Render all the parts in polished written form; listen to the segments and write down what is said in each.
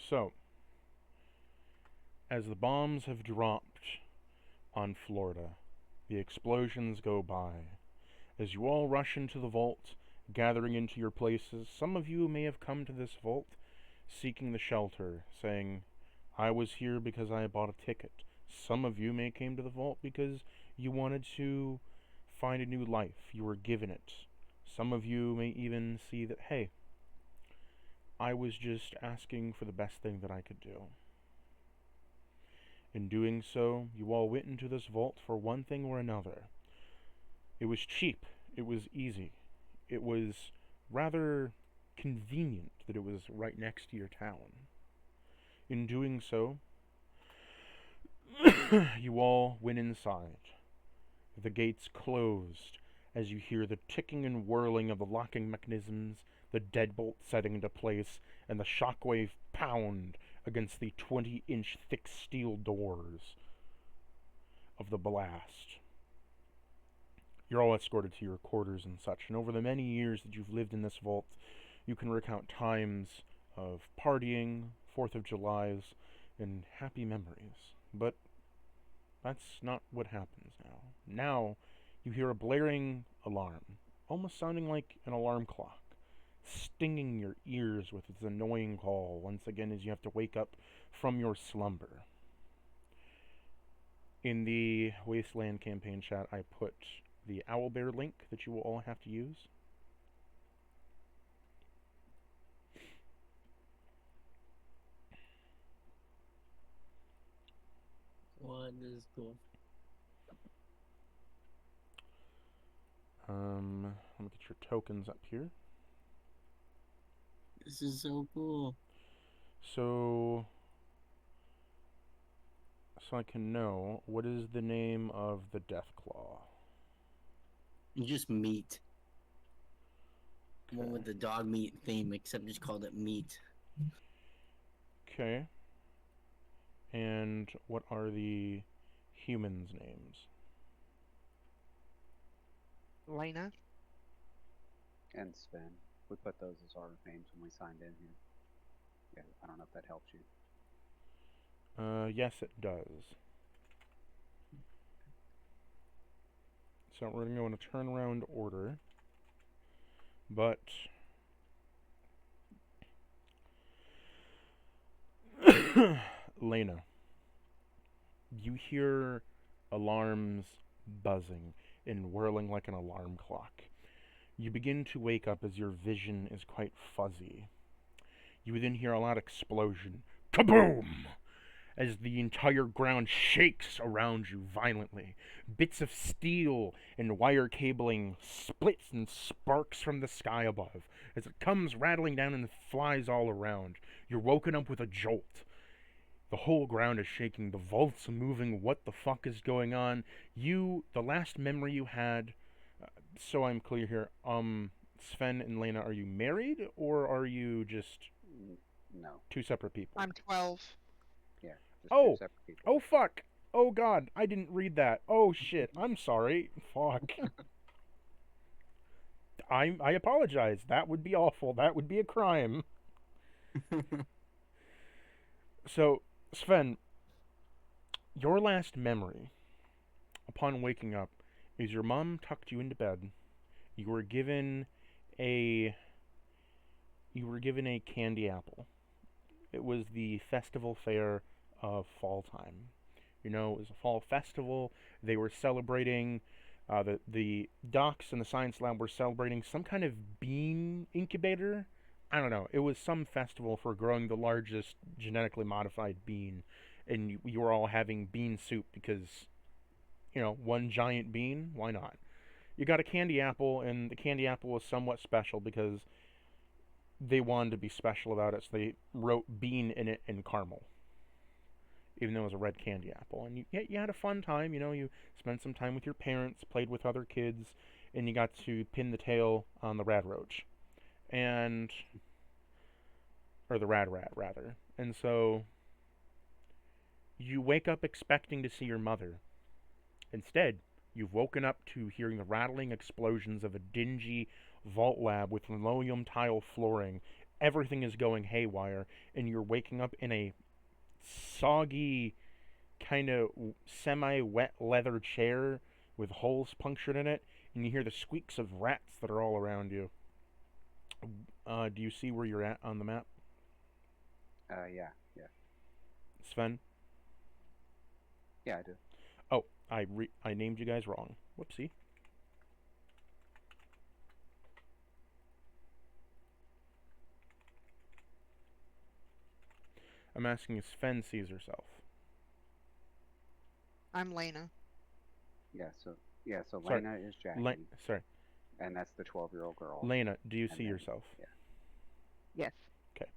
So, as the bombs have dropped on Florida, the explosions go by. As you all rush into the vault, gathering into your places, some of you may have come to this vault seeking the shelter, saying, I was here because I bought a ticket. Some of you may came to the vault because you wanted to find a new life. You were given it. Some of you may even see that, hey, I was just asking for the best thing that I could do. In doing so, you all went into this vault for one thing or another. It was cheap. It was easy. It was rather convenient that it was right next to your town. In doing so, you all went inside. The gates closed as you hear the ticking and whirling of the locking mechanisms, the deadbolt setting into place, and the shockwave pound against the 20-inch thick steel doors of the blast. You're all escorted to your quarters and such, and over the many years that you've lived in this vault, you can recount times of partying, 4th of Julys, and happy memories. But that's not what happens now. Now, you hear a blaring alarm, almost sounding like an alarm clock, stinging your ears with its annoying call once again as you have to wake up from your slumber. In the Wasteland campaign chat, I put the Owlbear link that you will all have to use. What is cool? Let me get your tokens up here. This is so cool. So I can know, what is the name of the Deathclaw? Just meat. Okay. One with the dog meat theme, except just called it meat. Okay. And what are the humans' names? Lena? And Sven. We put those as our names when we signed in here. Yeah, I don't know if that helps you. Yes, it does. So we're going to go in a turnaround order. But Lena, you hear alarms buzzing and whirling like an alarm clock. You begin to wake up as your vision is quite fuzzy. You then hear a loud explosion. Kaboom! As the entire ground shakes around you violently. Bits of steel and wire cabling splits and sparks from the sky above as it comes rattling down and flies all around. You're woken up with a jolt. The whole ground is shaking. The vault's moving. What the fuck is going on? The last memory you had, so I'm clear here, Sven and Lena, are you married or are you just No. two separate people? I'm 12. Yeah. Just Oh! two separate people. Oh fuck! Oh god, I didn't read that. Oh shit, I'm sorry. Fuck. I apologize. That would be awful. That would be a crime. So, Sven, your last memory upon waking up is your mom tucked you into bed. You were given a candy apple. It was the festival fare of fall time. You know, it was a fall festival. They were celebrating, the docs and the science lab were celebrating some kind of bean incubator. I don't know. It was some festival for growing the largest genetically modified bean. And you were all having bean soup because, you know, one giant bean, why not? You got a candy apple, and the candy apple was somewhat special because they wanted to be special about it, so they wrote bean in it and caramel, even though it was a red candy apple. And you had a fun time, you know, you spent some time with your parents, played with other kids, and you got to pin the tail on the radroach. And, or the rad rat, rather. And so, you wake up expecting to see your mother. Instead, you've woken up to hearing the rattling explosions of a dingy vault lab with linoleum tile flooring everything is going haywire, and you're waking up in a soggy, kind of semi-wet leather chair with holes punctured in it, and you hear the squeaks of rats that are all around you. Do you see where you're at on the map, Yeah, yeah, Sven? yeah. I do. Oh, I named you guys wrong. Whoopsie. I'm asking if Sven sees herself. I'm Lena. Yeah. So Sorry, Lena is Jackie, Sorry, and that's the 12-year-old girl. Lena. Do you And see then, yourself? yeah. Yes. Okay.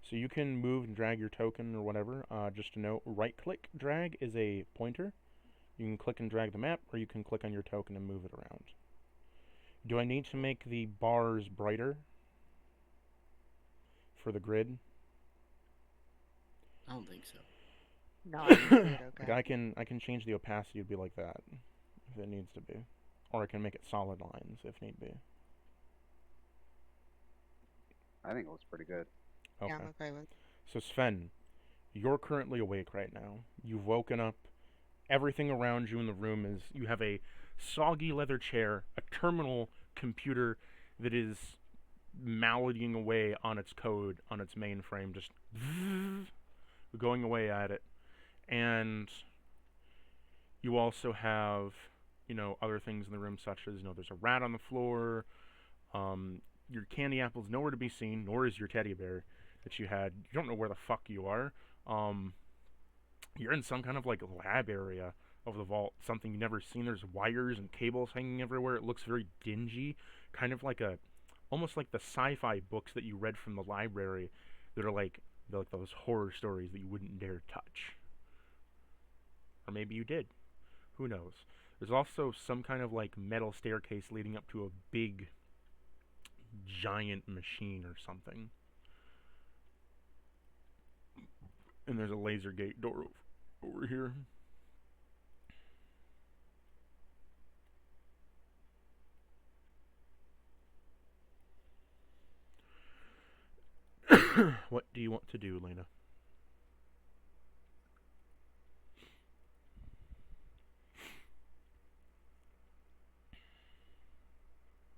So you can move and drag your token or whatever. Just to note, right-click drag is a pointer. You can click and drag the map, or you can click on your token and move it around. Do I need to make the bars brighter for the grid? I don't think so. No, I can see it Like okay. I can change the opacity to be like that if it needs to be, or I can make it solid lines if need be. I think it looks pretty good. Okay. Yeah, I'm okay with. So Sven, you're currently awake right now. You've woken up. Everything around you in the room is you have a soggy leather chair, a terminal computer that is malleting away on its code on its mainframe, just going away at it. And you also have, other things in the room, such as, there's a rat on the floor. Your candy apple's nowhere to be seen, nor is your teddy bear that you had. You don't know where the fuck you are. You're in some kind of like lab area of the vault, something you've never seen. There's wires and cables hanging everywhere. It looks very dingy, kind of like almost like the sci-fi books that you read from the library that are like those horror stories that you wouldn't dare touch. Or maybe you did. Who knows? There's also some kind of like metal staircase leading up to a big, giant machine or something. And there's a laser gate door over here. What do you want to do, Lena?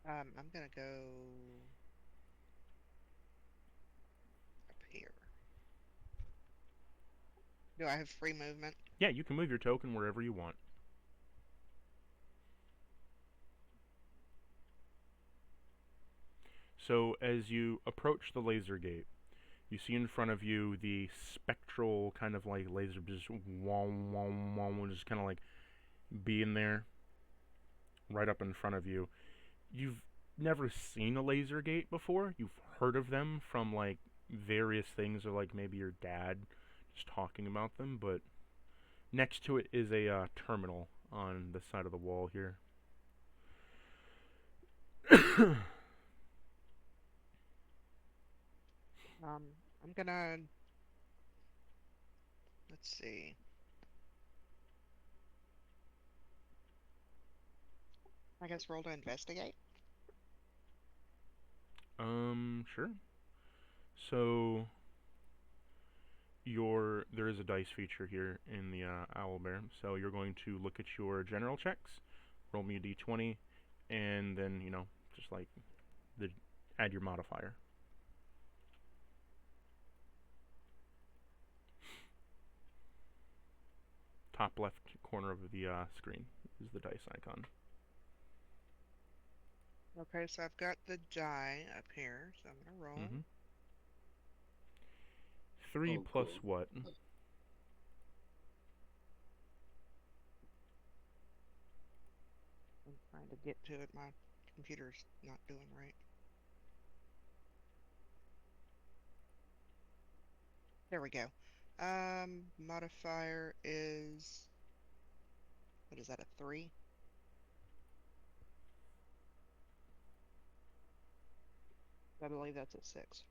I'm gonna go up here. Do I have free movement? Yeah, you can move your token wherever you want. So as you approach the laser gate, you see in front of you the spectral kind of like laser just just kind of like being there right up in front of you. You've never seen a laser gate before. You've heard of them from like various things, or like maybe your dad just talking about them, but next to it is a terminal on the side of the wall here. I'm gonna, let's see. I guess roll to investigate. Sure. So there is a dice feature here in the Owlbear. So you're going to look at your general checks, roll me a d20, and then just like add your modifier. Top left corner of the screen is the dice icon. Okay, so I've got the die up here, so I'm gonna roll. Mm-hmm. 3 plus cool. what? I'm trying to get to it. My computer's not doing right. There we go. Modifier is, what is that, a 3? I believe that's a 6.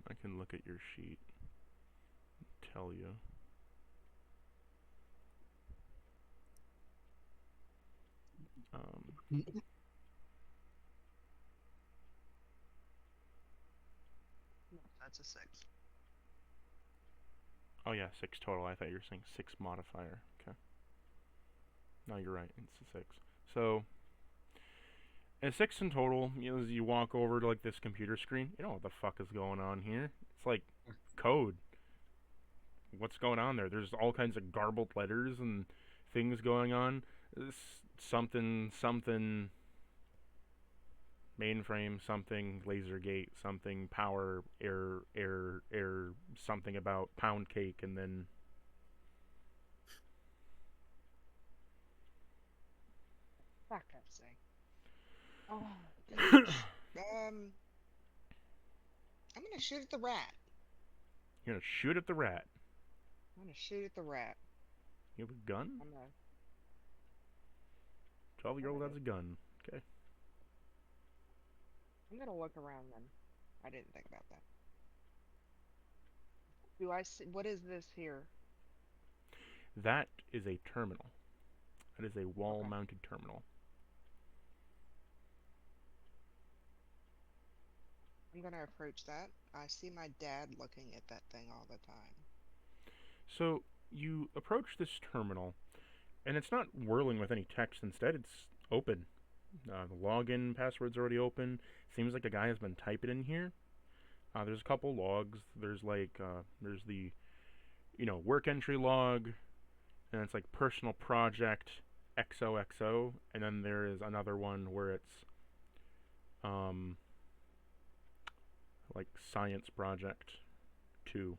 I can look at your sheet and tell you. That's a 6. Oh yeah, 6 total. I thought you were saying 6 modifier. Okay. No, you're right. It's a 6. So, a 6 in total. As you walk over to like this computer screen, you know what the fuck is going on here? It's like code. What's going on there? There's all kinds of garbled letters and things going on. Something mainframe, something laser gate, something power air, something about pound cake, and then Fuck, I say. Oh, gosh. I'm gonna shoot at the rat. you're gonna shoot at the rat. I'm gonna shoot at the rat. You have a gun? I'm gonna. 12-year-old has a gun. Okay. I'm gonna look around then. I didn't think about that. Do I see? What is this here? That is a terminal. That is a wall-mounted terminal. I'm gonna approach that. I see my dad looking at that thing all the time. So you approach this terminal, and it's not whirling with any text. Instead, it's open. The login password's already open. Seems like a guy has been typing in here. There's a couple logs. There's like there's the work entry log, and it's like personal project XOXO, and then there is another one where it's like science project 2.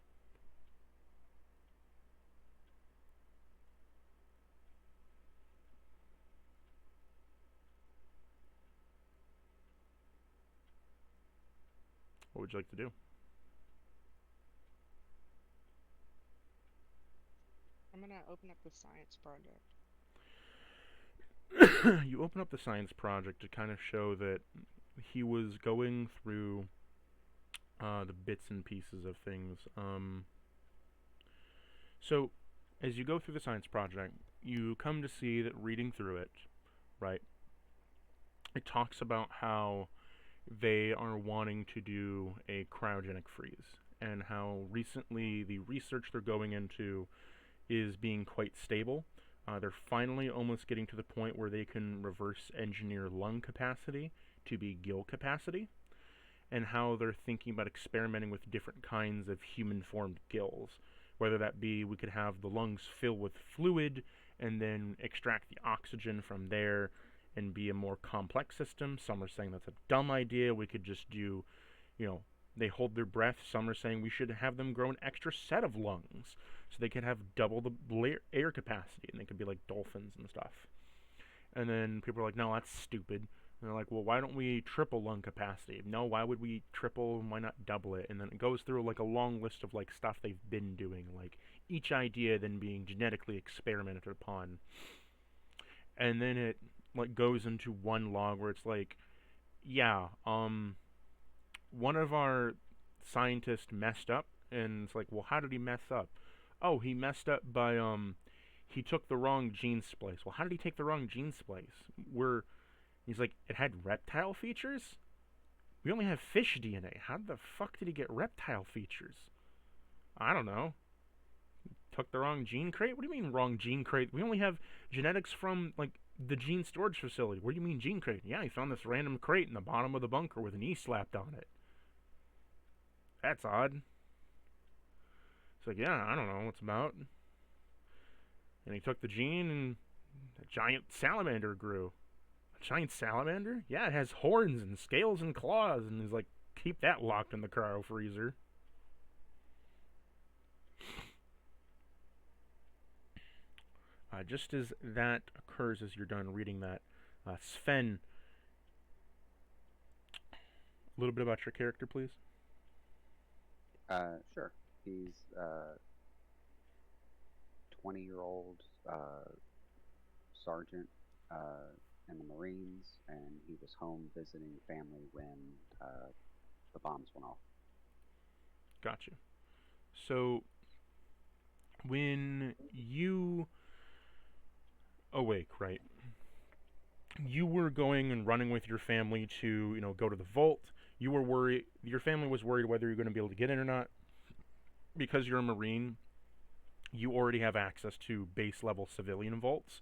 What would you like to do? I'm gonna open up the science project. You open up the science project to kind of show that he was going through the bits and pieces of things. So, as you go through the science project, you come to see that reading through it, right, it talks about how they are wanting to do a cryogenic freeze, and how recently the research they're going into is being quite stable. They're finally almost getting to the point where they can reverse engineer lung capacity to be gill capacity, and how they're thinking about experimenting with different kinds of human-formed gills. Whether that be we could have the lungs fill with fluid and then extract the oxygen from there and be a more complex system. Some are saying that's a dumb idea. We could just do, they hold their breath. Some are saying we should have them grow an extra set of lungs so they could have double the air capacity and they could be like dolphins and stuff. And then people are like, no, that's stupid. And they're like, well, why don't we triple lung capacity? No, why would we triple? Why not double it? And then it goes through like a long list of like stuff they've been doing, like each idea then being genetically experimented upon. And then it like goes into one log where it's like, yeah, one of our scientists messed up, and it's like, well, how did he mess up? Oh, he messed up by he took the wrong gene splice. Well, how did he take the wrong gene splice? He's like, it had reptile features? We only have fish DNA. How the fuck did he get reptile features? I don't know. Took the wrong gene crate? What do you mean wrong gene crate? We only have genetics from, like, the gene storage facility. What do you mean gene crate? Yeah, he found this random crate in the bottom of the bunker with an E slapped on it. That's odd. It's like, yeah, I don't know what it's about. And he took the gene and a giant salamander grew. Giant salamander? Yeah, it has horns and scales and claws, and he's like, keep that locked in the cryo freezer. Just as that occurs, as you're done reading that, Sven, a little bit about your character, please. Sure. He's 20-year-old sergeant in the Marines, and he was home visiting family when the bombs went off. Gotcha. So, when you awake, right? You were going and running with your family to, go to the vault. You were worried. Your family was worried whether you're going to be able to get in or not. Because you're a Marine, you already have access to base level civilian vaults.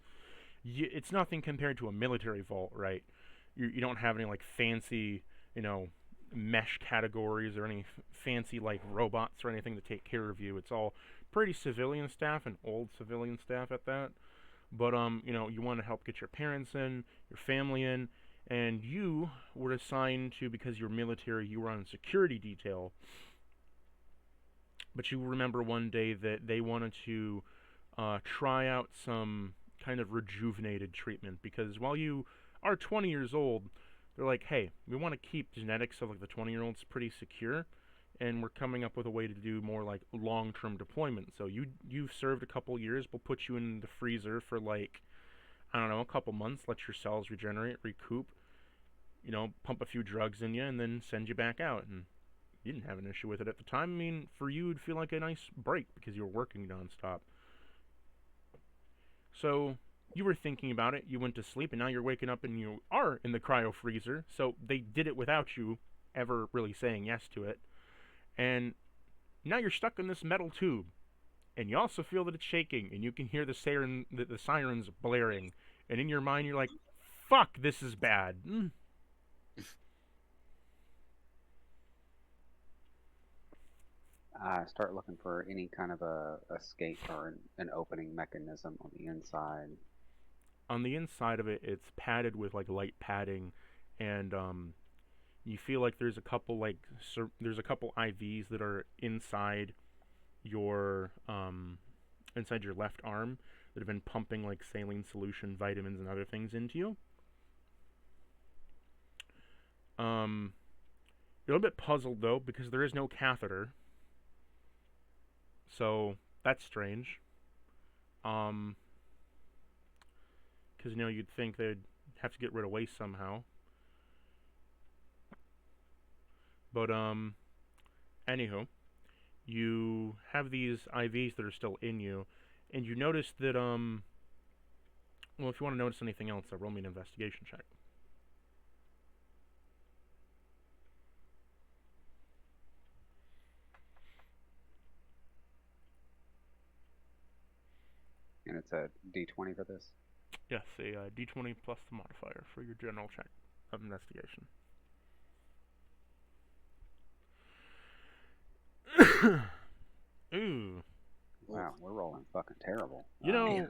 It's nothing compared to a military vault, right? You don't have any like fancy, you know, mesh categories or any fancy like robots or anything to take care of you. It's all pretty civilian staff and old civilian staff at that. But you know, you want to help get your parents in, your family in, and you were assigned to, because you're military, you were on security detail. But you remember one day that they wanted to try out some kind of rejuvenated treatment, because while you are 20 years old, they're like, hey, we want to keep genetics of like the 20-year-olds pretty secure, and we're coming up with a way to do more like long-term deployment. So you've served a couple years, we'll put you in the freezer for like, I don't know, a couple months, let your cells regenerate, recoup, you know, pump a few drugs in you, and then send you back out. And you didn't have an issue with it at the time. I mean, for you, it'd feel like a nice break because you were working nonstop. So you were thinking about it, you went to sleep, and now you're waking up and you are in the cryo freezer. So they did it without you ever really saying yes to it. And now you're stuck in this metal tube. And you also feel that it's shaking, and you can hear the sirens blaring. And in your mind, you're like, fuck, this is bad. I start looking for any kind of a escape or an opening mechanism on the inside. On the inside of it, it's padded with like light padding, and you feel like there's a couple IVs that are inside your left arm that have been pumping like saline solution, vitamins, and other things into you. You're a little bit puzzled though because there is no catheter. So that's strange. Because you know, you'd think they'd have to get rid of waste somehow. But anywho, you have these IVs that are still in you, and you notice that well, if you want to notice anything else, roll me an investigation check. And it's a D20 for this. Yes, a D20 plus the modifier for your general check of investigation. Ooh. Wow, we're rolling fucking terrible. You know,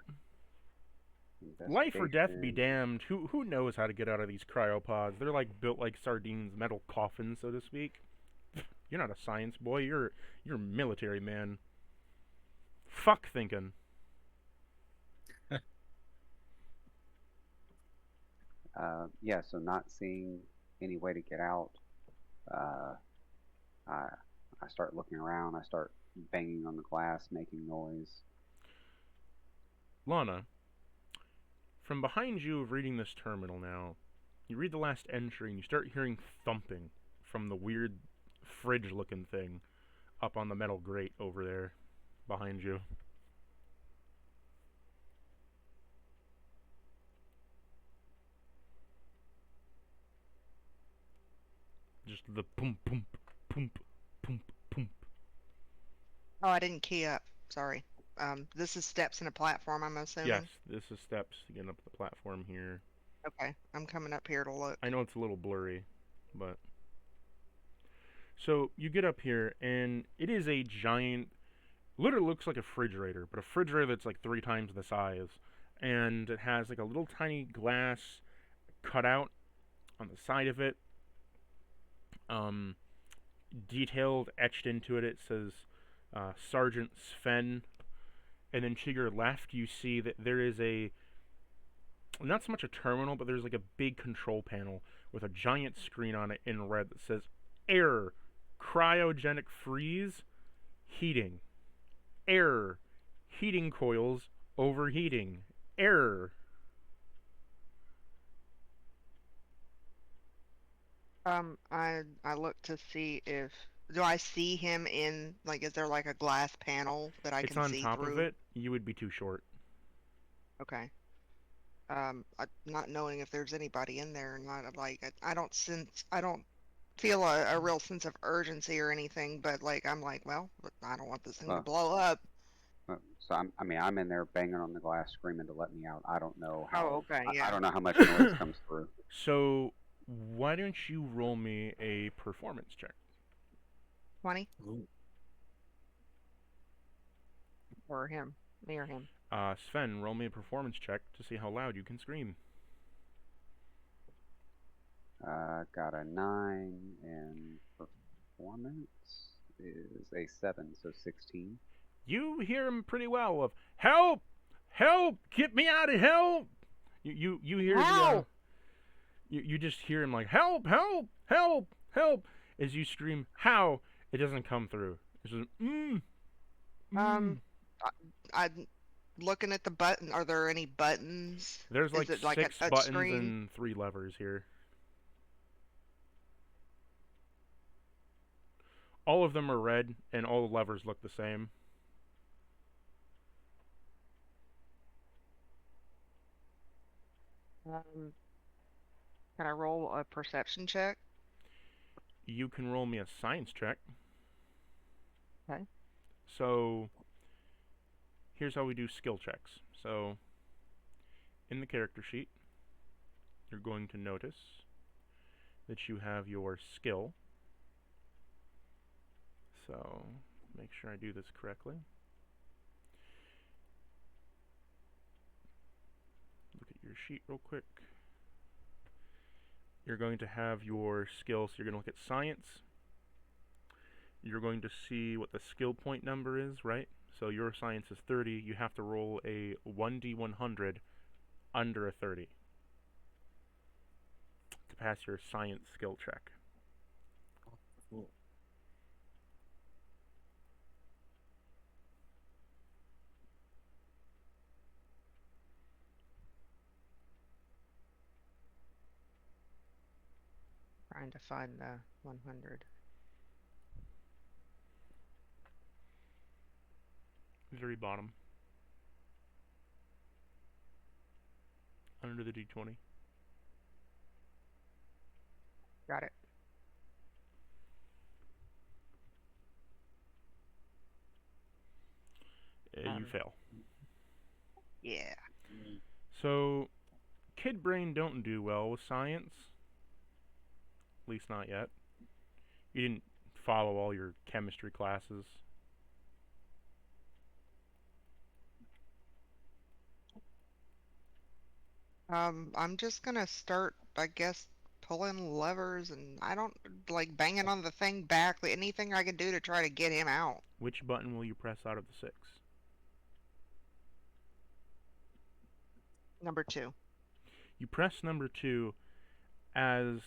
life or death be investigation. damned. Who knows how to get out of these cryopods? They're like built like sardines, metal coffins, so to speak. You're not a science boy. You're a military man. Fuck thinking. Yeah, so not seeing any way to get out, I start looking around. I start banging on the glass, making noise. Lana, from behind you, reading this terminal now, you read the last entry and you start hearing thumping from the weird fridge-looking thing up on the metal grate over there behind you. Just the poom poom poom poom poom. Oh, I didn't key up. Sorry. This is steps in a platform, I'm assuming. Yes, this is steps to get up the platform here. Okay, I'm coming up here to look. I know it's a little blurry, but... So, you get up here, and it is a giant... Literally looks like a refrigerator, but a refrigerator that's like 3 times the size. And it has like a little tiny glass cutout on the side of it. Detailed, etched into it, it says Sergeant Sven. And then to your left, you see that there is a, not so much a terminal, but there's like a big control panel with a giant screen on it in red that says error, cryogenic freeze, heating. Error, heating coils overheating. Error. I look to see if, do I see him in, like, is there like a glass panel that I It's can on see top through? of it. You would be too short. Okay. Not knowing if there's anybody in there or not, I don't feel a real sense of urgency or anything, but like I'm like, well, but I don't want this thing to Well, blow up. so I mean, I'm in there banging on the glass, screaming to let me out. I don't know Oh, how. okay, I yeah. don't know how much noise comes through. So, why don't you roll me a performance check? 20 Ooh. or him, me or him. Sven, roll me a performance check to see how loud you can scream. Got a 9, and performance is a 7, so 16. You hear him pretty well. Of help, help, get me out of help. You hear the Help! you just hear him like help, help, help, help. As you scream how, it doesn't come through. It's just I'm looking at the button. Are there any buttons? There's like Is it like a 6 touch buttons screen? and 3 levers here. All of them are red, and all the levers look the same. Can I roll a perception check? You can roll me a science check. Okay. So, here's how we do skill checks. So, in the character sheet, you're going to notice that you have your skill. So, make sure I do this correctly. Look at your sheet real quick. You're going to have your skill, so you're going to look at science. You're going to see what the skill point number is, right? So your science is 30. You have to roll a 1d100 under a 30 to pass your science skill check. Cool. Trying to find the 100. Very bottom. Under the d20. Got it. You fail. Yeah. Mm. So, kid brain don't do well with science. At least not yet. You didn't follow all your chemistry classes. I'm just gonna start, I guess, pulling levers, and I don't like banging on the thing back. Anything I can do to try to get him out. Which button will you press out of the 6? Number 2. You press number 2. As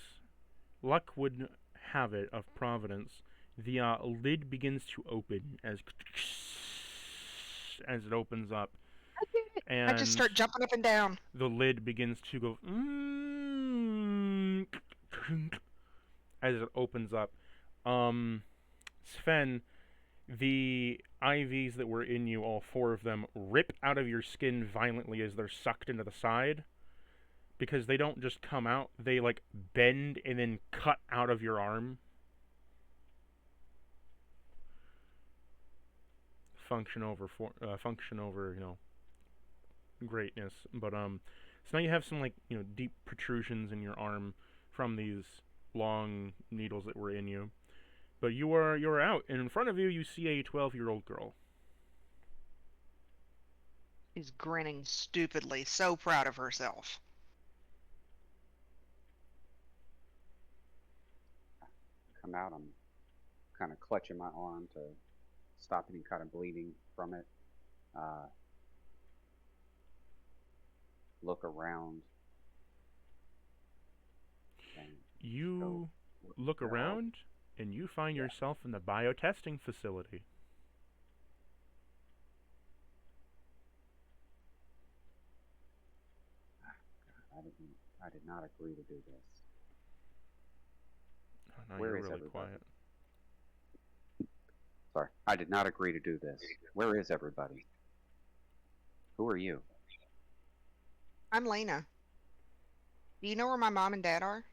luck would have it of Providence, the lid begins to open as it opens up, I did it. and I just start jumping up and down. the lid begins to go as it opens up. Sven, the IVs that were in you, all 4 of them, rip out of your skin violently as they're sucked into the side. Because they don't just come out, they like bend and then cut out of your arm. Function over, you know, greatness. But so now you have some like, you know, deep protrusions in your arm from these long needles that were in you. But you're out, and in front of you you see a 12-year-old girl. She's grinning stupidly, so proud of herself. Come out, I'm kind of clutching my arm to stop any kind of bleeding from it. Look around. And You go look where else? around, and you find yourself in the biotesting facility. I did not agree to do this. Oh, now Where you're is really everybody? quiet. Sorry, I did not agree to do this. Where is everybody? Who are you? I'm Lena. Do you know where my mom and dad are?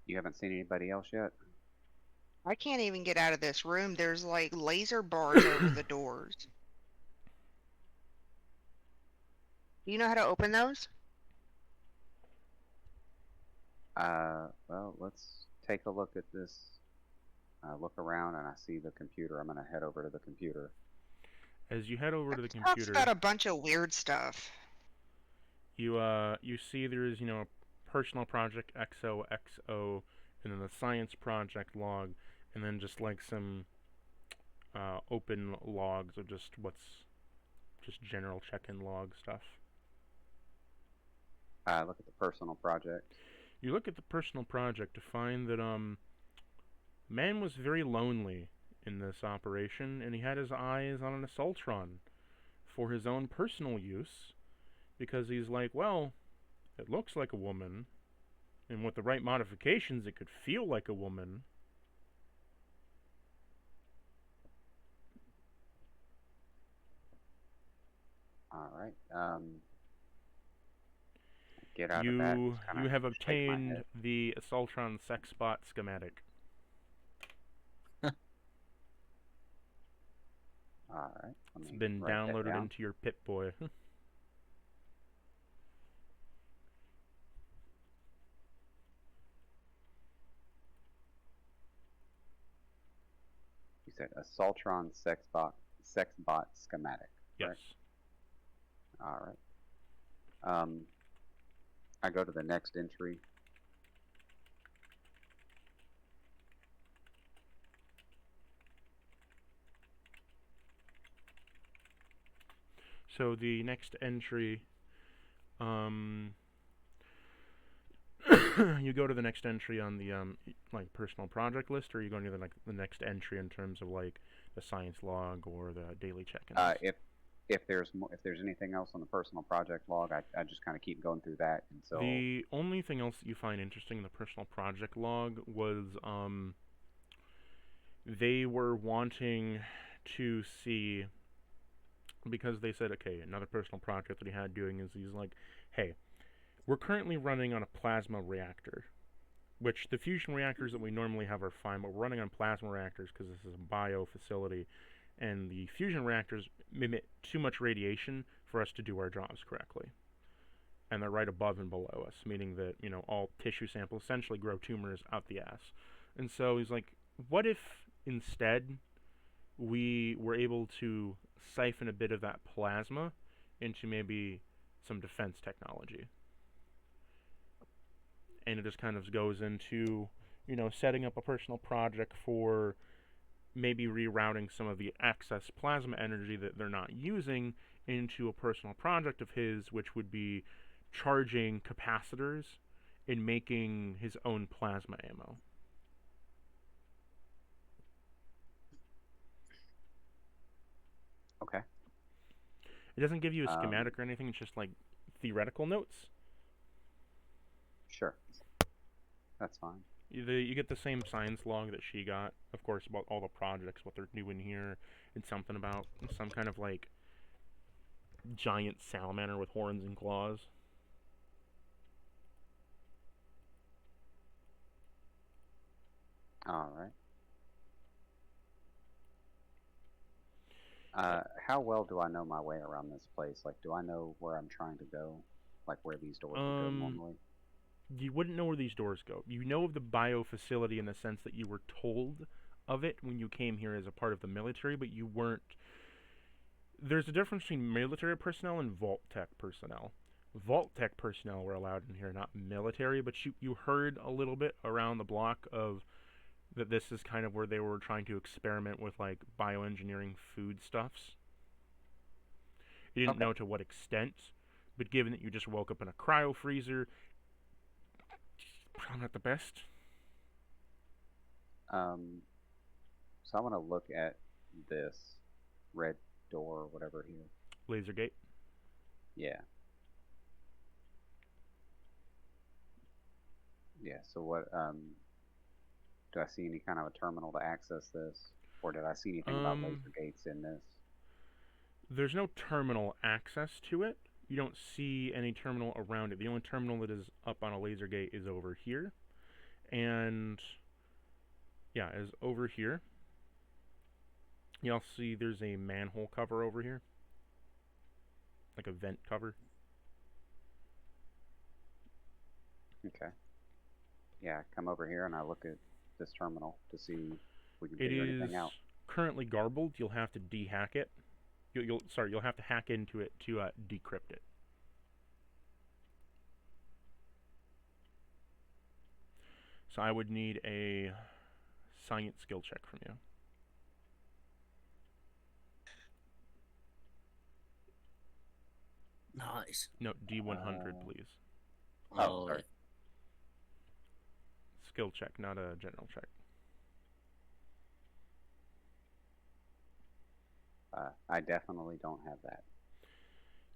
You haven't seen anybody else yet? I can't even get out of this room. There's like laser bars over the doors. Do you know how to open those? Well, let's take a look at this. Look around, and I see the computer. I'm gonna head over to the computer. As you head over to the It talks computer, about a bunch of weird stuff. you see there's a personal project XOXO, and then the science project log, and then just like some open logs of just general check-in log stuff. Look at the personal project. You look at the personal project to find that man was very lonely in this operation, and he had his eyes on an assaultron for his own personal use, because he's like, well, it looks like a woman, and with the right modifications it could feel like a woman. Alright, get out of that. You Just kinda have shake my obtained head. the assaultron sex bot schematic. Alright, let It's me been write that downloaded down. into your Pip-Boy. You said Assaultron sex bot schematic. Yes. Correct? Alright. I go to the next entry. So the next entry, you go to the next entry on the like personal project list, or are you going to the next entry in terms of like the science log or the daily check-ins? If there's anything else on the personal project log, I just kind of keep going through that, and so The only thing else that you find interesting in the personal project log was they were wanting to see, because they said, okay, another personal project that he had doing is he's like, hey, we're currently running on a plasma reactor, which the fusion reactors that we normally have are fine, but we're running on plasma reactors because this is a bio facility, and the fusion reactors emit too much radiation for us to do our jobs correctly. And they're right above and below us, meaning that, all tissue samples essentially grow tumors out the ass. And so he's like, what if instead we were able to siphon a bit of that plasma into maybe some defense technology? And it just kind of goes into, setting up a personal project for maybe rerouting some of the excess plasma energy that they're not using into a personal project of his, which would be charging capacitors and making his own plasma ammo. okay. It doesn't give you a schematic or anything, it's just like theoretical notes. Sure, that's fine. You get the same science log that she got, of course, about all the projects, what they're doing here, and something about some kind of like giant salamander with horns and claws. All right. How well do I know my way around this place? Like, do I know where I'm trying to go? Like, where these doors would go normally? You wouldn't know where these doors go. You know of the bio facility in the sense that you were told of it when you came here as a part of the military, but you weren't. There's a difference between military personnel and Vault Tech personnel. Vault Tech personnel were allowed in here, not military, but you heard a little bit around the block of that this is kind of where they were trying to experiment with like bioengineering foodstuffs. You didn't know to what extent, but given that you just woke up in a cryo freezer, probably not the best. So I want to look at this red door or whatever here. Laser gate. Yeah. Yeah, so what, do I see any kind of a terminal to access this? Or did I see anything about laser gates in this? There's no terminal access to it. You don't see any terminal around it. The only terminal that is up on a laser gate is over here. And yeah, is over here. You'll see there's a manhole cover over here, like a vent cover. Okay. Yeah, come over here and I look at this terminal to see if we can It figure is anything out. currently garbled. You'll have to dehack it. You'll have to hack into it to decrypt it. So I would need a science skill check from you. Nice. No, D100, please. Oh, sorry. Skill check, not a general check. I definitely don't have that.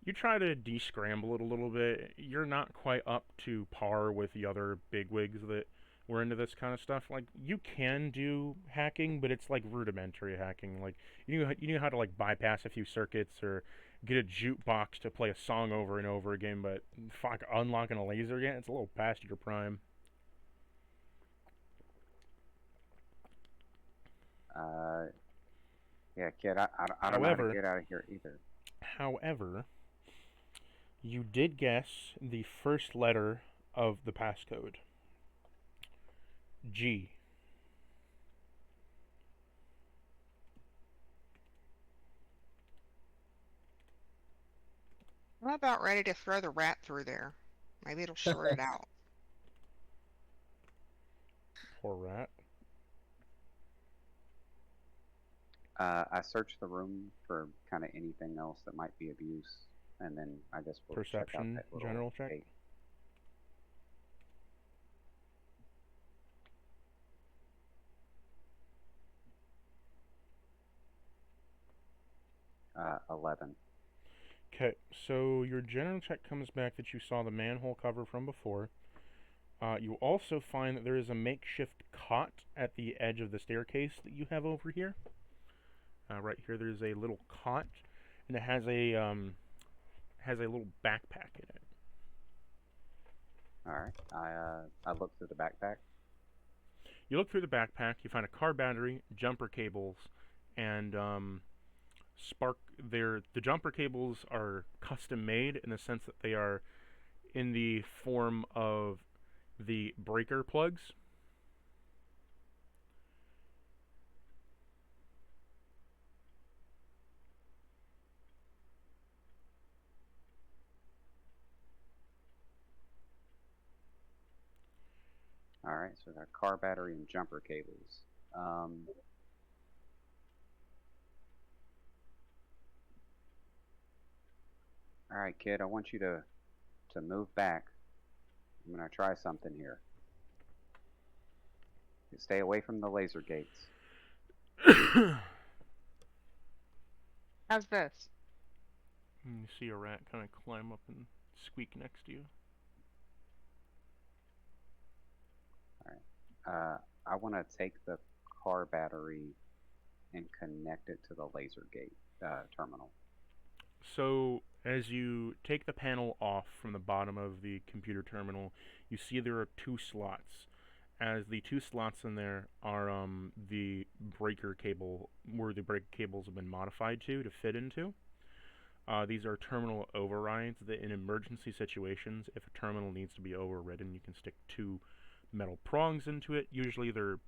You try to descramble it a little bit. You're not quite up to par with the other bigwigs that were into this kind of stuff. Like, you can do hacking, but it's like rudimentary hacking. Like, you know how to like bypass a few circuits or get a jukebox to play a song over and over again, but fuck, unlocking a laser again, it's a little past your prime. Yeah, kid, I don't know how to get out of here either. However, you did guess the first letter of the passcode. G. I'm about ready to throw the rat through there. Maybe it'll sort it out. Poor rat. I searched the room for kind of anything else that might be abuse, and then I guess we'll check out Perception, that little general check. gate. Uh, 11. Okay, so your general check comes back that you saw the manhole cover from before. You also find that there is a makeshift cot at the edge of the staircase that you have over here. Right here, there's a little cot, and it has a little backpack in it. All right. I looked through the backpack. You look through the backpack. You find a car battery, jumper cables, and spark. The jumper cables are custom made in the sense that they are in the form of the breaker plugs. All right, so got car battery and jumper cables. All right, kid, I want you to move back. I'm gonna try something here. You stay away from the laser gates. How's this? You see a rat kind of climb up and squeak next to you. I want to take the car battery and connect it to the laser gate terminal. So, as you take the panel off from the bottom of the computer terminal, you see there are two slots. As the two slots in there are the breaker cable, where the breaker cables have been modified to fit into. These are terminal overrides that in emergency situations, if a terminal needs to be overridden, you can stick two metal prongs into it. Usually they're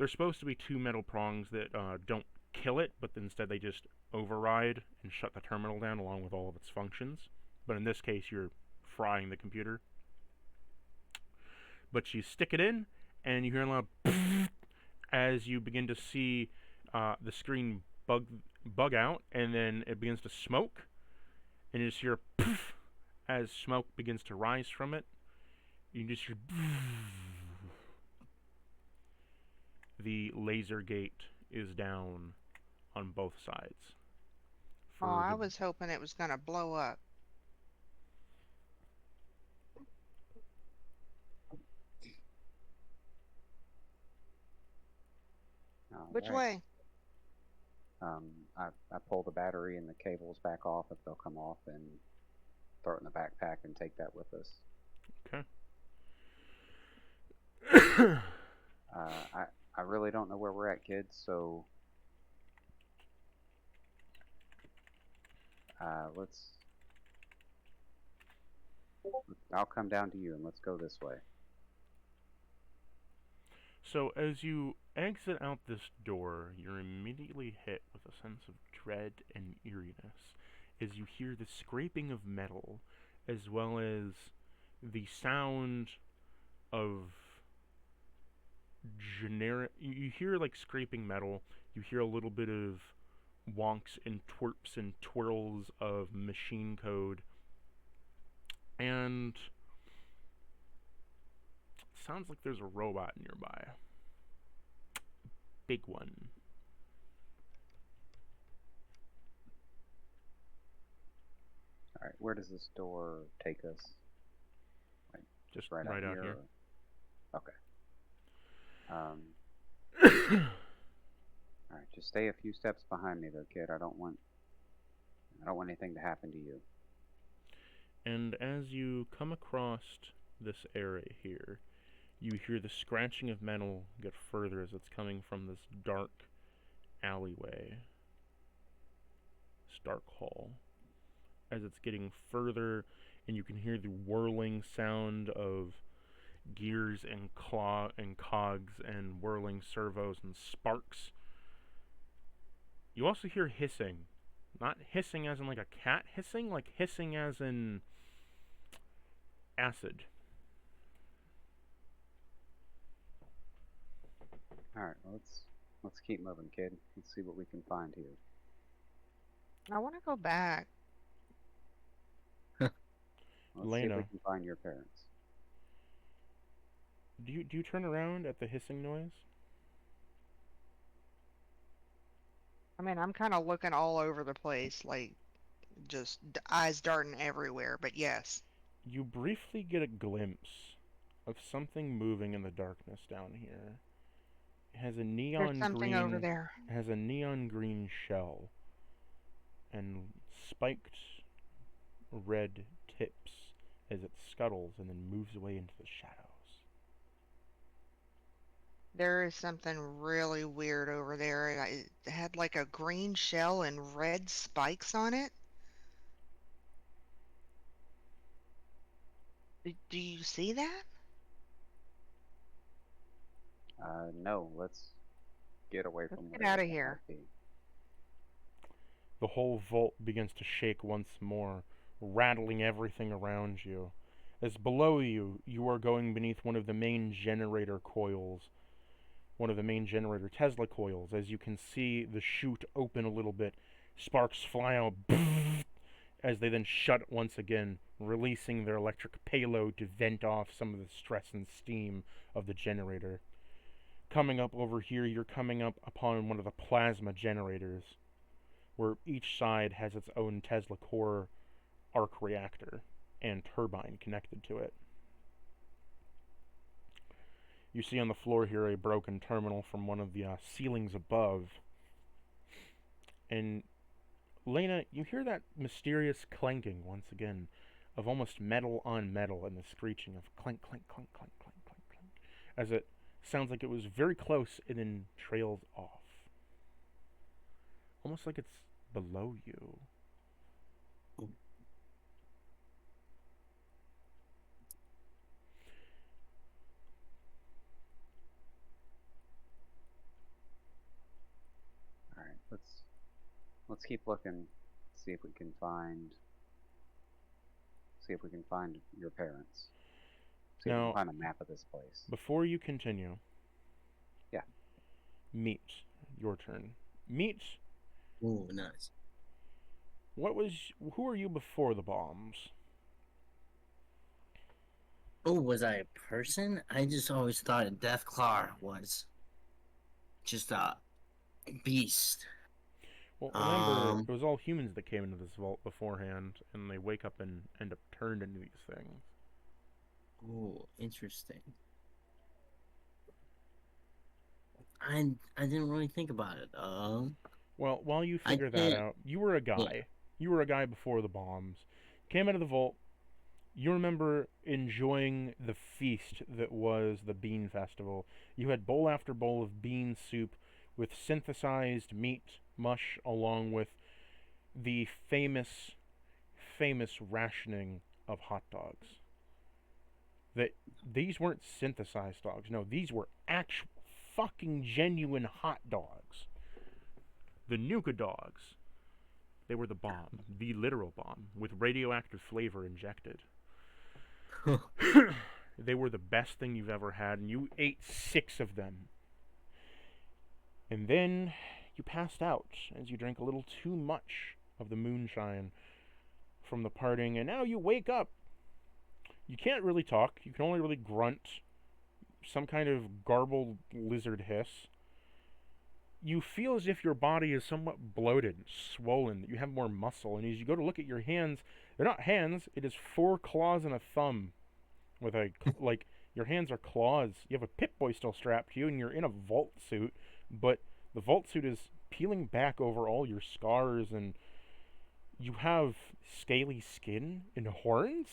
supposed to be two metal prongs that don't kill it, but instead they just override and shut the terminal down along with all of its functions. But in this case, you're frying the computer. But you stick it in, and you hear a loud as you begin to see the screen bug out, and then it begins to smoke, and you just hear as smoke begins to rise from it. You just hear the laser gate is down on both sides. Oh, I was hoping it was gonna blow up. Which way? I pull the battery and the cables back off if they'll come off, and throw it in the backpack and take that with us. Okay. I really don't know where we're at, kids. So let's. I'll come down to you and let's go this way. So as you exit out this door, you're immediately hit with a sense of dread and eeriness as you hear the scraping of metal, as well as the sound of generic. You hear like scraping metal. You hear a little bit of wonks and twerps and twirls of machine code, and sounds like there's a robot nearby. Big one. All right, where does this door take us? Like, Just right right out out here. here. Okay. All right, just stay a few steps behind me, though, kid. I don't want anything to happen to you. And as you come across this area here, you hear the scratching of metal get further as it's coming from this dark alleyway, this dark hall. As it's getting further, and you can hear the whirling sound of gears and cogs and whirling servos and sparks. You also hear hissing. Not hissing as in like a cat hissing, like hissing as in acid. All right, well, let's keep moving, kid. Let's see what we can find here. I want to go back. Let's see if we Lena, can find your parents. do you turn around at the hissing noise? I mean, I'm kind of looking all over the place, like just eyes darting everywhere, but yes. You briefly get a glimpse of something moving in the darkness down here. It has a There's something over there. neon green shell and spiked red tips as it scuttles and then moves away into the shadows. There is something really weird over there. It had like a green shell and red spikes on it. Do you see that? No, let's get away from Get where out of that here. might be. The whole vault begins to shake once more, rattling everything around you. As below you, you are going beneath one of the main generator coils, one of the main generator Tesla coils. As you can see the chute open a little bit, sparks fly out as they then shut once again, releasing their electric payload to vent off some of the stress and steam of the generator. Coming up over here, you're coming up upon one of the plasma generators, where each side has its own Tesla core arc reactor and turbine connected to it. You see on the floor here a broken terminal from one of the ceilings above. And Lena, you hear that mysterious clanking once again of almost metal on metal and the screeching of clank, clank, clank, clank, clank, clank, clank, as it sounds like it was very close and then trails off. Almost like it's below you. All right, let's keep looking. See if we can find your parents. See if we Now, can find a map of this place. before you continue, Yeah. Meat, your turn. Meat, Ooh, nice. who are you before the bombs? Oh, was I a person? I just always thought a Deathclaw was just a beast. Well, remember, it was all humans that came into this vault beforehand, and they wake up and end up turned into these things. Oh, interesting. I didn't really think about it. Well, while you figure that can't- out, you were a guy. Yeah. You were a guy before the bombs. Came out of the vault, You remember enjoying the feast that was the bean festival. You had bowl after bowl of bean soup with synthesized meat mush along with the famous rationing of hot dogs. That these weren't synthesized dogs. No, these were actual fucking genuine hot dogs. The Nuka dogs. They were the bomb, the literal bomb, with radioactive flavor injected. They were the best thing you've ever had, and you ate 6 of them. And then you passed out as you drank a little too much of the moonshine from the partying, and now you wake up. You can't really talk. You can only really grunt, some kind of garbled lizard hiss. You feel as if your body is somewhat bloated, swollen, that you have more muscle, and as you go to look at your hands, they're not hands, it is 4 claws and a thumb. With a, like, your hands are claws. You have a Pip-Boy still strapped to you, and you're in a vault suit, but the vault suit is peeling back over all your scars, and you have scaly skin and horns,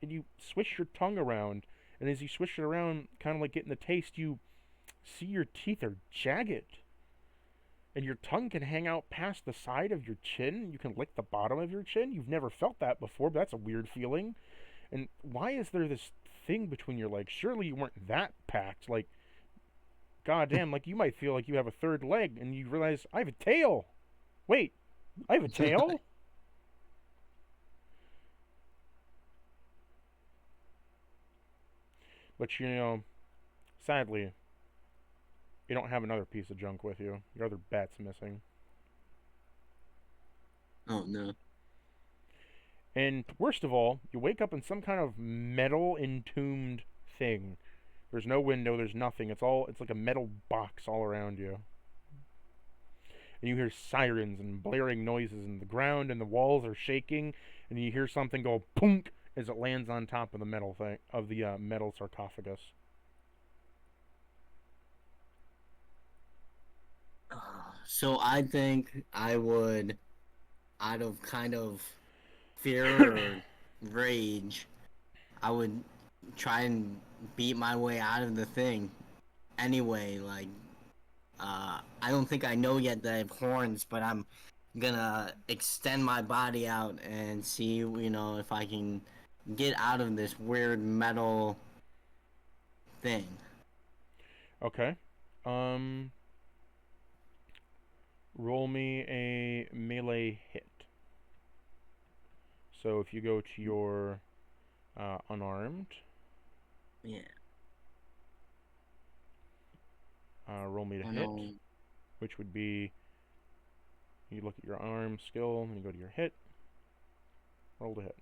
and you swish your tongue around, and as you swish it around, kind of like getting the taste, you see your teeth are jagged. And your tongue can hang out past the side of your chin. You can lick the bottom of your chin. You've never felt that before, but that's a weird feeling. And why is there this thing between your legs? Surely you weren't that packed. Like, goddamn, like you might feel like you have a third leg, and you realize, I have a tail. Wait, I have a tail? But, you know, sadly, you don't have another piece of junk with you. Your other bat's missing. Oh no. And worst of all, you wake up in some kind of metal entombed thing. There's no window, there's nothing. It's like a metal box all around you. And you hear sirens and blaring noises, and the ground and the walls are shaking, and you hear something go punk as it lands on top of the metal thing, of the metal sarcophagus. So I think I would, out of kind of fear or rage, I would try and beat my way out of the thing. Anyway, like, I don't think I know yet that I have horns, but I'm gonna extend my body out and see, you know, if I can get out of this weird metal thing. Okay. Roll me a melee hit. So if you go to your unarmed, Yeah. roll me to I hit, know. which would be, you look at your unarmed skill, and you go to your hit, roll to hit.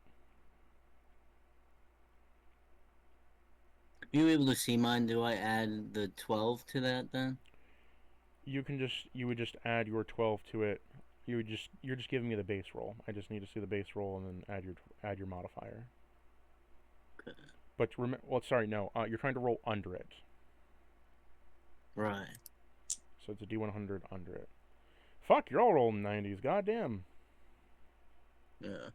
Are you able to see mine? Do I add the 12 to that then? You would just add your 12 to it. You're just giving me the base roll. I just need to see the base roll and then add your modifier. Okay. But well, sorry, no. You're trying to roll under it. Right. So it's a D100 under it. Fuck, you're all rolling 90s. Goddamn. Yeah.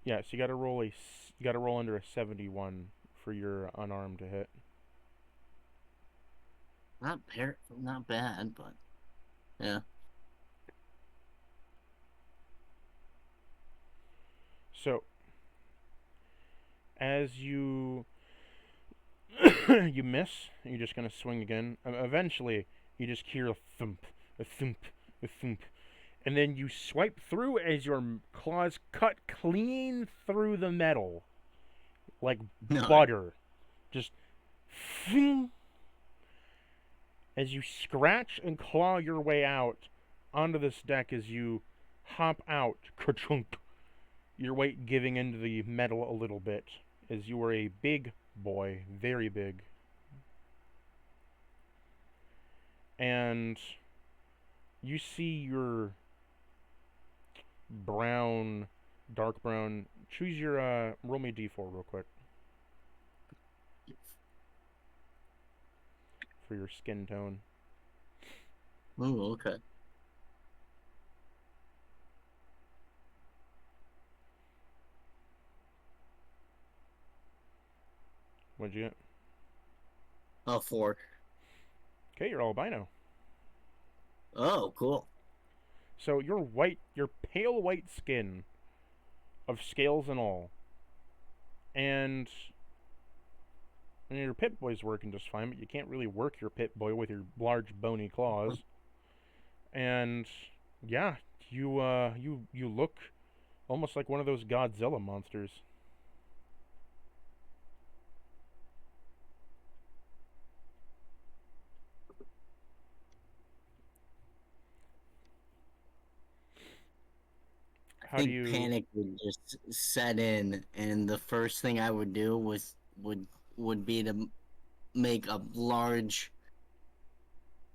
Yeah, so you gotta roll under a 71 for your unarmed to hit. Not bad, but yeah. So as you you miss, you're just gonna swing again. Eventually, you just hear a thump, a thump, a thump, and then you swipe through as your claws cut clean through the metal, like No. butter. Just fing, as you scratch and claw your way out onto this deck as you hop out, ka-chunk, your weight giving into the metal a little bit, as you were a big boy, very big. And you see your brown, dark brown. Choose your roll me a d4 real quick. for your skin tone. Oh, okay. What'd you get? 4. Okay, you're albino. Oh, cool. So you're white, you're pale white skin, of scales and all, and your Pip Boy's working just fine, but you can't really work your Pip Boy with your large bony claws. And yeah, you look almost like one of those Godzilla monsters. I How do think you? panic would just set in, and the first thing I would do would be to make a large,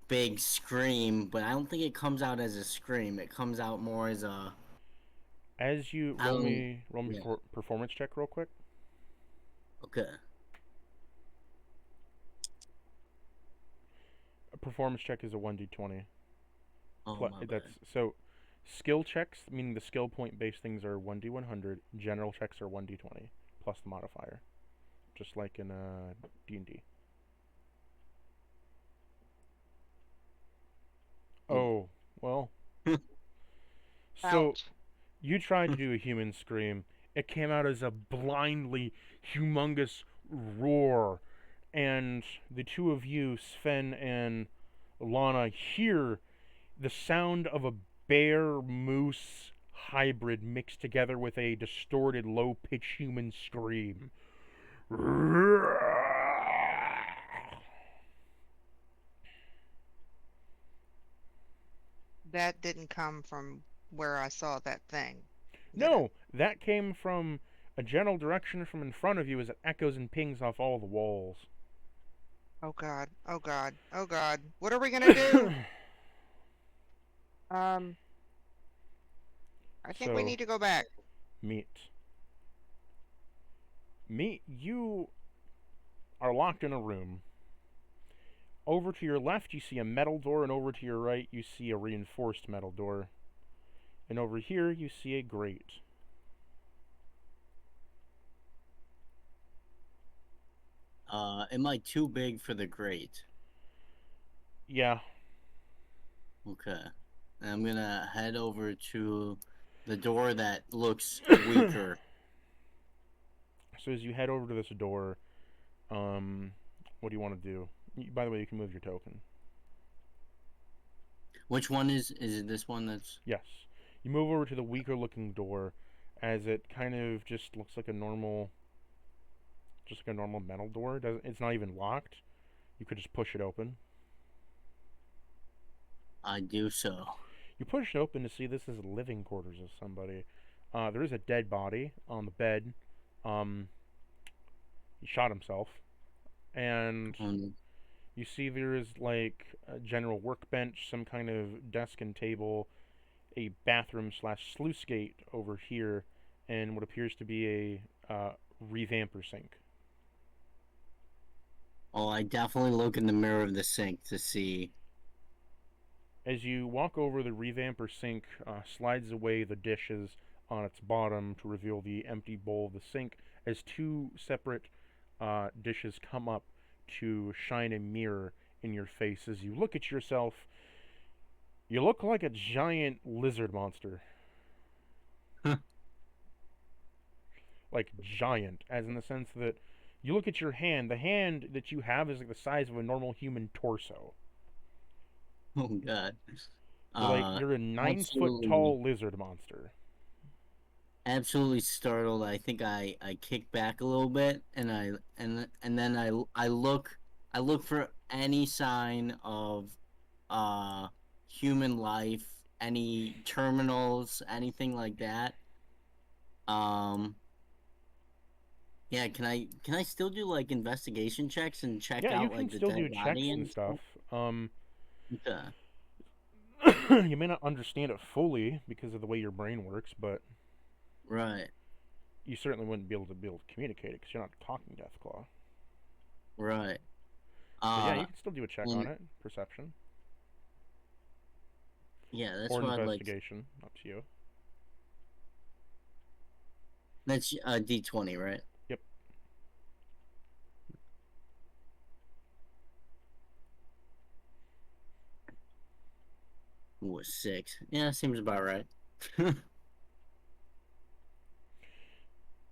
big scream. But I don't think it comes out as a scream. It comes out more as a. As you I don't. roll me Yeah. performance check real quick. Okay. A performance check is a 1d20. Oh my bad. That's so. Skill checks, meaning the skill point based things, are 1d100. General checks are 1d20 plus the modifier, just like in D&D. Oh well. So Ouch. you tried to do a human scream. It came out as a blindly humongous roar, and the two of you, Sven and Lana, hear the sound of a bear moose hybrid mixed together with a distorted low pitched human scream. That didn't come from where I saw that thing. Did it? No, that came from a general direction from in front of you as it echoes and pings off all the walls. Oh God. Oh God. Oh God. What are we gonna do? Um, I think we So, need to go back. meet. You are locked in a room. Over to your left, you see a metal door, and over to your right, you see a reinforced metal door. And over here, you see a grate. Am I too big for the grate? Yeah. Okay. I'm gonna head over to the door that looks weaker. So as you head over to this door, what do you want to do? By the way, you can move your token. Which one is it? This one that's. Yes. You move over to the weaker looking door, as it kind of just looks like a normal, metal door. It's not even locked. You could just push it open. I do so. You push it open to see this is living quarters of somebody. There is a dead body on the bed. He shot himself, and you see there is like a general workbench, some kind of desk and table, a bathroom slash sluice gate over here, and what appears to be a revamper sink. Oh, I definitely look in the mirror of the sink to see. As you walk over, the revamper sink slides away the dishes on its bottom to reveal the empty bowl of the sink, as two separate dishes come up to shine a mirror in your face. As you look at yourself, you look like a giant lizard monster. Like giant, as in the sense that you look at your hand, the hand that you have is like the size of a normal human torso. Oh God. You're a 9 foot tall lizard monster. Absolutely startled. I think I kick back a little bit, and then I look for any sign of human life, any terminals, anything like that. Yeah, can I still do like investigation checks and check Yeah, you out can like the still do dead checks body and and stuff. stuff? Okay. You may not understand it fully because of the way your brain works, but Right. you certainly wouldn't be able to communicate it because you're not talking Deathclaw. Right. But yeah, Uh, you can still do a check on and it. Perception. yeah, that's Or what I'd like. investigation. Up to you. That's D20, right? Yep. Ooh, a 6. Yeah, seems about right.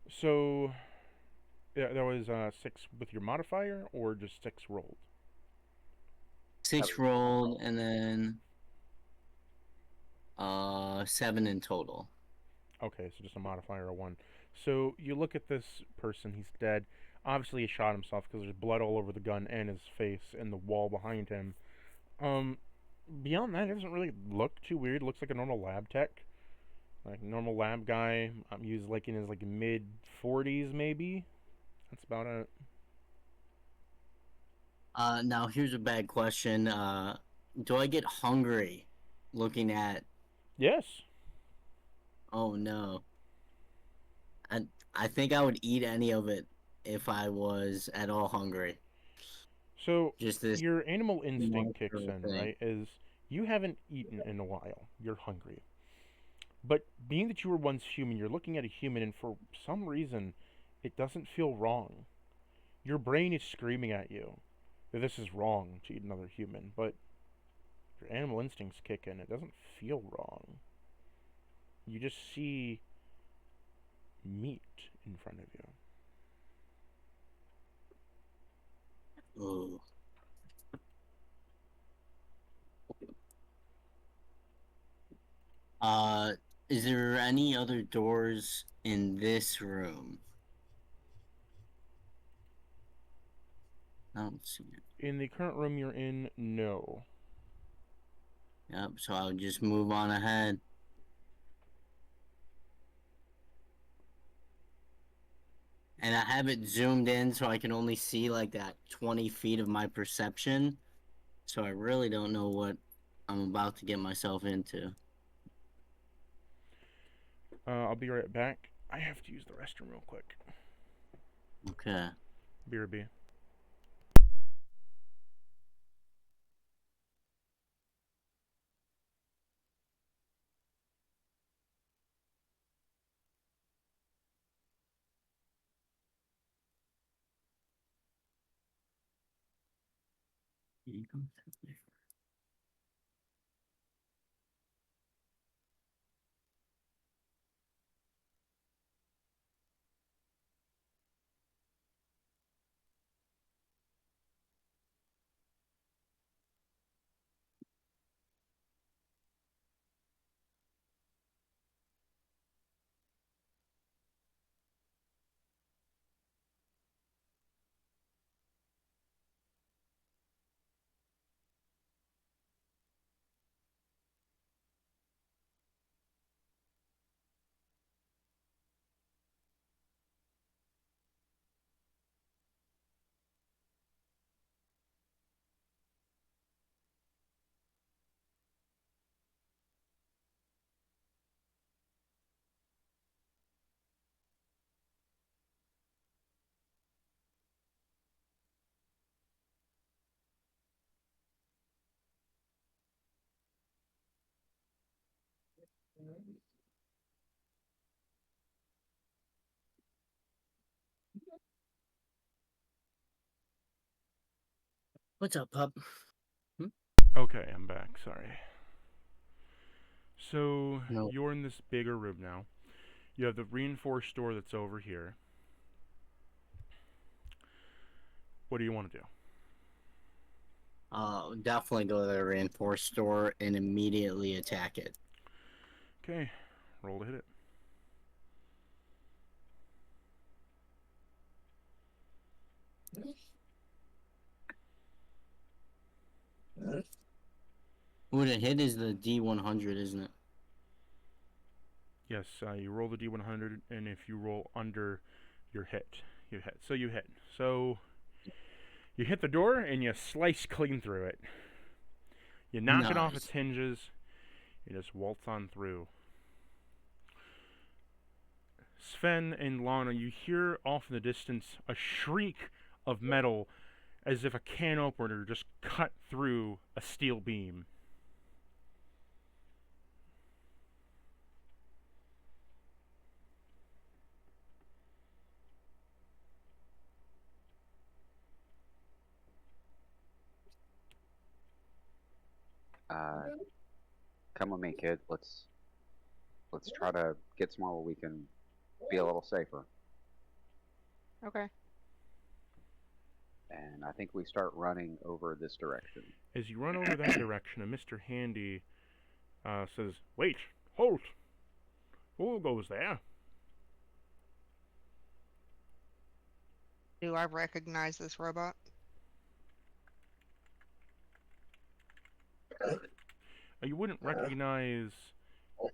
So, yeah, that was 6 with your modifier, or just 6 rolled? That 6 was just one rolled, roll. and then 7 in total. Okay, so just a modifier of 1. So, you look at this person, he's dead. Obviously, he shot himself because there's blood all over the gun and his face and the wall behind him. Um, Beyond that, it doesn't really look too weird. It looks like a normal lab tech. Like, normal lab guy. He's like in his like mid 40s, maybe. That's about it. Now here's a bad question. Do I get hungry looking at? Yes. Oh no. I I think I would eat any of it if I was at all hungry. So Just this your animal instinct kicks monster in, thing. right? Is you haven't eaten in a while. You're hungry. But being that you were once human, you're looking at a human, and for some reason, it doesn't feel wrong. Your brain is screaming at you that this is wrong to eat another human, but your animal instincts kick in. It doesn't feel wrong. You just see meat in front of you. Ooh. Uh, is there any other doors in this room? I don't see it. In the current room you're in, no. Yep, so I'll just move on ahead. And I have it zoomed in so I can only see like that 20 feet of my perception. So I really don't know what I'm about to get myself into. I'll be right back. I have to use the restroom real quick. Okay. BRB. What's up, pup? Hmm? Okay, I'm back. Sorry. So No. you're in this bigger room now. You have the reinforced door that's over here. What do you want to do? Definitely go to the reinforced store and immediately attack it. Okay, roll to hit it. What a hit is the D100, isn't it? Yes, you roll the D100, and if you roll under your hit, you hit. So you hit. So you hit the door, and you slice clean through it. You knock it off its Nice. hinges. You just waltz on through. Sven and Lana, you hear off in the distance a shriek of metal as if a can opener just cut through a steel beam. Come with me, kid. Let's try to get somewhere where we can be a little safer. Okay. And I think we start running over this direction. As you run over that direction, and Mr. Handy says, "Wait, halt! Who goes there?" Do I recognize this robot? You wouldn't recognize,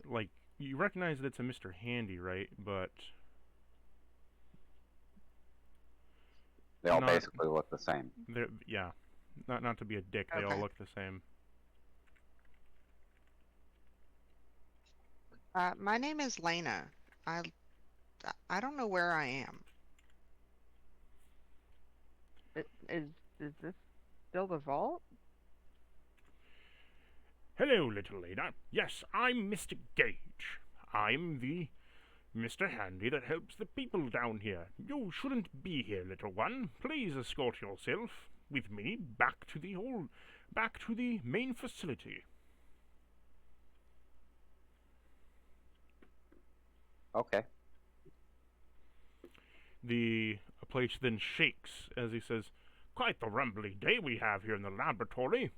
like, you recognize that it's a Mr. Handy, right? But They all not- basically look the same. yeah, not to be a dick, they all Okay. look the same. My name is Lena. I don't know where I am. Is this still the vault? Hello, little Lena. Yes, I'm Mr. Gage. I'm the Mr. Handy that helps the people down here. You shouldn't be here, little one. Please escort yourself with me back to the main facility. Okay. The place then shakes as he says, "Quite the rumbly day we have here in the laboratory.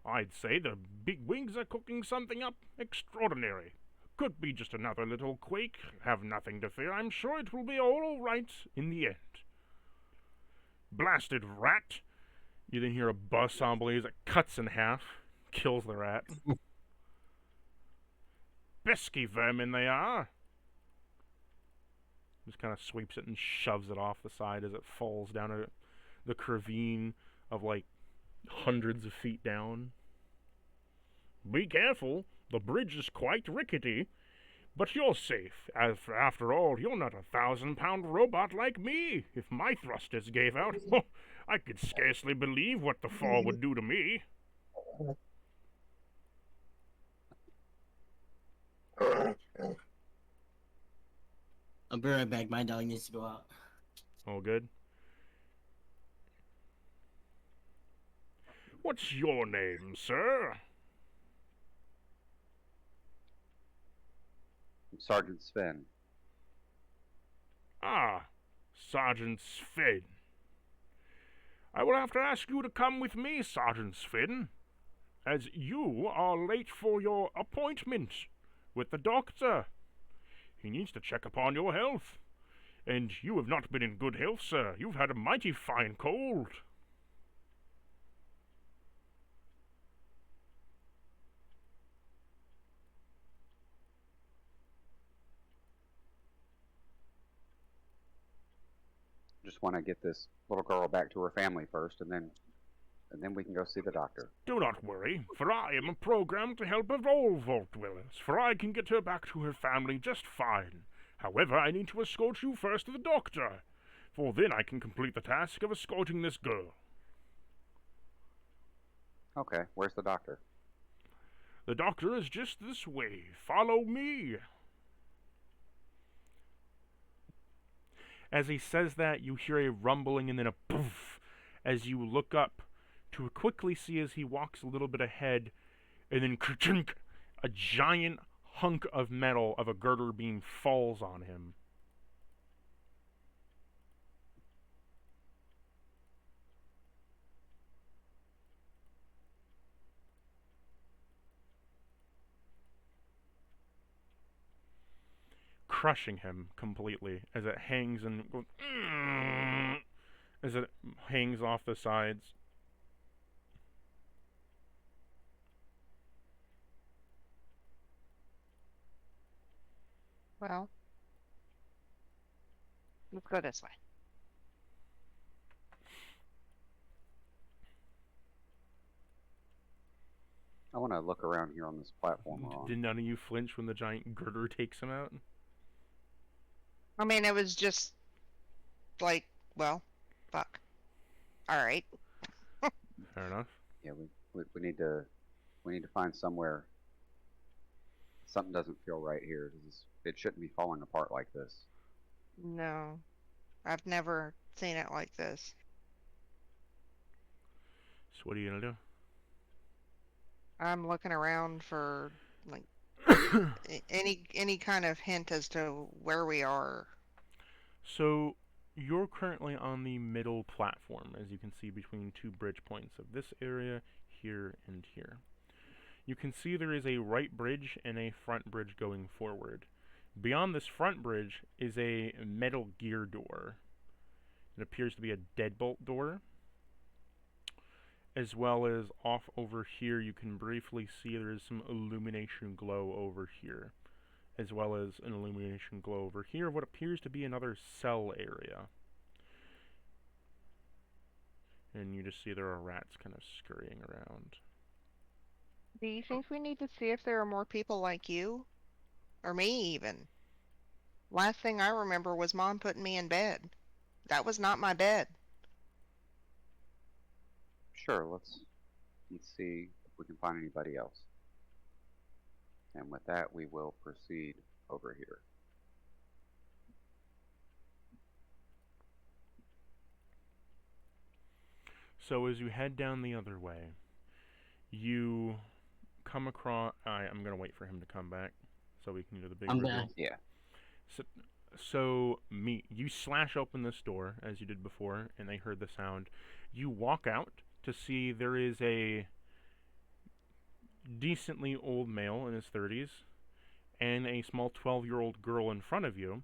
I'd say the big wigs are cooking something up extraordinary. Could be just another little quake. Have nothing to fear. I'm sure it will be all right in the end. Blasted rat!" You then hear a bus on blaze that cuts in half, kills the rat. Pesky vermin they are. Just kind of sweeps it and shoves it off the side as it falls down the ravine of like hundreds of feet down. "Be careful, the bridge is quite rickety, but you're safe. After all, you're not a 1,000-pound robot like me. If my thrusters gave out, I could scarcely believe what the fall would do to me." I'll be right back. My dog needs to go out. All good? "What's your name, sir?" Sergeant Sven. "Ah, Sergeant Sven. I will have to ask you to come with me, Sergeant Sven, as you are late for your appointment with the doctor. He needs to check upon your health, and you have not been in good health, sir. You've had a mighty fine cold." Just want to get this little girl back to her family first, and then we can go see the doctor. "Do not worry, for I am programmed to help all vault dwellers, for I can get her back to her family just fine. However, I need to escort you first to the doctor, for then I can complete the task of escorting this girl." Okay, where's the doctor? "The doctor is just this way. Follow me." As he says that, you hear a rumbling and then a poof as you look up to quickly see as he walks a little bit ahead, and then ka-chink, a giant hunk of metal of a girder beam falls on him. Crushing him completely as it hangs and goes, as it hangs off the sides. Well, let's go this way. I want to look around here on this platform we're on. Did none of you flinch when the giant girder takes him out? I mean, it was just like, well, fuck. All right. Fair enough. Yeah, we need to find somewhere. Something doesn't feel right here. It shouldn't be falling apart like this. No, I've never seen it like this. So what are you gonna I'm looking around for like do? any kind of hint as to where we are. So you're currently on the middle platform, as you can see between two bridge points of this area, here and here. You can see there is a right bridge and a front bridge going forward. Beyond this front bridge is a metal gear door. It appears to be a deadbolt door. As well as off over here, you can briefly see there is some illumination glow over here. As well as an illumination glow over here, what appears to be another cell area. And you just see there are rats kind of scurrying around. Do you think we need to see if there are more people like you? Or me, even? Last thing I remember was Mom putting me in bed. That was not my bed. Sure, let's see if we can find anybody else. And with that, we will proceed over here. So as you head down the other way, you come across... I'm going to wait for him to come back so we can do the big I'm reveal. back. Yeah. So you slash open this door, as you did before, and they heard the sound. You walk out to see there is a decently old male in his 30s and a small 12-year-old girl in front of you.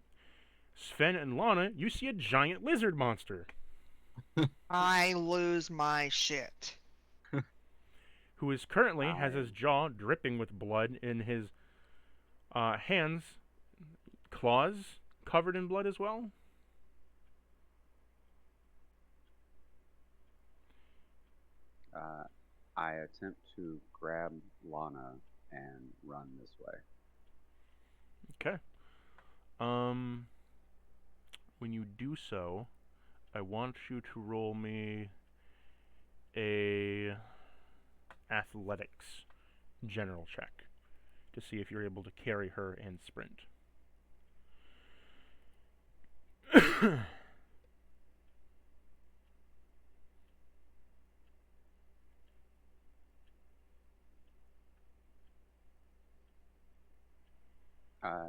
Sven and Lana, you see a giant lizard monster I lose my shit. who is currently has I- his jaw dripping with blood in his hands, claws covered in blood as well. I attempt to grab Lana and run this way. Okay. When you do so, I want you to roll me a athletics general check to see if you're able to carry her and sprint.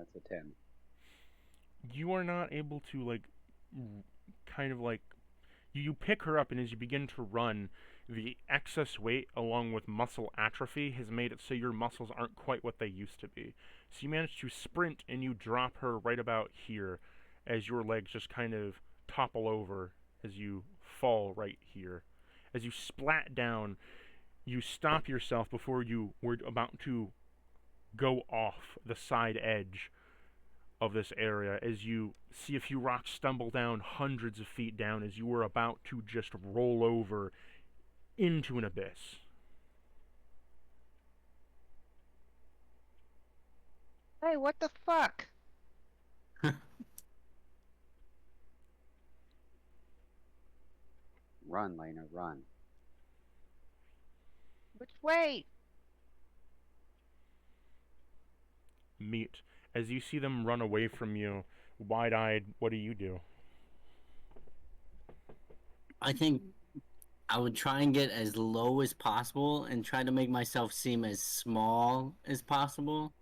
It's a 10. You are not able to kind of you pick her up, and as you begin to run, the excess weight along with muscle atrophy has made it so your muscles aren't quite what they used to be. So you manage to sprint and you drop her right about here as your legs just kind of topple over as you fall right here. As you splat down, you stop yourself before you were about to go off the side edge of this area as you see a few rocks stumble down hundreds of feet down as you were about to just roll over into an abyss. Hey, what the fuck? Run, Lena, run. Which way? Meet. As you see them run away from you, wide-eyed, what do you do? I think I would try and get as low as possible and try to make myself seem as small as possible.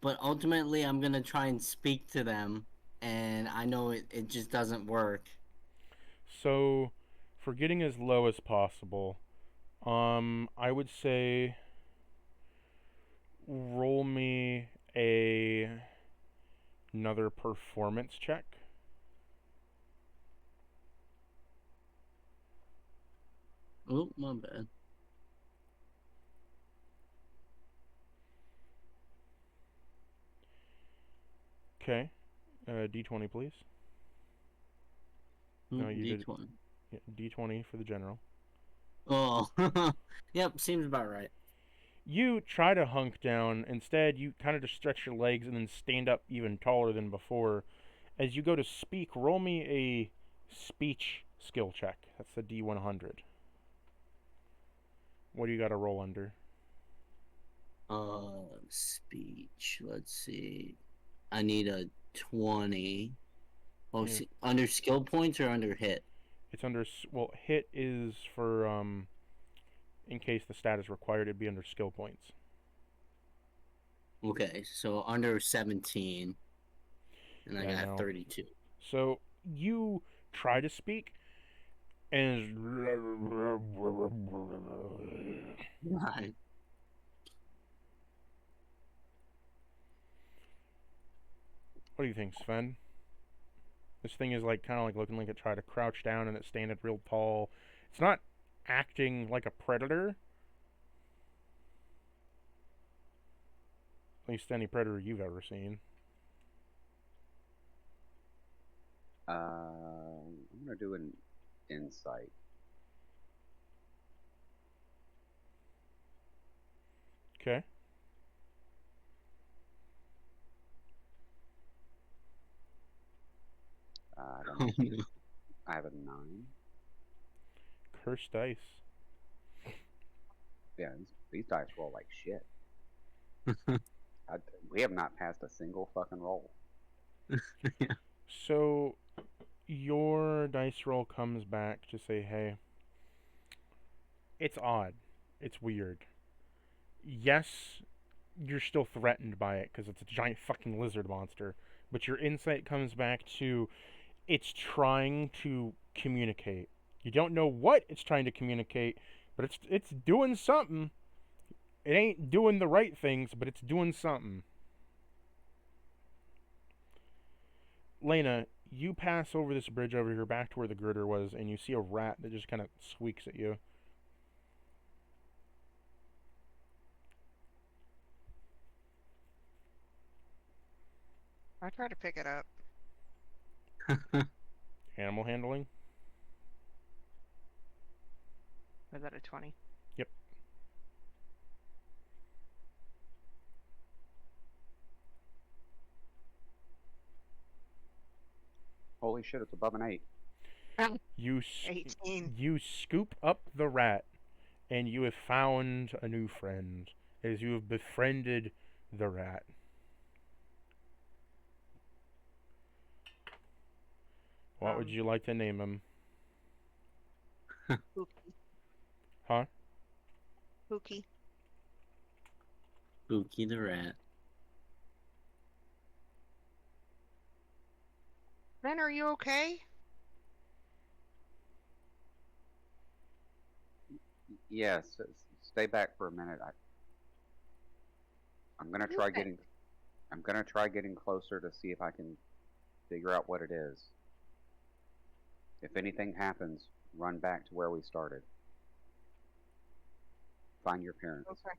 But ultimately, I'm going to try and speak to them, and I know it just doesn't work. So, for getting as low as possible, I would say roll me another performance check. Oh, my bad. Okay. D20, please. No, you did. D20. Yeah, D20 for the general. Oh, yep, seems about right. You try to hunk down. Instead, you kind of just stretch your legs and then stand up even taller than before. As you go to speak, roll me a speech skill check. That's the D100. What do you got to roll under? Speech. Let's see. I need a 20. Oh, Yeah. under skill points or under hit? It's under, well, hit is for, in case the stat is required, it'd be under skill points. Okay, so under 17. And I Yeah, got no. 32. So you try to speak, and Right. what do you think, Sven? This thing is like kind of like looking like it tried to crouch down and it's standing real tall. It's not acting like a predator. At least any predator you've ever seen. I'm gonna do an insight. Okay. I don't know. I have a 9. Cursed dice. Yeah, these dice roll like shit. We have not passed a single fucking roll. So your dice roll comes back to say, hey, it's odd. It's weird. Yes, you're still threatened by it because it's a giant fucking lizard monster. But your insight comes back to it's trying to communicate. You don't know what it's trying to communicate, but it's doing something. It ain't doing the right things, but it's doing something. Lena, you pass over this bridge over here back to where the girder was, and you see a rat that just kind of squeaks at you. I try to pick it up. Animal handling? Was that a 20? Yep. Holy shit, it's above an 8. You 18. you scoop up the rat, and you have found a new friend, as you have befriended the rat. What would you like to name him? Pookie. Huh? Pookie. Spooky the rat. Ben, are you okay? Yes, stay back for a minute. I'm gonna try Okay. getting. I'm gonna try getting closer to see if I can figure out what it is. If anything happens, run back to where we started. Find your parents. Okay.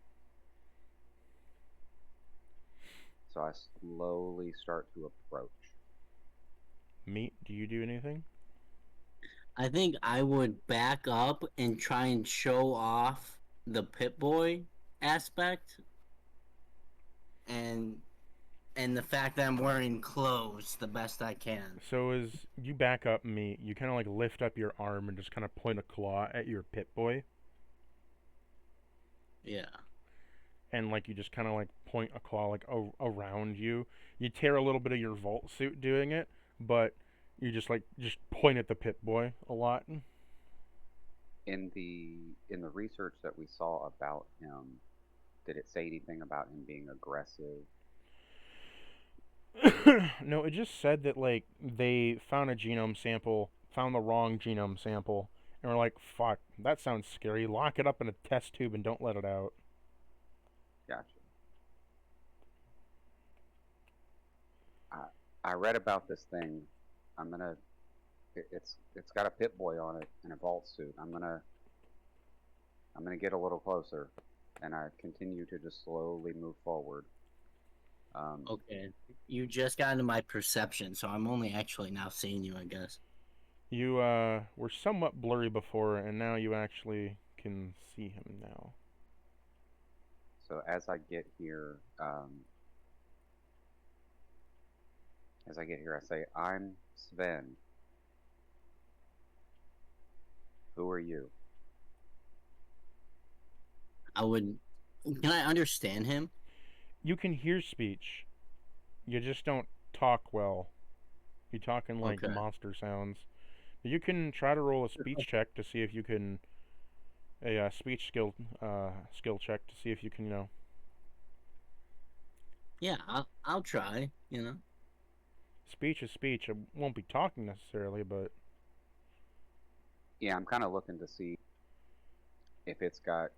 So I slowly start to approach. Meat, do you do anything? I think I would back up and try and show off the Pip-Boy aspect and the fact that I'm wearing clothes the best I can. So as you back up, Meat, you kind of like lift up your arm and just kind of point a claw at your Pip-Boy. Yeah. And like you just kind of like point a claw like around you. You tear a little bit of your vault suit doing it, but you just point at the Pip-Boy a lot. In the research that we saw about him, did it say anything about him being aggressive? No, it just said that like they found a genome sample, found the wrong genome sample, and were like, "Fuck, that sounds scary. Lock it up in a test tube and don't let it out." Gotcha. I read about this thing. I'm gonna. It's got a Pip-Boy on it and a vault suit. I'm gonna get a little closer, and I continue to just slowly move forward. Okay. You just got into my perception, so I'm only actually now seeing you, I guess. You were somewhat blurry before, and now you actually can see him now. So as I get here, I say, "I'm Sven. Who are you? I would. Can I understand him? You can hear speech. You just don't talk well. You talk in like Okay. monster sounds. You can try to roll a speech check to see if you can a speech skill check to see if you can Yeah, I'll try. You know. speech is speech. It won't be talking necessarily, but Yeah, I'm kind of looking to see if it's got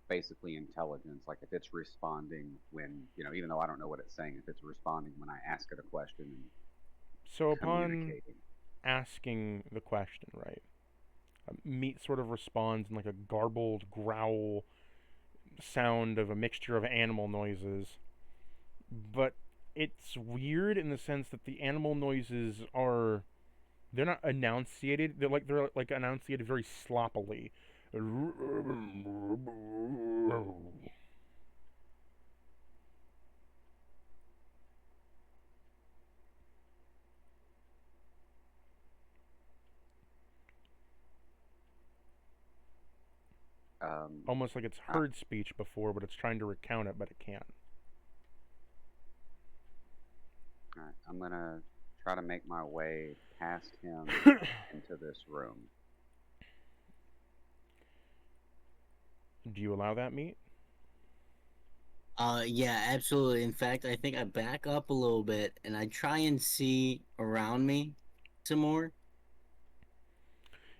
basically intelligence, like if it's responding when, even though I don't know what it's saying, if it's responding when I ask it a question and so upon communicating. asking the question, right? Meat sort of responds in like a garbled growl sound of a mixture of animal noises, but it's weird in the sense that the animal noises are they're not enunciated. They're like enunciated very sloppily. Almost like it's I, heard speech before, but it's trying to recount it, but it can't. all right, I'm gonna try to make my way past him into this room. Do you allow that, Meat? Yeah, absolutely. In fact, I think I back up a little bit and I try and see around me some more.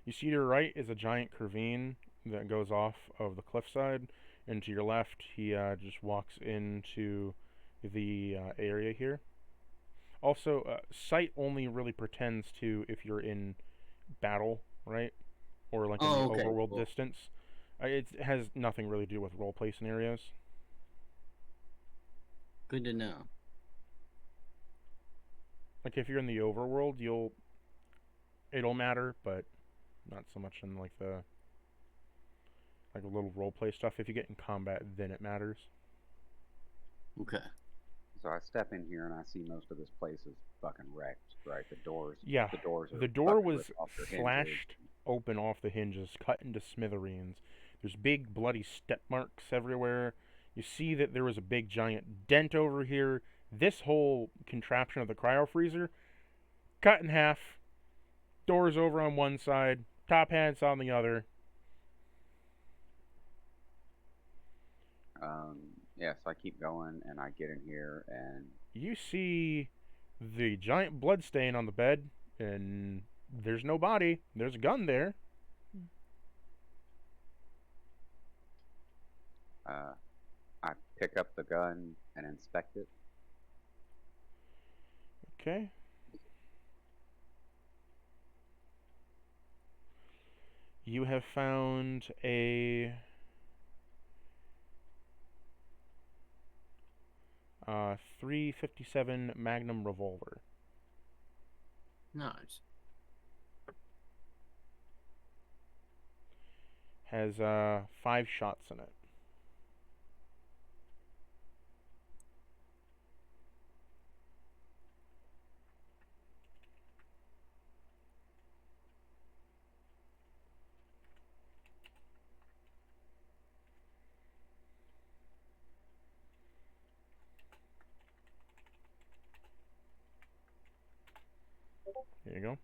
You see to your right is a giant ravine that goes off of the cliffside, and to your left, he just walks into the area here. Also, sight only really pretends to if you're in battle, right? Or like in the Oh, okay, overworld cool. distance. It has nothing really to do with roleplay scenarios. Good to know. Like if you're in the overworld, it'll matter, but not so much in like the like a little roleplay stuff. If you get in combat, then it matters. Okay. So I step in here and I see most of this place is fucking wrecked, right? Yeah, the doors are the door fucking was ripped off their hinges. slashed open off the hinges, cut into smithereens. There's big bloody step marks everywhere. You see that there was a big giant dent over here. This whole contraption of the cryo freezer cut in half. Doors over on one side, top hats on the other. Yeah, so I keep going and I get in here and You see the giant blood stain on the bed, and there's no body. There's a gun there. I pick up the gun and inspect it. Okay. You have found a 357 Magnum revolver. Nice. Has 5 shots in it. Here you go.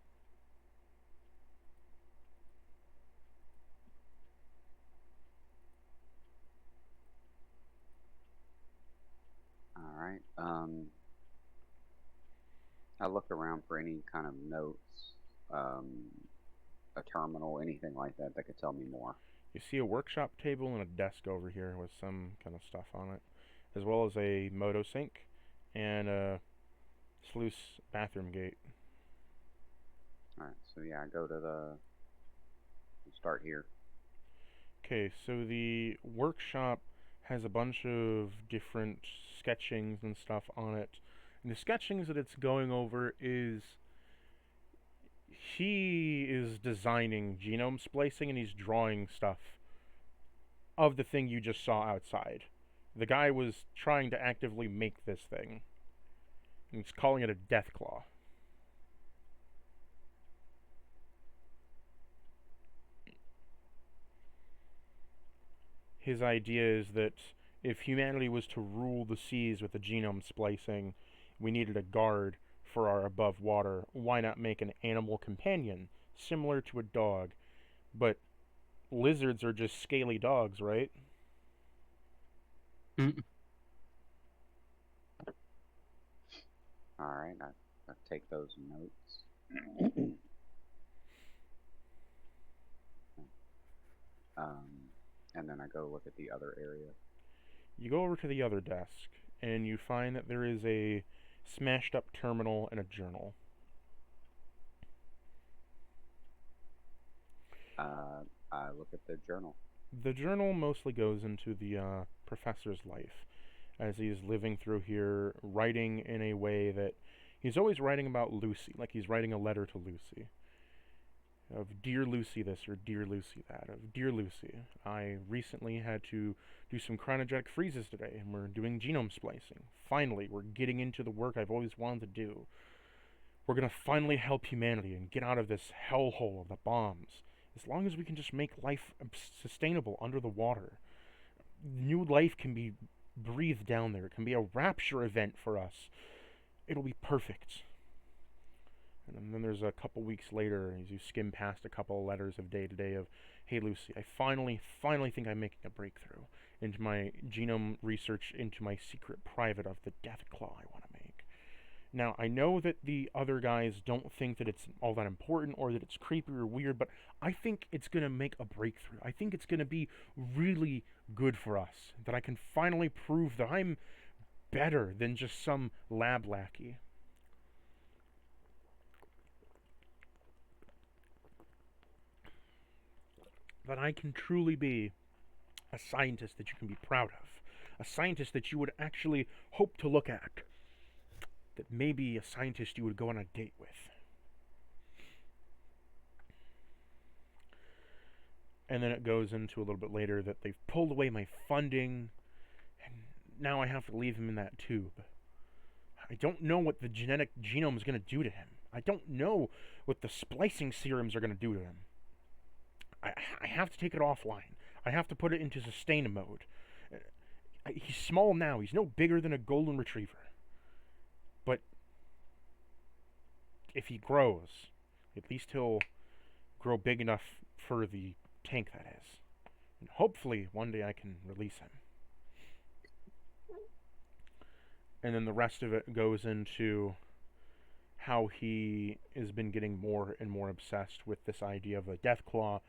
All right. I look around for any kind of notes, um, a terminal, anything like that that could tell me more. You see a workshop table and a desk over here with some kind of stuff on it, as well as a moto sink and a sluice bathroom gate. All right. So yeah, I go to start here. Okay, so the workshop has a bunch of different sketchings and stuff on it. And the sketchings that it's going over is he is designing genome splicing and he's drawing stuff of the thing you just saw outside. The guy was trying to actively make this thing. And he's calling it a death claw. His idea is that if humanity was to rule the seas with the genome splicing, we needed a guard for our above water. Why not make an animal companion similar to a dog? But lizards are just scaly dogs, right? All right, I take those notes. And then I go look at the other area. You go over to the other desk, and you find that there is a smashed up terminal and a journal. I look at the journal. The journal mostly goes into the professor's life, as he's living through here, writing in a way that he's always writing about Lucy, like he's writing a letter to Lucy. Of Dear Lucy this or Dear Lucy that. Of Dear Lucy, I recently had to do some cryogenic freezes today, and we're doing genome splicing. Finally, we're getting into the work I've always wanted to do. We're gonna finally help humanity and get out of this hellhole of the bombs. As long as we can just make life sustainable under the water. New life can be breathed down there. It can be a rapture event for us. It'll be perfect. And then there's a couple weeks later, as you skim past a couple of letters of day to day of, hey Lucy, I finally think I'm making a breakthrough into my genome research, into my secret private of the death claw I want to make. Now, I know that the other guys don't think that it's all that important or that it's creepy or weird, but I think it's going to make a breakthrough. I think it's going to be really good for us, that I can finally prove that I'm better than just some lab lackey. That I can truly be a scientist that you can be proud of. A scientist that you would actually hope to look at. That maybe a scientist you would go on a date with. And then it goes into a little bit later that they've pulled away my funding, and now I have to leave him in that tube. I don't know what the genetic genome is going to do to him. I don't know what the splicing serums are going to do to him. I have to take it offline. I have to put it into sustain mode. He's small now. He's no bigger than a golden retriever. But if he grows, at least he'll grow big enough for the tank, that is. And hopefully one day I can release him. And then the rest of it goes into how he has been getting more and more obsessed with this idea of a death claw.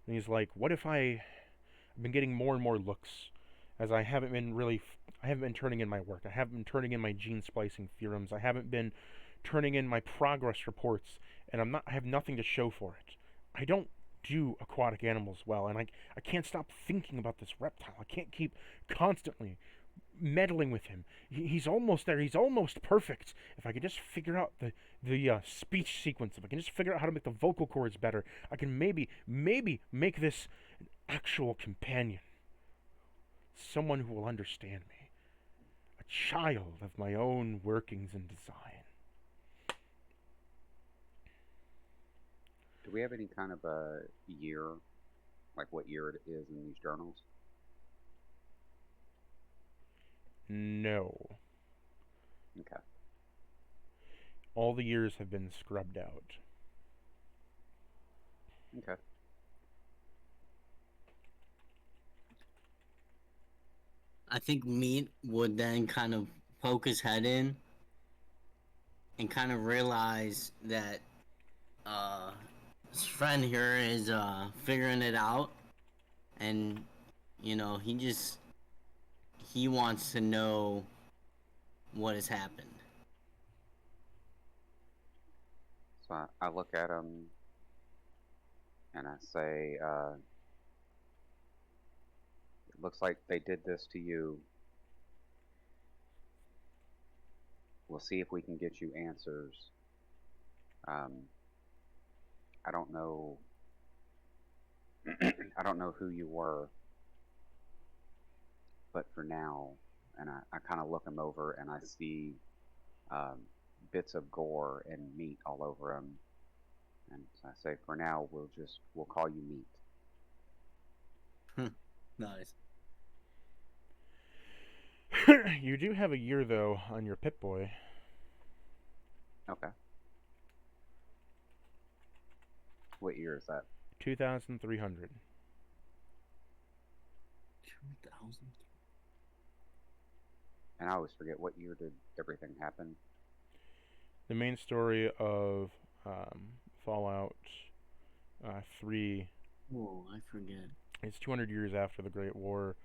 And he's like, what if I've been getting more and more looks, as I haven't been turning in my work. I haven't been turning in my gene splicing theorems. I haven't been turning in my progress reports, and I have nothing to show for it. I don't do aquatic animals well, and I can't stop thinking about this reptile. I can't keep constantly meddling with him. He's almost there. He's almost perfect. If I could just figure out the speech sequence, if I can just figure out how to make the vocal cords better, I can maybe make this an actual companion. Someone who will understand me. A child of my own workings and design. Do we have any kind of a year, like what year it is in these journals? No. Okay. All the years have been scrubbed out. Okay. I think Meat would then kind of poke his head in and kind of realize that his friend here is figuring it out, and he wants to know what has happened. So I look at him and I say, it looks like they did this to you. We'll see if we can get you answers. I don't know. I don't know who you were, but for now, and I kind of look him over and I see bits of gore and meat all over him, and so I say, for now, we'll call you Meat. Nice. You do have a year, though, on your Pip-Boy. Okay. What year is that? 2,300. 2000. And I always forget, what year did everything happen? The main story of Fallout 3 Oh, I forget. is 200 years after the Great War,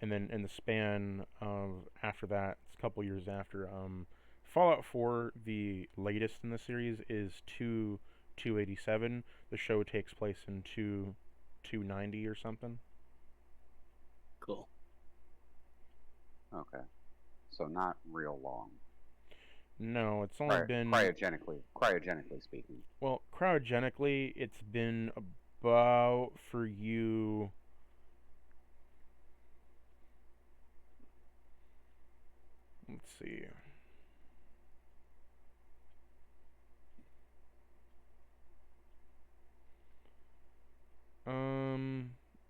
and then in the span of after that, it's a couple years after. Fallout 4, the latest in the series, is 287. The show takes place in 290 or something. Cool. Okay. So not real long. No, it's only been cryogenically speaking. well, cryogenically, it's been about for you. Let's see.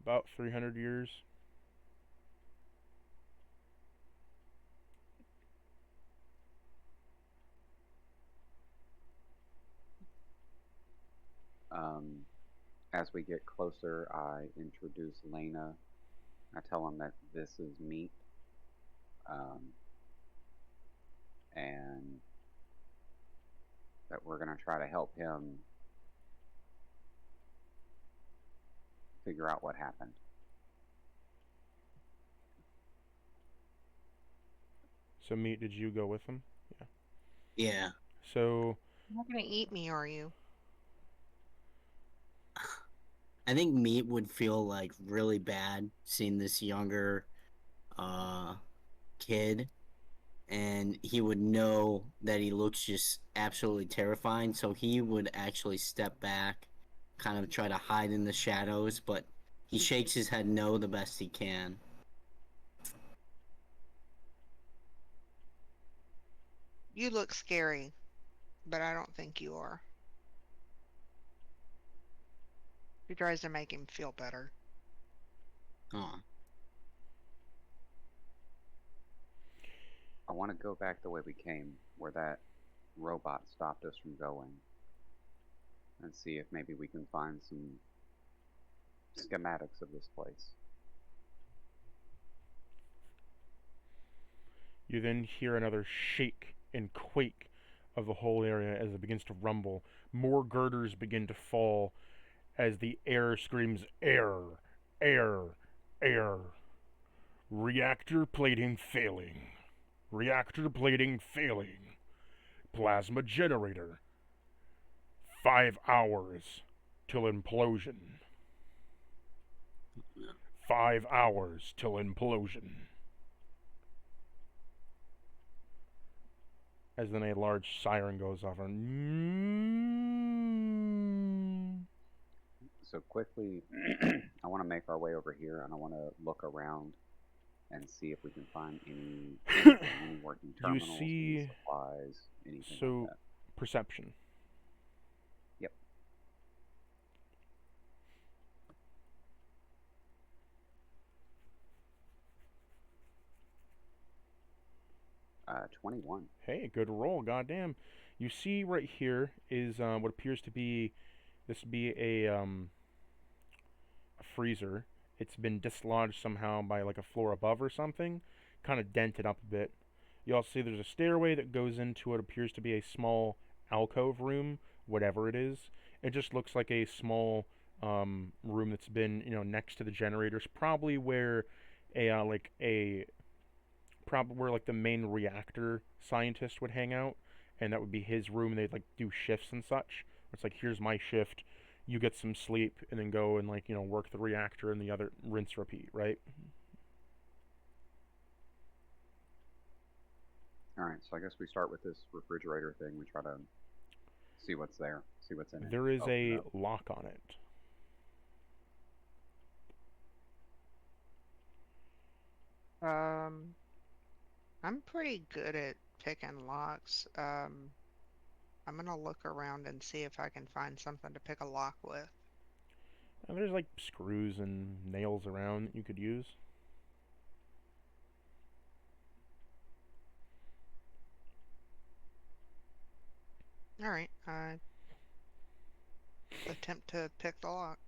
About 300 years. As we get closer, I introduce Lena. I tell him that this is meat, and that we're gonna try to help him figure out what happened. So, Meat, did you go with them? Yeah. Yeah. So, You're not gonna eat me, are you? I think Meat would feel like really bad seeing this younger kid, and he would know that he looks just absolutely terrifying, so he would actually step back, kind of try to hide in the shadows, but he shakes his head no the best he can. You look scary, but I don't think you are. He tries to make him feel better. Oh. I want to go back the way we came, where that robot stopped us from going, and see if maybe we can find some schematics of this place. you then hear another shake and quake of the whole area as it begins to rumble. More girders begin to fall as the air screams, air, air, air. Reactor plating failing. Reactor plating failing. Plasma generator. 5 hours till implosion. 5 hours till implosion. As then a large siren goes off and So quickly, I want to make our way over here, and I want to look around and see if we can find any working terminals, any supplies, anything so like that. perception. Yep. 21. Hey, good roll, goddamn. You see right here is what appears to be this would be a freezer. It's been dislodged somehow by like a floor above or something, kind of dented up a bit. You also see there's a stairway that goes into what appears to be a small alcove room, whatever it is. It just looks like a small room that's been, next to the generators, probably where probably where like the main reactor scientist would hang out, and that would be his room. They'd like do shifts and such. It's like, here's my shift, you get some sleep, and then go and like work the reactor, and the other rinse repeat, right? All right, so I guess we start with this refrigerator thing. We try to see what's there, see what's in it. There is Open it a up. lock on it. I'm pretty good at picking locks. I'm gonna look around and see if I can find something to pick a lock with. And there's like screws and nails around that you could use. All right. Attempt to pick the lock.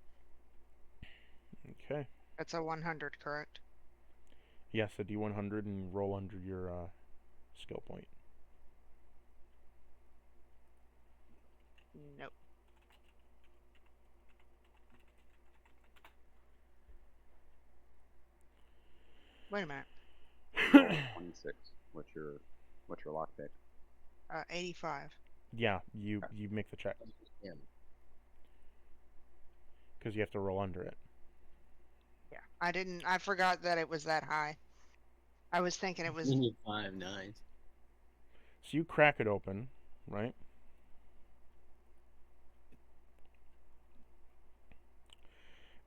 Okay. It's a 100, correct? Yes, a D100 and roll under your skill point. Nope. Wait a minute. Roll 26. What's your lock pick? 85. Yeah, you make the check Yeah. because you have to roll under it. Yeah. I forgot that it was that high. I was thinking it was. You need 5 nines. So you crack it open, right?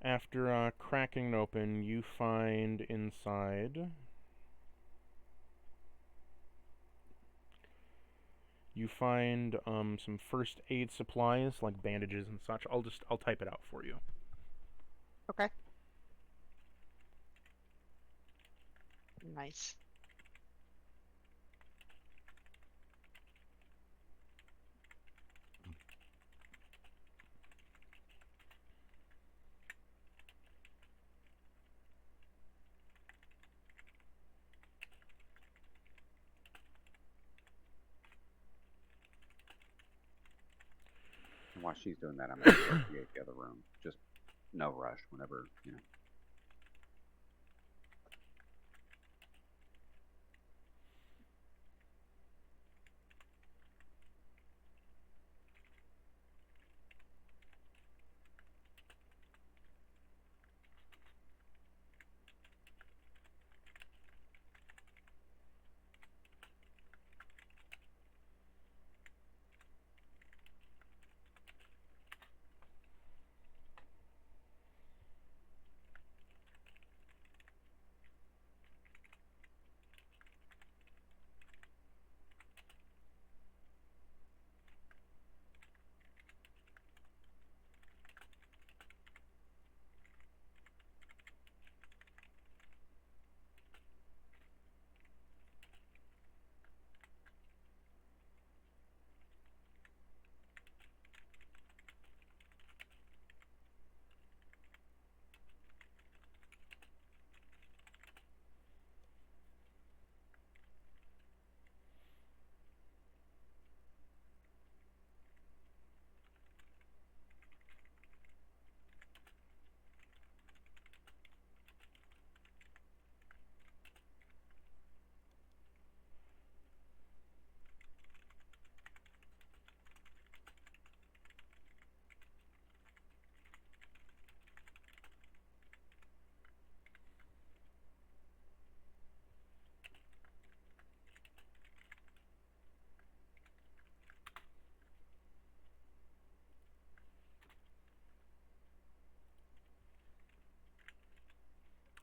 After cracking it open, you find inside. You find some first aid supplies like bandages and such. I'll type it out for you. Okay. Nice. And while she's doing that, I'm gonna investigate the other room. Just no rush. Whenever you know.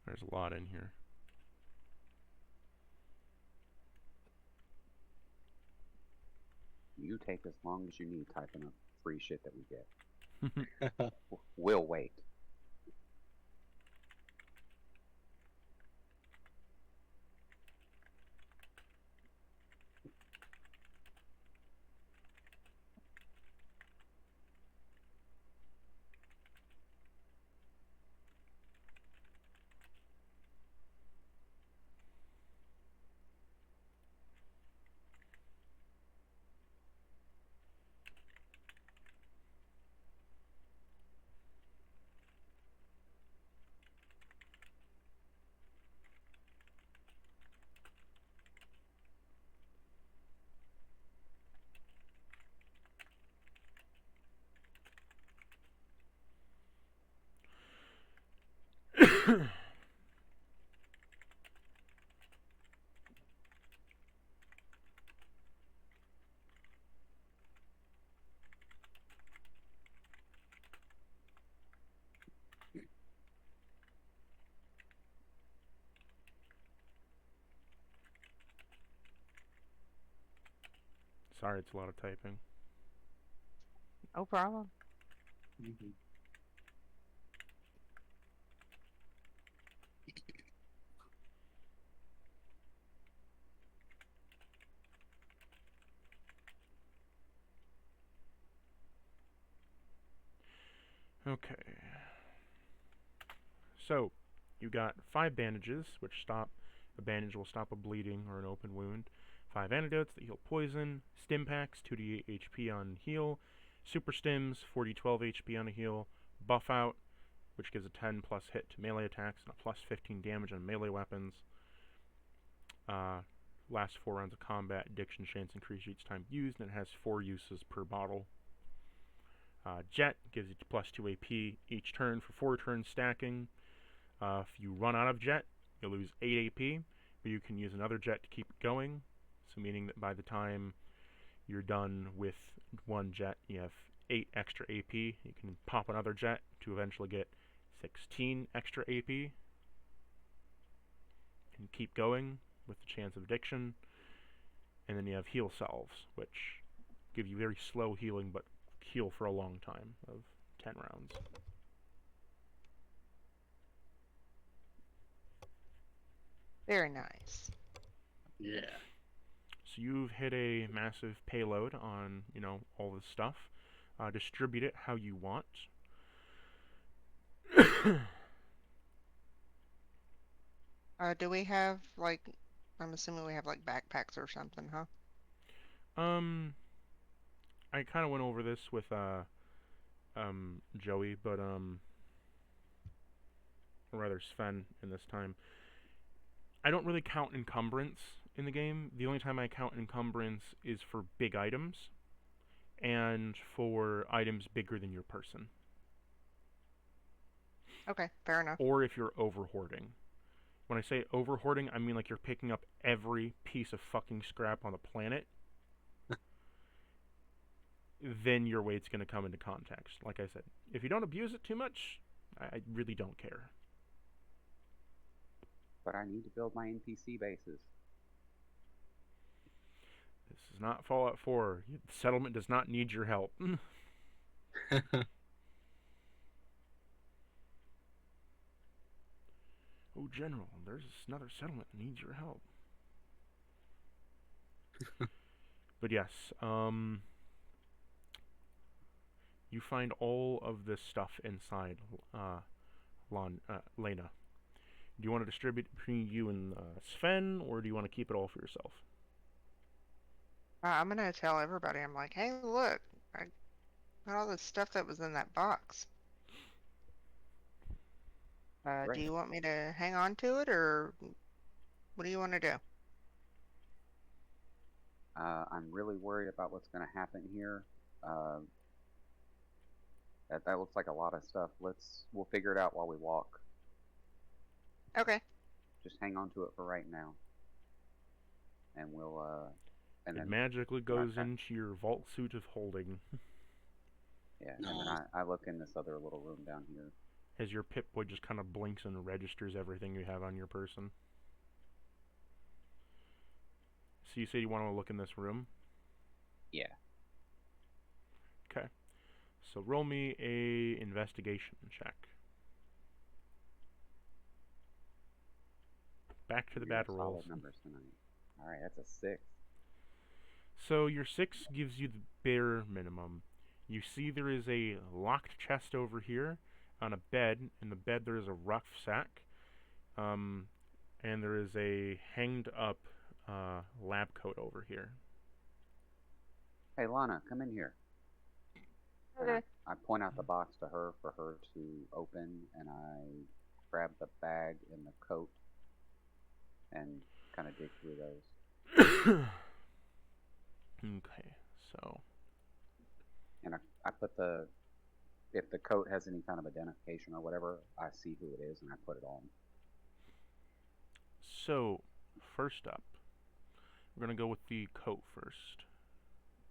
There's a lot in here. You take as long as you need typing up free shit that we get. We'll wait. Sorry, it's a lot of typing. No problem. Mm-hmm. Okay. So, you got 5 bandages, which stop. A bandage will stop a bleeding or an open wound. 5 antidotes that heal poison. Stim packs, 2d8 HP on heal. Super stims, 4d12 HP on a heal. Buff out, which gives a 10 plus hit to melee attacks and a plus 15 damage on melee weapons. Last 4 rounds of combat, addiction chance increase each time used, and it has 4 uses per bottle. Jet gives you plus 2 AP each turn for 4 turns stacking. If you run out of jet, you'll lose 8 AP, but you can use another jet to keep it going. So meaning that by the time you're done with 1 jet, you have 8 extra AP. You can pop another jet to eventually get 16 extra AP. And keep going with the chance of addiction. And then you have heal salves, which give you very slow healing, but heal for a long time of 10 rounds. Very nice. Yeah. So you've hit a massive payload on, all this stuff. Distribute it how you want. Do we have, like, I'm assuming we have, like, backpacks or something, huh? I kind of went over this with, Joey, but, or rather Sven in this time. I don't really count encumbrance in the game. The only time I count encumbrance is for big items and for items bigger than your person. Okay, fair enough. Or if you're over-hoarding. When I say over-hoarding, I mean like you're picking up every piece of fucking scrap on the planet. Then your weight's going to come into context. Like I said, if you don't abuse it too much, I really don't care. But I need to build my NPC bases. This is not Fallout 4. The settlement does not need your help. Oh, General, there's another settlement that needs your help. But yes, you find all of this stuff inside Lena. Do you want to distribute it between you and Sven, or do you want to keep it all for yourself? I'm gonna tell everybody, I'm like, hey, look, I got all this stuff that was in that box. Do you want me to hang on to it, or what do you want to do? I'm really worried about what's going to happen here. That looks like a lot of stuff. We'll figure it out while we walk. Okay. Just hang on to it for right now, and we'll and it then magically goes into your vault suit of holding. Yeah, and then I look in this other little room down here. As your Pip-Boy just kind of blinks and registers everything you have on your person. So you say you want to look in this room? Yeah. Okay. So roll me a investigation check. Back to the battle rolls. Solid numbers tonight. All right, that's a 6. So your 6 gives you the bare minimum. You see there is a locked chest over here on a bed. In the bed there is a rough sack. And there is a hanged up lab coat over here. Hey, Lana, come in here. Okay. I point out the box to her for her to open, and I grab the bag and the coat and kind of dig through those. Okay, so... And I put if the coat has any kind of identification or whatever, I see who it is and I put it on. So, first up, we're going to go with the coat first.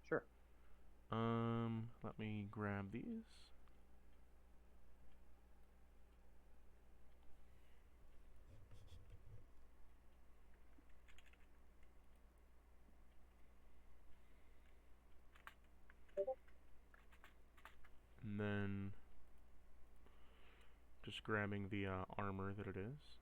Sure. Let me grab these. And then just grabbing the armor that it is.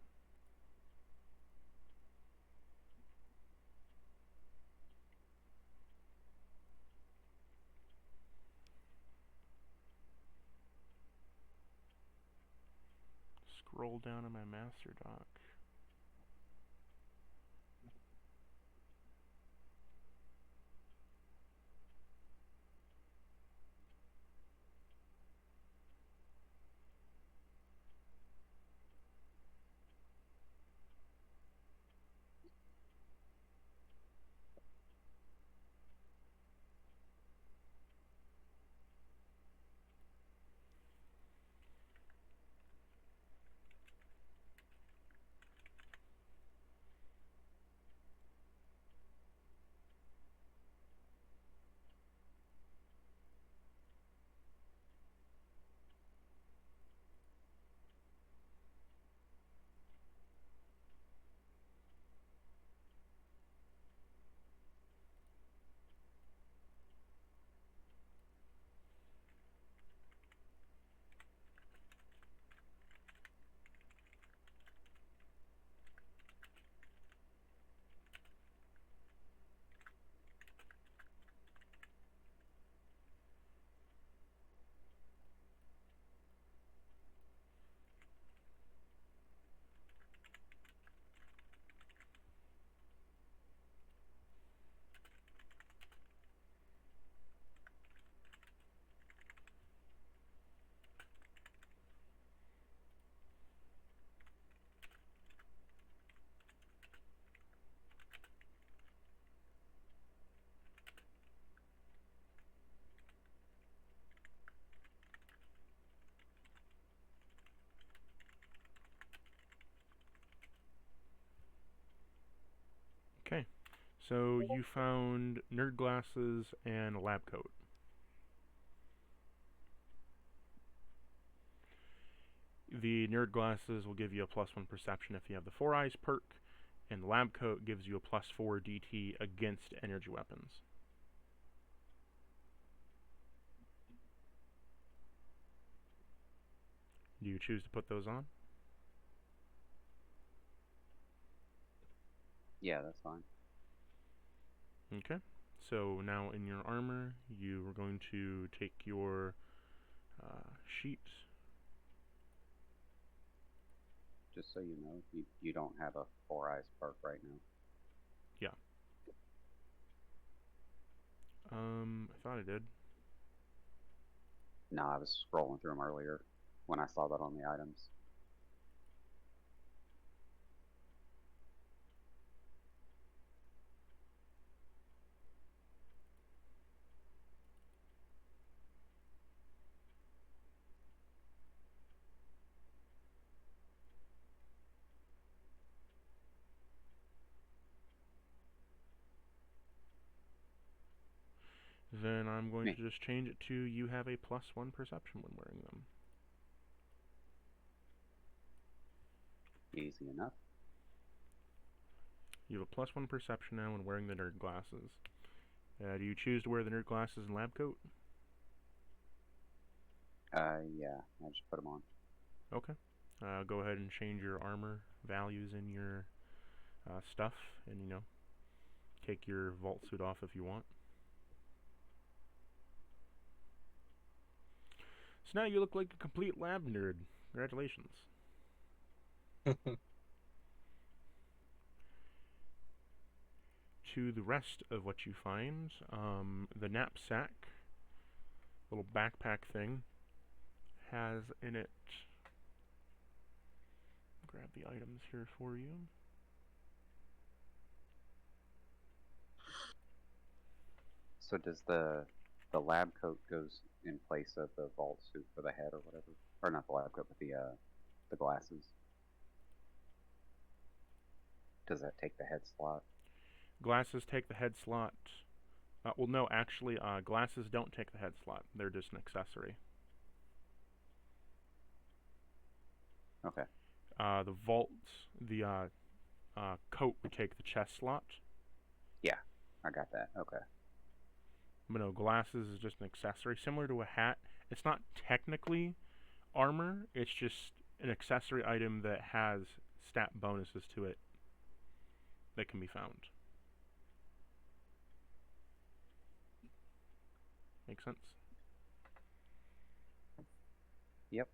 scroll down on my master doc. Okay, so you found nerd glasses and a lab coat. The nerd glasses will give you a +1 perception if you have the 4 eyes perk, and the lab coat gives you a +4 DT against energy weapons. Do you choose to put those on? Yeah, that's fine. Okay, so now in your armor, you are going to take your sheet. Just so you know, you don't have a 4 eyes perk right now. Yeah. I thought I did. No, I was scrolling through them earlier when I saw that on the items. Then I'm going Me. to just change it to you have a +1 perception when wearing them. Easy enough. You have a +1 perception now when wearing the nerd glasses. Do you choose to wear the nerd glasses and lab coat? Yeah, I just put them on. Okay. Go ahead and change your armor values in your stuff, and take your vault suit off if you want. So now you look like a complete lab nerd. Congratulations. To the rest of what you find, the knapsack, little backpack thing, has in it. Grab the items here for you. So does the lab coat goes in place of the vault suit for the head or whatever? Or not the lab coat, but the glasses. Does that take the head slot? Glasses take the head slot. Well, no, actually, glasses don't take the head slot. They're just an accessory. Okay. The vault, the coat would take the chest slot. Yeah, I got that. Okay. But no, glasses is just an accessory, similar to a hat. It's not technically armor. It's just an accessory item that has stat bonuses to it that can be found. Make sense? Yep.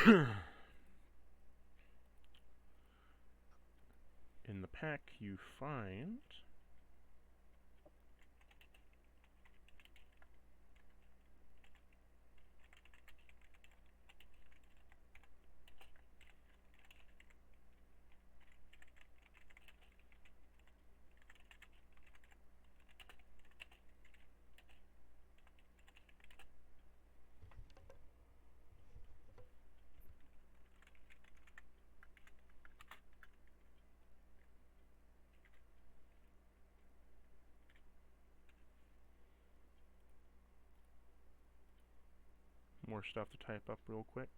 In the pack, you find more stuff to type up real quick.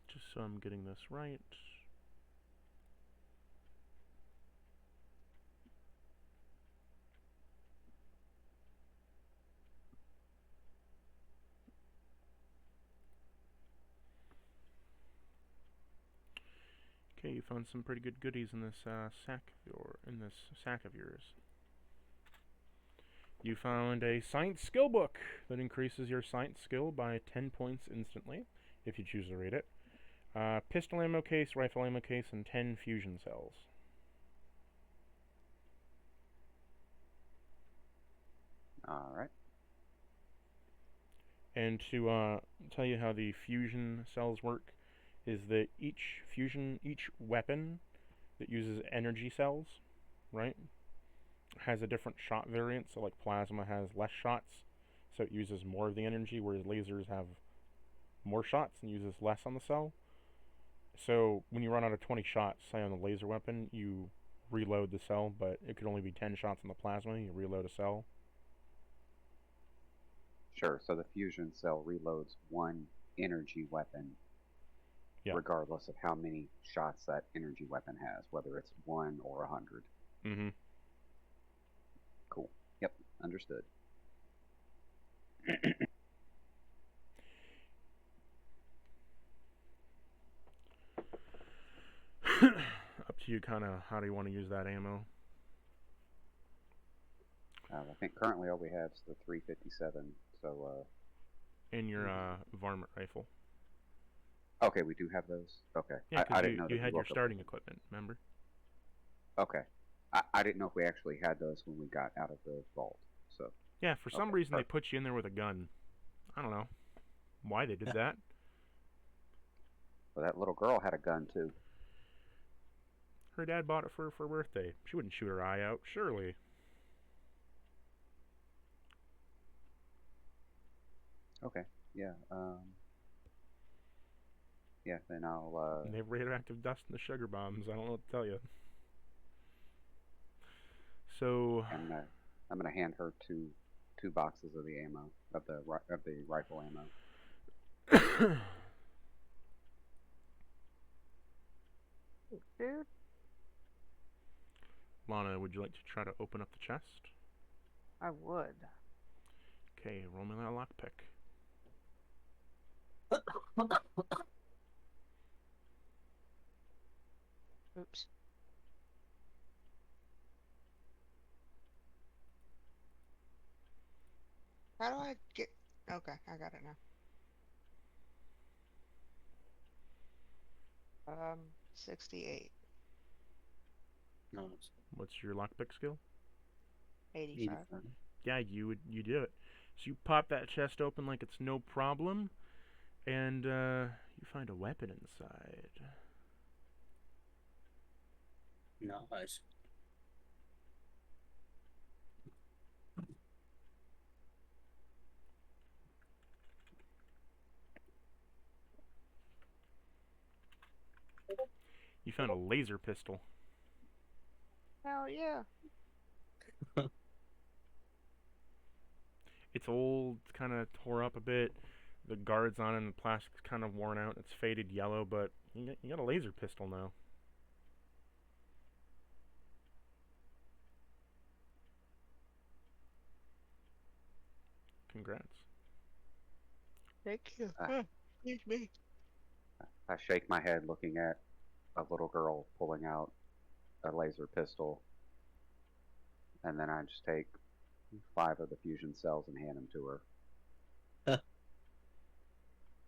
Just so I'm getting this right. Okay, you found some pretty good goodies in this sack of yours. You found a science skill book that increases your science skill by 10 points instantly, if you choose to read it. Pistol ammo case, rifle ammo case, and 10 fusion cells. Alright. And to tell you how the fusion cells work, is that each weapon that uses energy cells, right, has a different shot variant. So like plasma has less shots, so it uses more of the energy, whereas lasers have more shots and uses less on the cell. So when you run out of 20 shots, say on the laser weapon, you reload the cell, but it could only be 10 shots on the plasma, you reload a cell. Sure, so the fusion cell reloads one energy weapon, yeah, regardless of how many shots that energy weapon has, whether it's 1 or 100. Mm-hmm. Cool. Yep, understood. Up to you, kind of, how do you want to use that ammo? I think currently all we have is the 357, so... In your varmint rifle. Okay, we do have those? Okay. Yeah, I because didn't know you that had we your woke up starting with them. equipment, remember? Okay. I didn't know if we actually had those when we got out of the vault, so... Yeah, for some reason they put you in there with a gun. I don't know why they did that. Well, that little girl had a gun, too. Her dad bought it for her birthday. She wouldn't shoot her eye out, surely. Okay, yeah, yeah, then I'll, And they have radioactive dust in the sugar bombs. I don't know what to tell you. So... I'm gonna hand her two boxes of the ammo, of the rifle ammo. Dude, Lana, would you like to try to open up the chest? I would. Okay, roll me that lockpick. Oops. How do I get... Okay, I got it now. 68. No, What's your lockpick skill? 85. 85. Yeah, you do it. So you pop that chest open like it's no problem, and you find a weapon inside. Nice. You found a laser pistol. Hell yeah. It's old, kind of tore up a bit. The guards on it and the plastic's kind of worn out. It's faded yellow, but you got a laser pistol now. Congrats. Thank you. Uh, Excuse me. I shake my head looking at a little girl pulling out a laser pistol, and then I just take 5 of the fusion cells and hand them to her.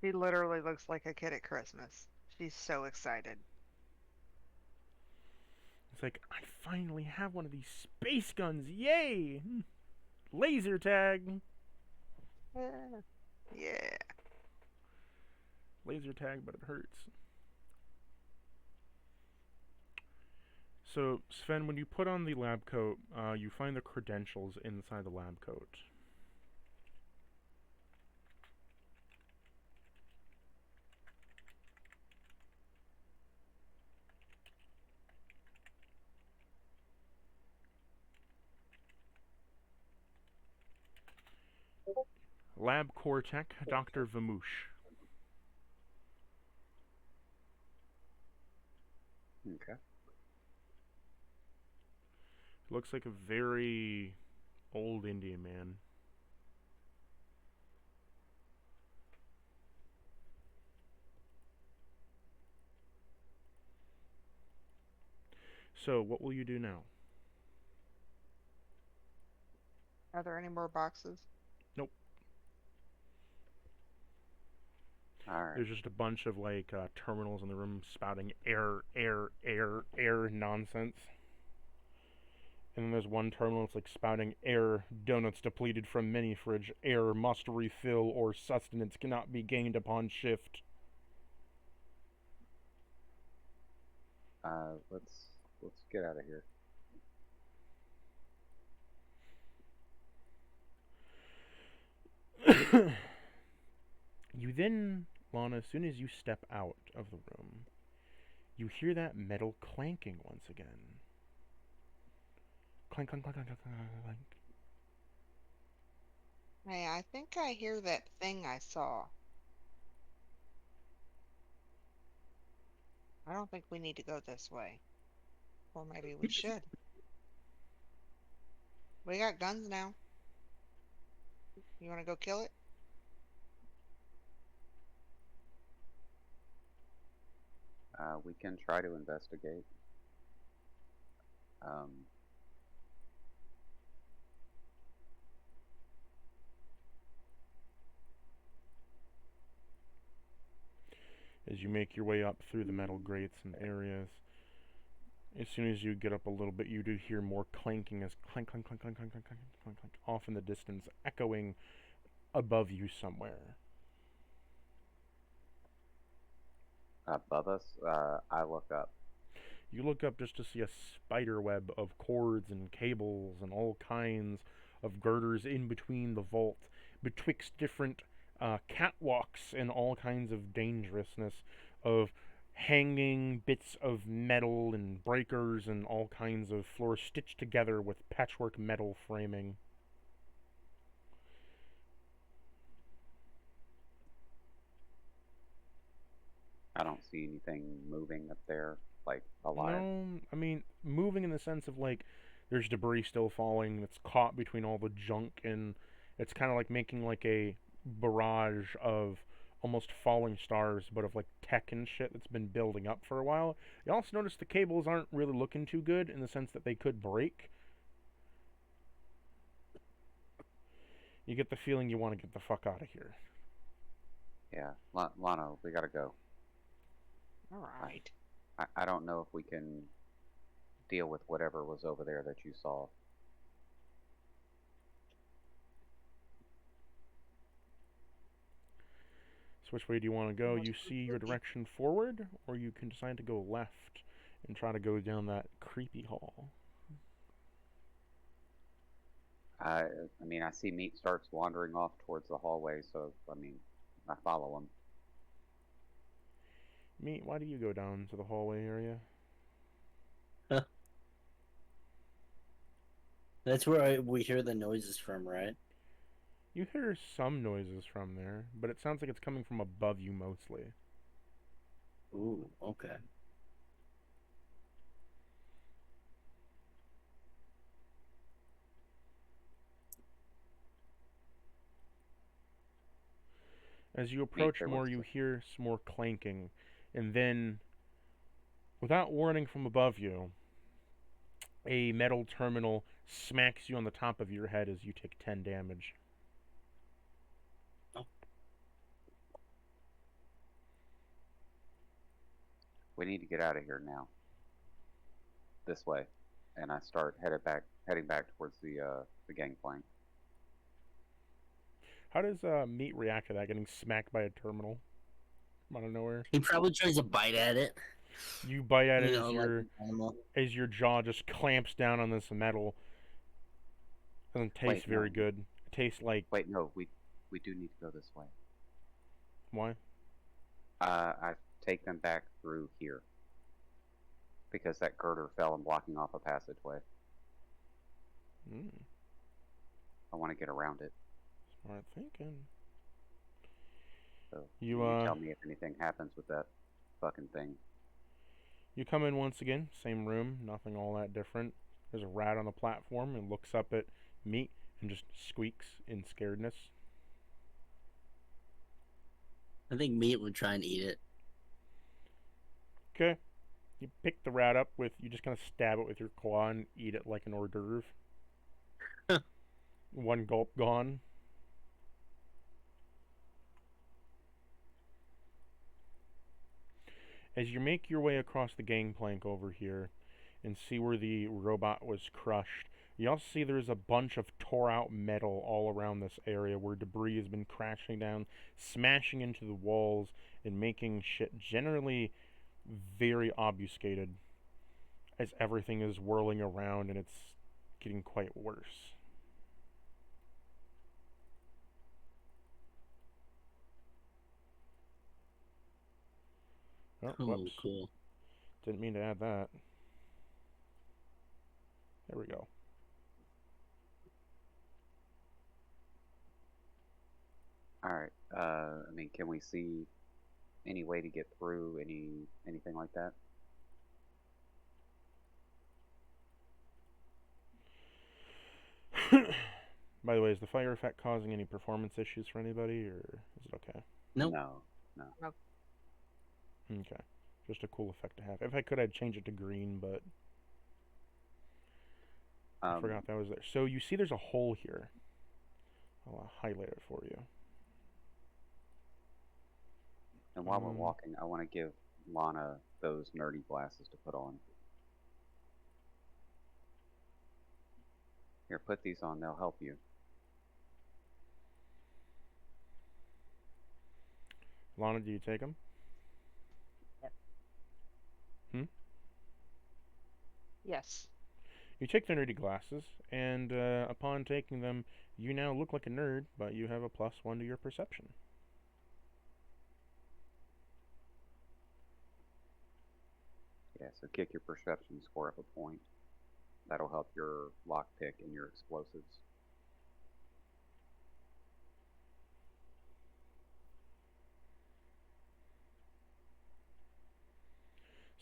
She literally looks like a kid at Christmas. She's so excited. It's like, I finally have one of these space guns. Yay! Laser tag. Yeah. Yeah. Laser tag, but it hurts. So, Sven, when you put on the lab coat, you find the credentials inside the lab coat. Lab Core Tech, Dr. Vamoosh. Okay. Looks like a very old Indian man. So, what will you do now? Are there any more boxes? Nope. Alright. There's just a bunch of like terminals in the room spouting air nonsense. And then there's one terminal that's like spouting air, donuts depleted from mini fridge, air must refill or sustenance cannot be gained upon shift. Let's get out of here. You then, Lana, as soon as you step out of the room, you hear that metal clanking once again. Clank, clank, clank, clank, clank, clank, clank. Hey, I think I hear that thing I saw. I don't think we need to go this way. Or maybe we should. We got guns now. You want to go kill it? We can try to investigate. As you make your way up through the metal grates and areas, as soon as you get up a little bit, you do hear more clanking as clank, clank, clank, clank, clank, clank, clank, clank, clank, off in the distance, echoing above you somewhere. Above us, I look up. You look up just to see a spider web of cords and cables and all kinds of girders in between the vault, betwixt different catwalks and all kinds of dangerousness of hanging bits of metal and breakers and all kinds of floors stitched together with patchwork metal framing. I don't see anything moving up there, like alive. No, I mean, moving in the sense of like there's debris still falling that's caught between all the junk, and it's kind of like making like a barrage of almost falling stars, but of like tech and shit that's been building up for a while. You also notice the cables aren't really looking too good in the sense that they could break. You get the feeling you want to get the fuck out of here. Yeah, Lana, we gotta go. All right. I don't know if we can deal with whatever was over there that you saw. So which way do you want to go? You see your direction forward, or you can decide to go left and try to go down that creepy hall. I mean, I see Meat starts wandering off towards the hallway, so I mean, I follow him. Meat, why do you go down to the hallway area? That's where we hear the noises from, right? You hear some noises from there, but it sounds like it's coming from above you mostly. Ooh, okay. As you approach there more, was- you hear some more clanking, and then, without warning from above you, a metal terminal smacks you on the top of your head as you take 10 damage. We need to get out of here now. This way, and I start heading back towards the gangplank. How does Meat react to that, getting smacked by a terminal out of nowhere? He probably tries to bite at it. You bite at it You as know, like an animal. your jaw just clamps down on this metal. Doesn't taste Wait, no. very good. It tastes like... Wait, no, we do need to go this way. Why? I take them back through here because that girder fell and blocking off a passageway. Mm, I want to get around it. smart thinking. So You, tell me if anything happens with that fucking thing. You come in once again, same room, nothing all that different. There's a rat on the platform and looks up at Meat and just squeaks in scaredness. I think Meat would try and eat it. Okay. You pick the rat up with, you just kind of stab it with your claw and eat it like an hors d'oeuvre. One gulp gone. As you make your way across the gangplank over here and see where the robot was crushed, you also see there's a bunch of tore out metal all around this area where debris has been crashing down, smashing into the walls, and making shit generally very obfuscated as everything is whirling around and it's getting quite worse. Oh, whoops. Cool. Didn't mean to add that. There we go. Alright, I mean, can we see any way to get through, anything like that? By the way, is the fire effect causing any performance issues for anybody, or is it okay? Nope. No. Okay. Just a cool effect to have. If I could, I'd change it to green, but I forgot that was there. So you see there's a hole here. I'll highlight it for you. And while we're walking, I want to give Lana those nerdy glasses to put on. Here, put these on, they'll help you. Lana, do you take them? Yes. You take the nerdy glasses, and upon taking them, you now look like a nerd, but you have a +1 to your perception. Yeah, so kick your perception score up a point. That'll help your lockpick and your explosives.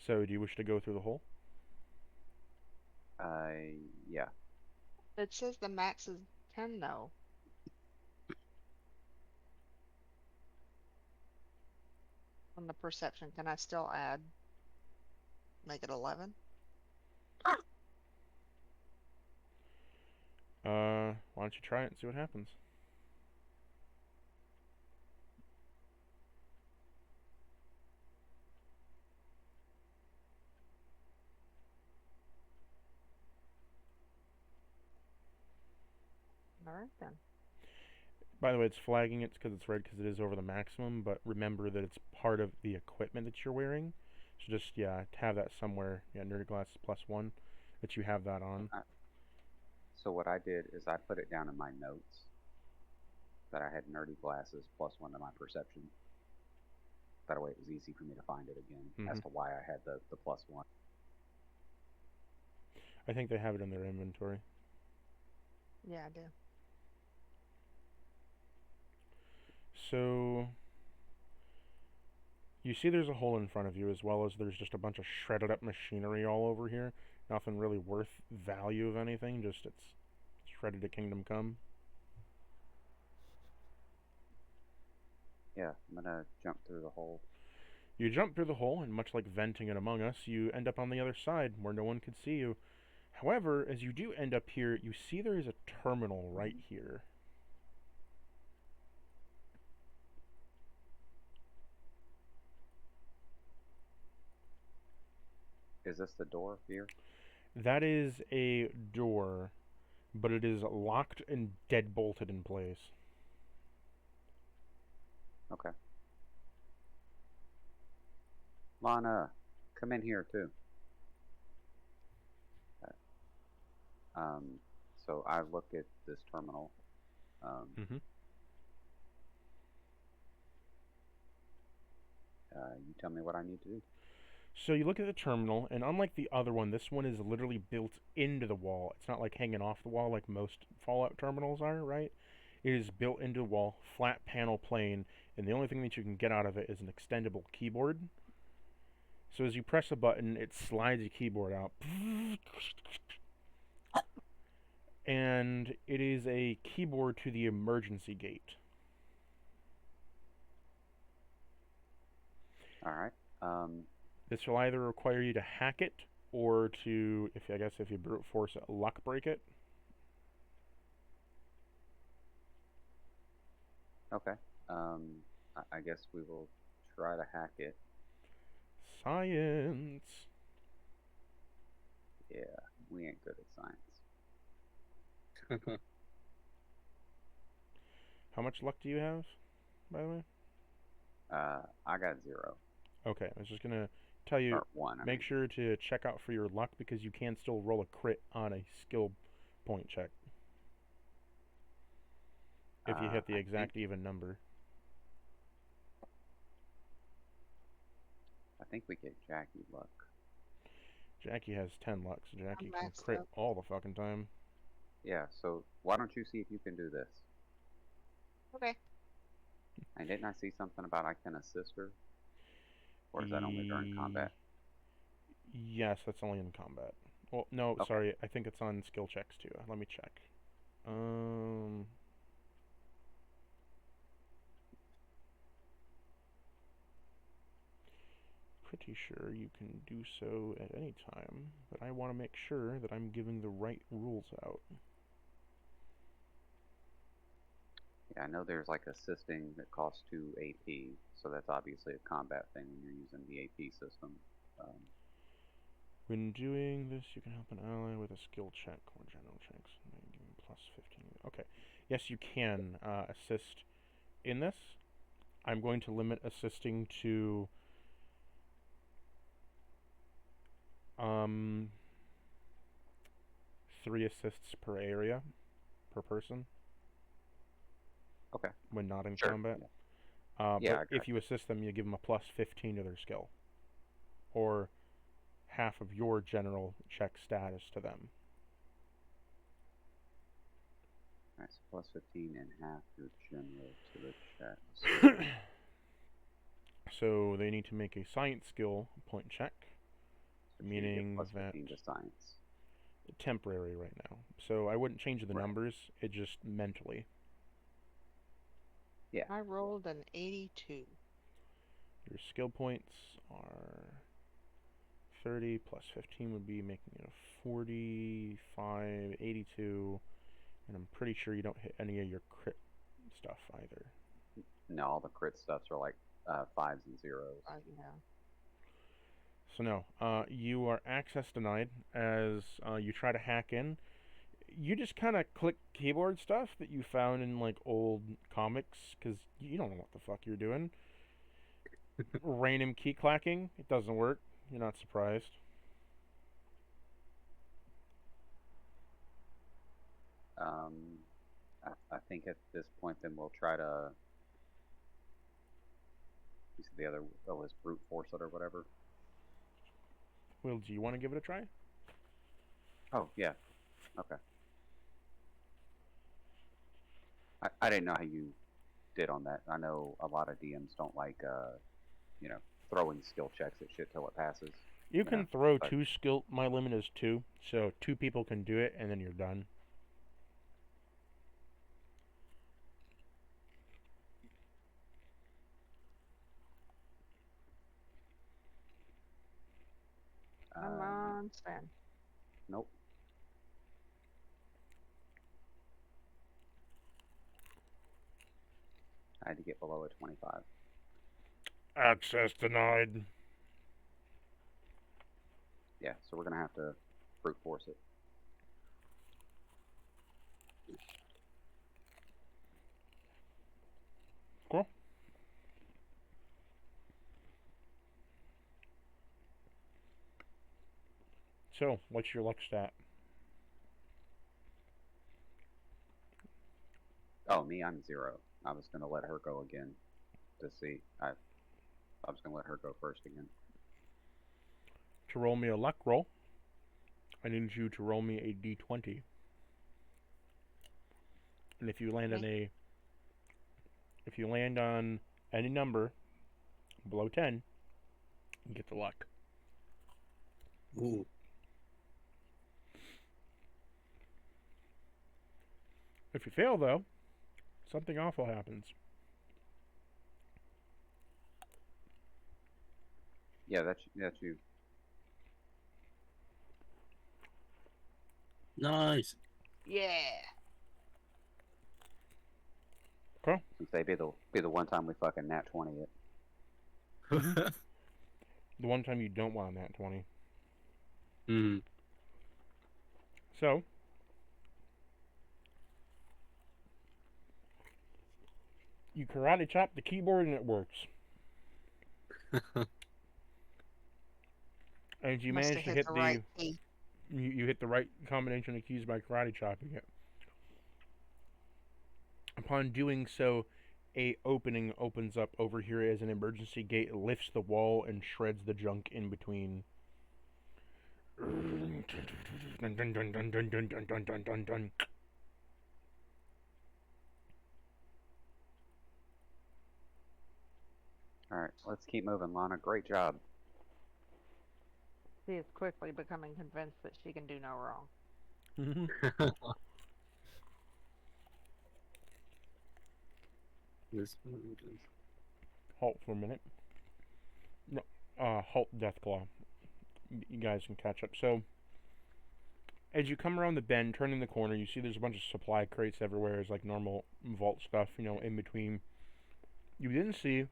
So, do you wish to go through the hole? Yeah. It says the max is 10 though. On the perception, can I still add? Make it 11? Why don't you try it and see what happens? Alright then. By the way, it's flagging it because it's red because it is over the maximum, but remember that it's part of the equipment that you're wearing. So just, yeah, have that somewhere. Yeah, nerdy glasses +1, that you have that on. So what I did is I put it down in my notes that I had nerdy glasses +1 to my perception. That way it was easy for me to find it again as to why I had the +1. I think they have it in their inventory. Yeah, I do. So you see there's a hole in front of you, as well as there's just a bunch of shredded up machinery all over here. Nothing really worth value of anything, just it's shredded to Kingdom Come. Yeah, I'm gonna jump through the hole. You jump through the hole, and much like venting in Among Us, you end up on the other side, where no one could see you. However, as you do end up here, you see there is a terminal right here. Is this the door here? That is a door, but it is locked and deadbolted in place. Okay. Lana, come in here too. So I look at this terminal. You tell me what I need to do. So you look at the terminal, and unlike the other one, this one is literally built into the wall. It's not like hanging off the wall like most Fallout terminals are, right? It is built into the wall, flat panel plane, and the only thing that you can get out of it is an extendable keyboard. So as you press a button, it slides your keyboard out. And it is a keyboard to the emergency gate. Alright. This will either require you to hack it, or to, if you brute force it, luck break it. Okay. I guess we will try to hack it. Science! Yeah, we ain't good at science. How much luck do you have, by the way? I got 0. Okay, I was just gonna tell you, Or 1. make sure to check out for your luck, because you can still roll a crit on a skill point check. If you hit the exact even number. I think we get Jackie luck. Jackie has 10 luck, so Jackie I'm can maxed crit up. all the fucking time. Yeah, so why don't you see if you can do this? Okay. And didn't I see something about I can assist her? Or is that only during combat? Yes, that's only in combat. Well, no, Okay. sorry, I think it's on skill checks too. Let me check. Pretty sure you can do so at any time, but I want to make sure that I'm giving the right rules out. Yeah, I know there's like assisting that costs 2 AP, so that's obviously a combat thing when you're using the AP system. When doing this, you can help an ally with a skill check or general checks. Give him +15. Okay. Yes, you can assist in this. I'm going to limit assisting to 3 assists per area, per person. Okay. When not in Sure. combat. Yeah, but if you assist them, you give them a +15 to their skill. Or half of your general check status to them. Alright, so +15 and half your general to the check. So they need to make a science skill point check, So you meaning get that +15 to science. temporary right now. So I wouldn't change the Right. numbers, it just mentally. Yeah. I rolled an 82. Your skill points are 30 plus 15 would be making it a 45, 82, and I'm pretty sure you don't hit any of your crit stuff either. No, all the crit stuffs are like 5s and 0s. Yeah. So no, you are access denied as you try to hack in. You just kind of click keyboard stuff that you found in like old comics because you don't know what the fuck you're doing. Random key clacking. It doesn't work. You're not surprised. I think at this point, then we'll try to. You said the other was brute force it or whatever. Will, do you want to give it a try? Oh yeah, okay. I didn't know how you did on that. I know a lot of DMs don't like you know, throwing skill checks at shit till it passes. You can throw but- two skill. My limit is two, so two people can do it, and then you're done. Come on, Sven. Nope. I had to get below a 25. Access denied. Yeah, so we're gonna have to brute force it. Cool. So, what's your luck stat? Oh, me, I'm 0. I was gonna let her go again to see. I was gonna let her go first again. To roll me a luck roll, I need you to roll me a d20. And if you land on if you land on any number below 10, you get the luck. Ooh. If you fail, though, something awful happens. Yeah, that's you. Nice. Yeah. Okay. Since they be the one time we fucking nat 20 it. The one time you don't want that 20. Mm. So, you karate chop the keyboard and it works. And you Must manage to have hit the the right key. you hit the right combination of keys by karate chopping it. Upon doing so, a opening opens up over here as an emergency gate lifts the wall and shreds the junk in between. Alright, let's keep moving, Lana. Great job. She is quickly becoming convinced that she can do no wrong. This Halt for a minute. No, halt Deathclaw. You guys can catch up. So, as you come around the bend, turning the corner, you see there's a bunch of supply crates everywhere. It's like normal vault stuff, you know, in between. You didn't see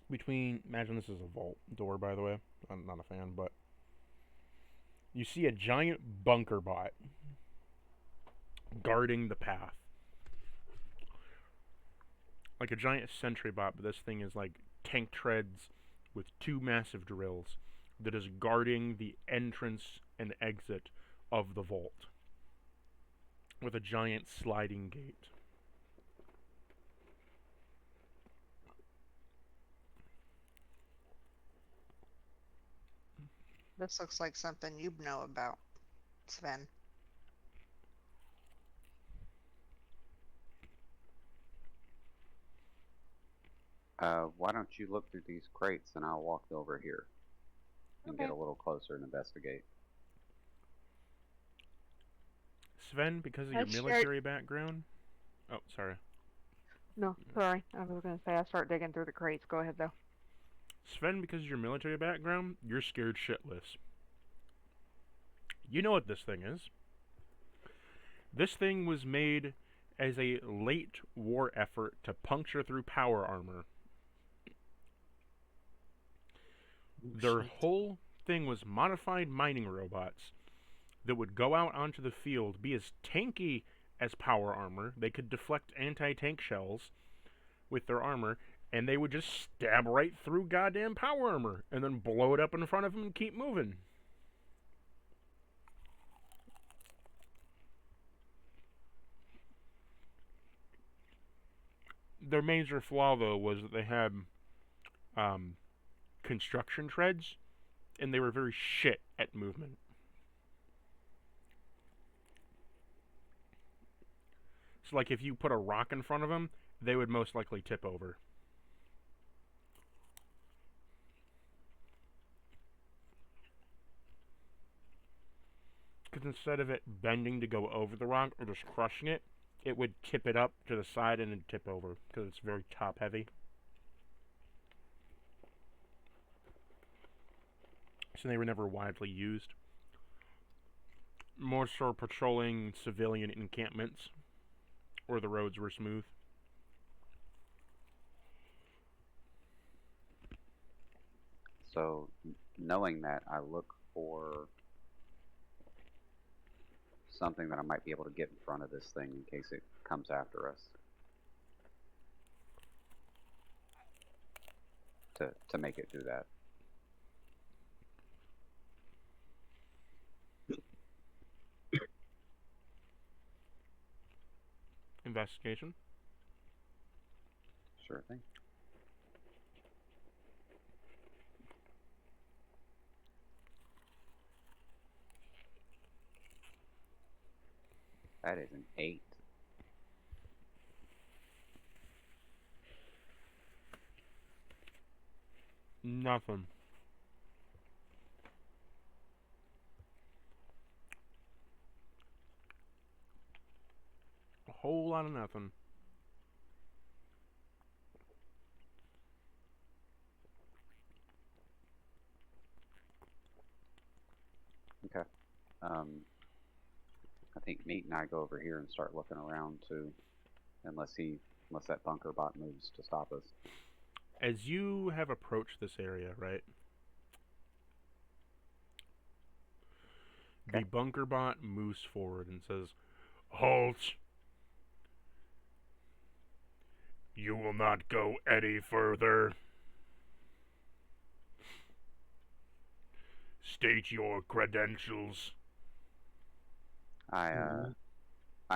between. Imagine this is a vault door, by the way. I'm not a fan, but you see a giant bunker bot guarding the path. Like a giant sentry bot, but this thing is like tank treads with two massive drills that is guarding the entrance and exit of the vault with a giant sliding gate. This looks like something you'd know about, Sven. Why don't you look through these crates and I'll walk over here and get a little closer and investigate. Sven, because of your military background... Oh, sorry. No, sorry. I was going to say I start digging through the crates. Go ahead, though. Sven, because of your military background, you're scared shitless. You know what this thing is. This thing was made as a late war effort to puncture through power armor. Their whole thing was modified mining robots that would go out onto the field, be as tanky as power armor. They could deflect anti-tank shells with their armor, and they would just stab right through goddamn power armor and then blow it up in front of them and keep moving. Their major flaw, though, was that they had construction treads, and they were very shit at movement. So, like, if you put a rock in front of them, they would most likely tip over. Because instead of it bending to go over the rock or just crushing it, it would tip it up to the side and then tip over because it's very top heavy. So they were never widely used. More so patrolling civilian encampments where the roads were smooth. So, knowing that, I look for something that I might be able to get in front of this thing in case it comes after us. To make it do that. Investigation. Sure thing. That is an 8. Nothing. A whole lot of nothing. Okay. I think Meat and I go over here and start looking around too, unless that bunker bot moves to stop us. As you have approached this area, right? Okay. The bunker bot moves forward and says, "Halt! You will not go any further. State your credentials." I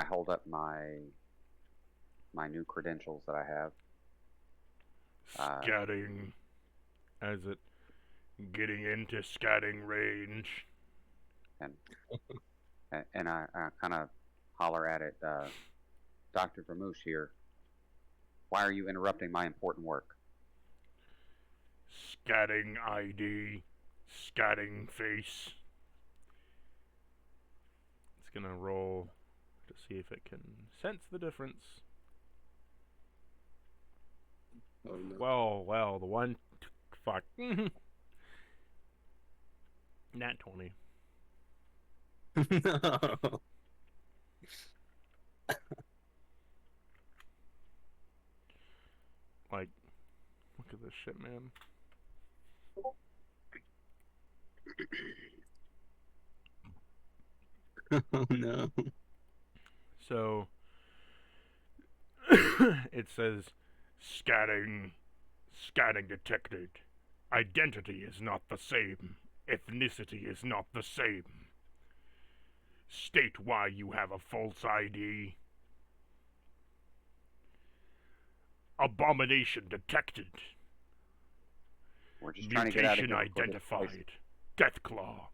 hold up my new credentials that I have. Scatting. As it getting into scatting range. And I kind of holler at it, Dr. Vermouche here. Why are you interrupting my important work? Scatting ID. Scatting face. It's gonna roll to see if it can sense the difference. Oh, no. Well, the one... Fuck. Nat 20. No. Like, look at this shit, man. Oh no. So, it says, scatting detected. Identity is not the same. Ethnicity is not the same. State why you have a false ID. Abomination detected. We're just trying to get out of Mutation here before this place- identified. Deathclaw.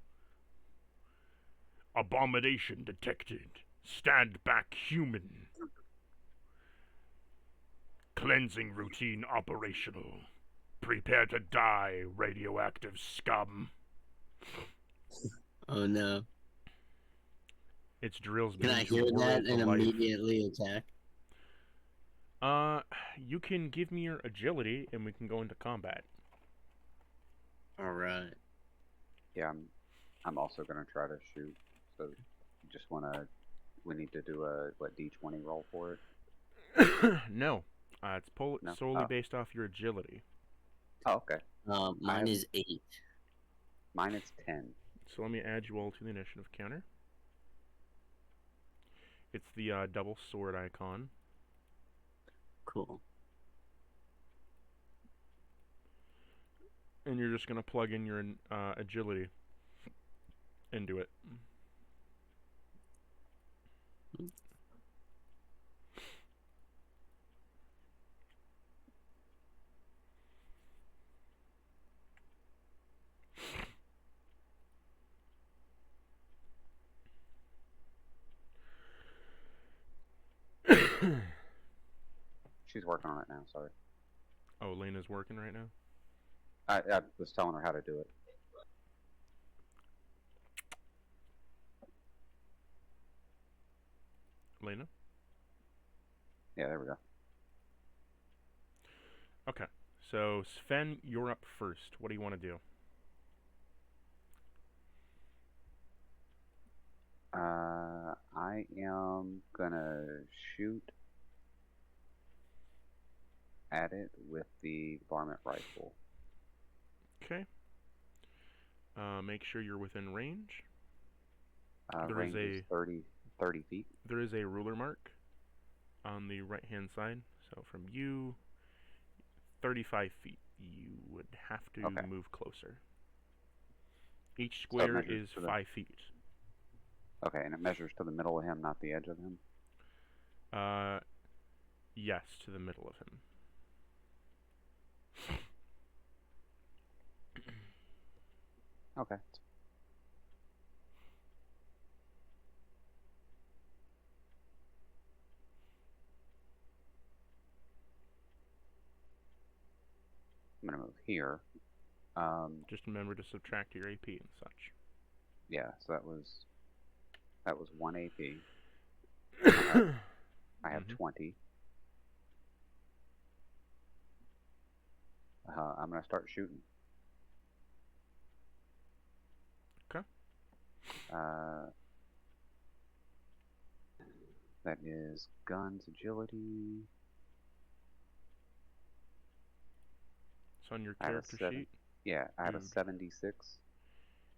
Abomination detected. Stand back human. Cleansing routine operational. Prepare to die, radioactive scum. Oh no. Its drills Can I begin to hear whirl that to and life. immediately attack? You can give me your agility and we can go into combat. Alright. Yeah, I'm also gonna try to shoot. So, we need to do a D20 roll for it. No. It's No? solely Oh. based off your agility. Oh, okay. Mine is 8. Mine is 10. So let me add you all to the initiative counter. It's the double sword icon. Cool. And you're just going to plug in your agility into it. She's working on it now. Sorry. Oh, Lena's working right now? I was telling her how to do it. Lena? Yeah, there we go. Okay. So, Sven, you're up first. What do you want to do? I am gonna shoot at it with the varmint rifle. Okay. Make sure you're within range. Range is 30 feet. There is a ruler mark on the right-hand side. So from you, 35 feet. You would have to Okay. move closer. Each So it square measures is to the- 5 feet. Okay, and it measures to the middle of him, not the edge of him. Yes, to the middle of him. Okay. I'm gonna move here. Just remember to subtract your AP and such. Yeah, so that was 1 AP. I have Mhm. 20. I'm gonna start shooting. Okay. That is guns, agility. So on your I have a character 7. sheet, Yeah, I have a Dude. 76.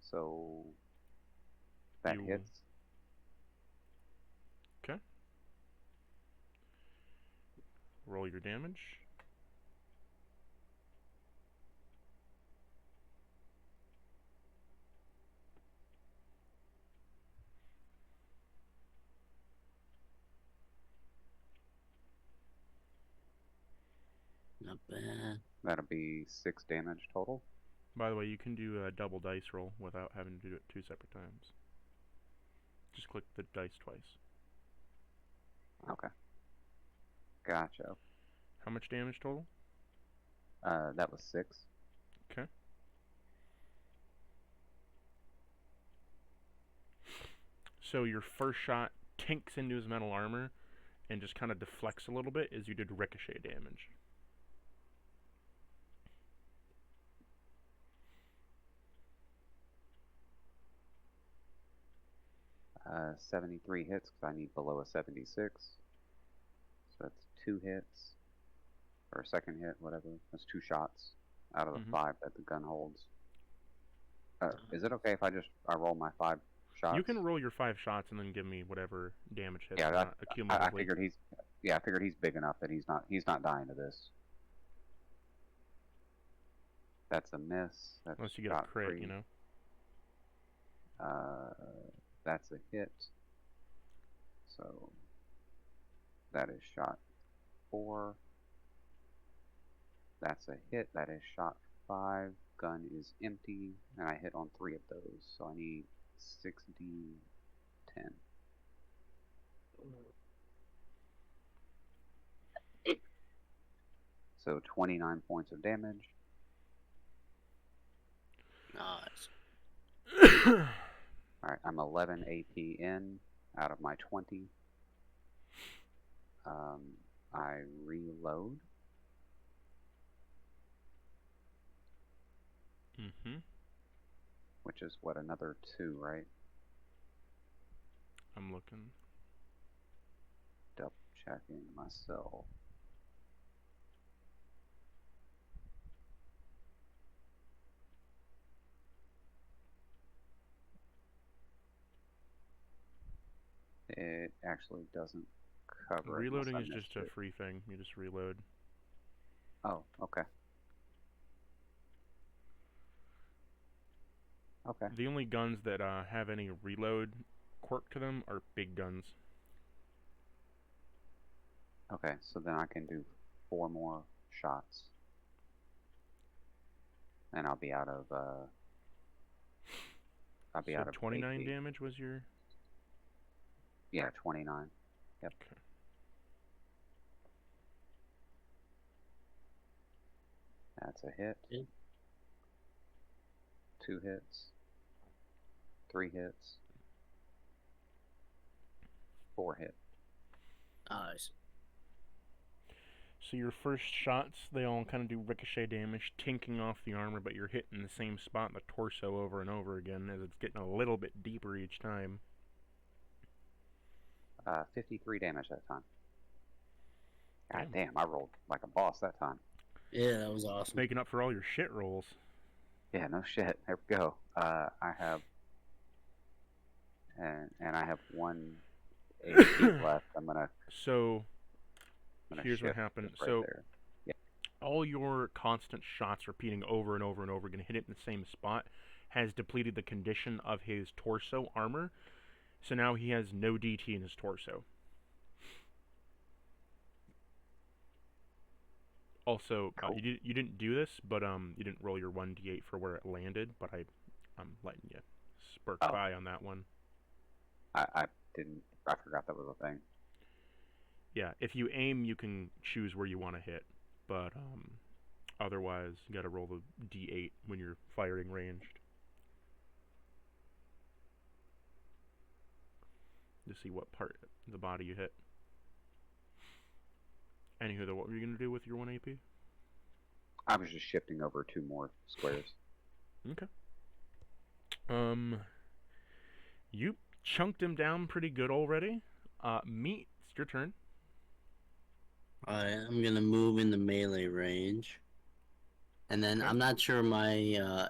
So that You- hits. roll your damage. Not bad. That'll be 6 damage total. By the way, you can do a double dice roll without having to do it 2 separate times. Just click the dice twice. Okay. Gotcha. How much damage total? That was 6. Okay. So your first shot tinks into his metal armor and just kind of deflects a little bit as you did ricochet damage. Uh, 73 hits because I need below a 76. So that's 2 hits. Or a second hit, whatever. That's 2 shots out of the Mhm. 5 that the gun holds. Is it okay if I roll my 5 shots? You can roll your 5 shots and then give me whatever damage hits Yeah, you want I accumulatively. figured he's big enough that he's not dying to this. That's a miss. That's Unless you get a shot crit, 3. you know. That's a hit. So that is shot 4. That's a hit. That is shot 5. Gun is empty, and I hit on 3 of those. So I need 6d10. So 29 points of damage. Nice. Alright, I'm 11 AP in out of my 20. I reload. Mm-hmm. Which is what, another 2, right? I'm looking. Double checking myself. It actually doesn't cover it. Reloading unless is I just a missed it. free thing. You just reload. Oh, okay. Okay. The only guns that have any reload quirk to them are big guns. Okay, so then I can do 4 more shots. And I'll be out of, I'll be So out of 29 AP. damage was your... Yeah, 29. Yep. Okay. That's a hit. Yeah. 2 hits. 3 hits. 4 hits. Nice. So your first shots, they all kind of do ricochet damage, tinking off the armor, but you're hitting the same spot in the torso over and over again as it's getting a little bit deeper each time. 53 damage that time. God Damn. damn, I rolled like a boss that time. Yeah, that was awesome. Making up for all your shit rolls. Yeah, no shit. There we go. I have, and I have 1 AP left. I'm gonna So here's what shift happened. just right So there. all your constant shots repeating over and over and over again, hit it in the same spot, has depleted the condition of his torso armor. So now he has no DT in his torso. Also, Cool. you didn't do this, but you didn't roll your 1d8 for where it landed, but I'm letting you spurk Oh. by on that one. I didn't. I forgot that was a thing. Yeah, if you aim, you can choose where you want to hit, but otherwise, you got to roll the d8 when you're firing ranged to see what part of the body you hit. Anywho, what were you gonna do with your 1 AP? I was just shifting over 2 more squares. Okay. You chunked him down pretty good already. Meat, it's your turn. Alright, I'm gonna move in the melee range. And then Okay. I'm not sure my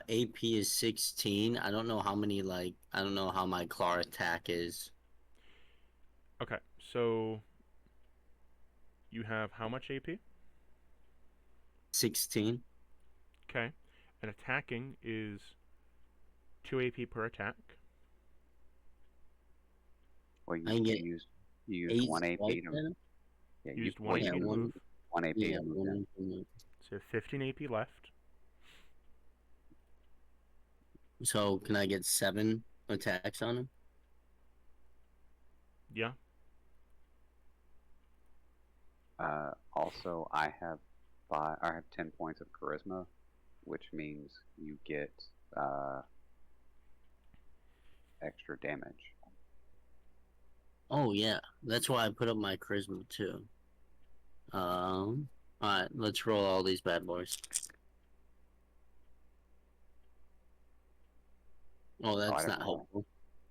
AP is 16. I don't know how many, I don't know how my claw attack is. Okay, so you have how much AP? 16. Okay, and attacking is 2 AP per attack. Well, I can get you used 1 AP swipe to. then? Yeah, Used you, 1 well, AP you to one- move, 1 AP Yeah, to move one in. implement. so 15 AP left. So can I get 7 attacks on him? Yeah. Also, I have 10 points of charisma, which means you get extra damage. Oh yeah, that's why I put up my charisma too. Alright, let's roll all these bad boys. Oh, I that's didn't not roll. helpful.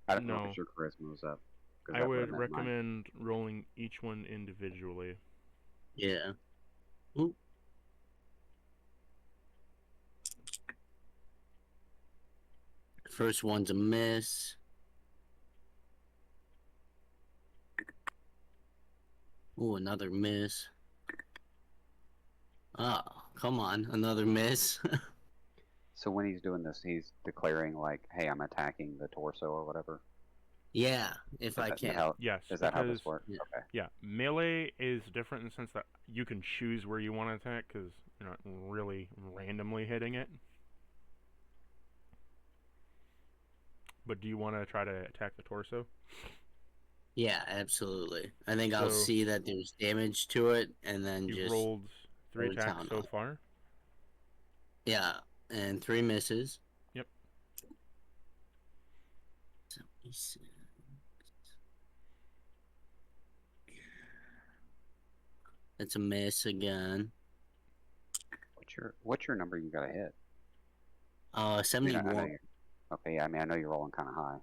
I don't know No. if your charisma was up. 'cause I that would would've meant mine. recommend rolling each one individually. Yeah. Ooh. First one's a miss. Ooh, another miss. Oh, come on, another miss. So when he's doing this, he's declaring like, "Hey, I'm attacking the torso or whatever." Yeah, if I Is that can. how- Yes, Is that how because this works? Yeah. Okay. yeah, melee is different in the sense that you can choose where you want to attack because you're not really randomly hitting it. But do you want to try to attack the torso? Yeah, absolutely. I think I'll So- see that there's damage to it, and then You've just rolled 3 go to attacks town so on it. far. yeah, and 3 misses. Yep. 76. That's a miss again. What's your number you gotta hit? I mean, I know 71. you're- okay, yeah, I mean, I know you're rolling kind of high.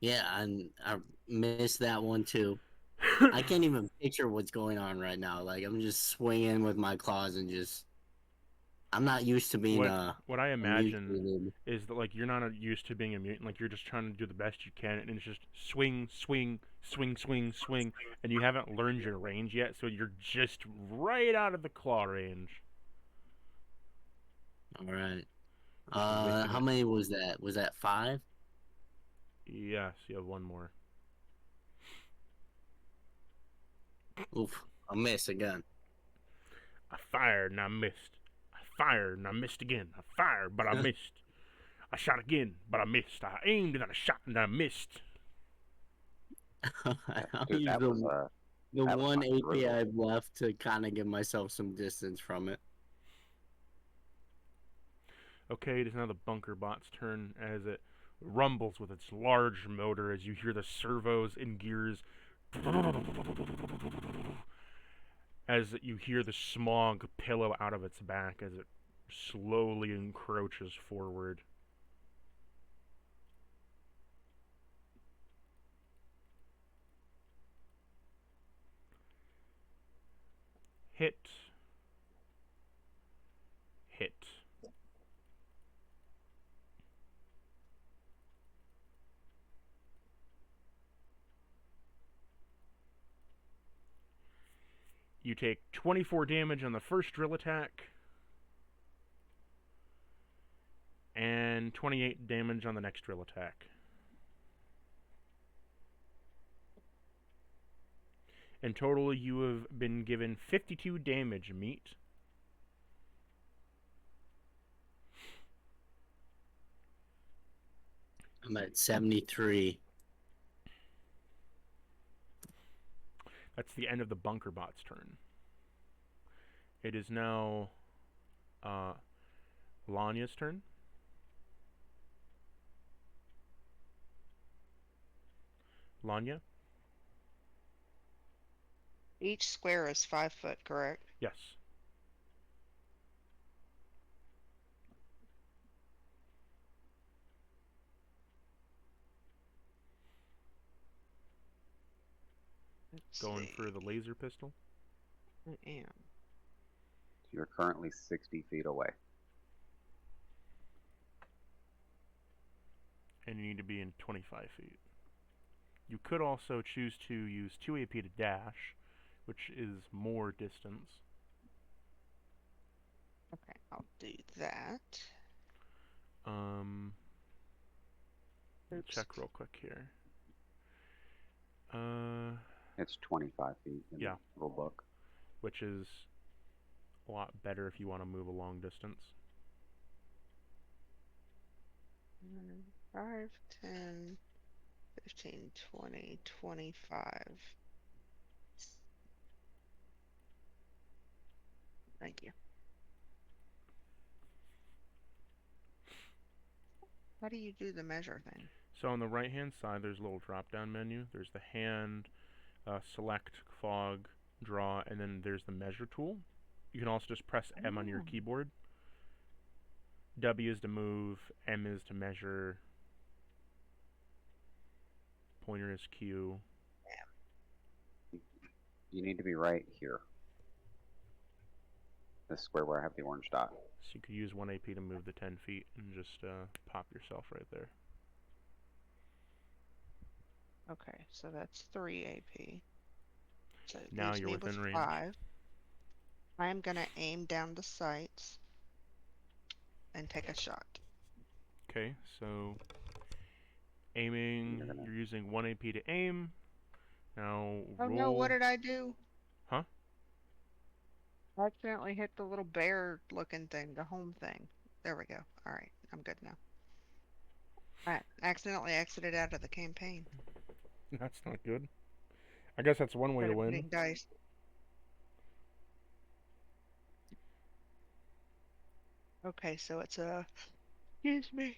Yeah, and I missed that one too. I can't even picture what's going on right now. Like, I'm just swinging with my claws and just I'm not used to being What I a imagine mutated. is that like you're not used to being a mutant. Like you're just trying to do the best you can, and it's just swing, swing, swing, swing, swing, and you haven't learned your range yet, so you're just right out of the claw range. All right. Just whiffing How it. many was that? Was that 5? Yes, you have one more. Oof, a miss again. I fired and I missed. I fired and I missed again. I fired, but I missed. I shot again, but I missed. I aimed and I shot and I missed. I'll Dude, use that was the that was one fucking AP brutal. I've left to kind of give myself some distance from it. Okay, it is now the bunker bot's turn as it rumbles with its large motor as you hear the servos and gears as you hear the smog pillow out of its back as it slowly encroaches forward. Hit. Hit. You take 24 damage on the first drill attack and 28 damage on the next drill attack. In total, you have been given 52 damage, meat. I'm at 73. That's the end of the bunker bot's turn. It is now Lanya's turn. Lanya? Each square is 5 foot, correct? Yes. Let's Going see. for the laser pistol. I am. You're currently 60 feet away. And you need to be in 25 feet. You could also choose to use 2 AP to dash, which is more distance. Okay, I'll do that. Oops. Check real quick here. It's 25 feet in Yeah. the rule book. Which is a lot better if you want to move a long distance. 5, 10, 15, 20, 25. Thank you. How do you do the measure thing? So on the right hand side, there's a little drop down menu. There's the hand, select, fog, draw, and then there's the measure tool. You can also just press M on your keyboard. W is to move, M is to measure, pointer is Q. You need to be right here. This square where I have the orange dot. So you could use 1 AP to move the 10 feet and just pop yourself right there. Okay, so that's 3 AP. So it Now leaves you're me within with range. 5. I am going to aim down the sights and take a shot. Okay, so aiming, you're using 1 AP to aim. Now Oh roll. no, what did I do? Huh? I accidentally hit the little bear looking thing, the home thing. There we go. Alright, I'm good now. I accidentally exited out of the campaign. That's not good. I guess that's one way to win. Hitting dice. Okay, so it's a... Excuse me.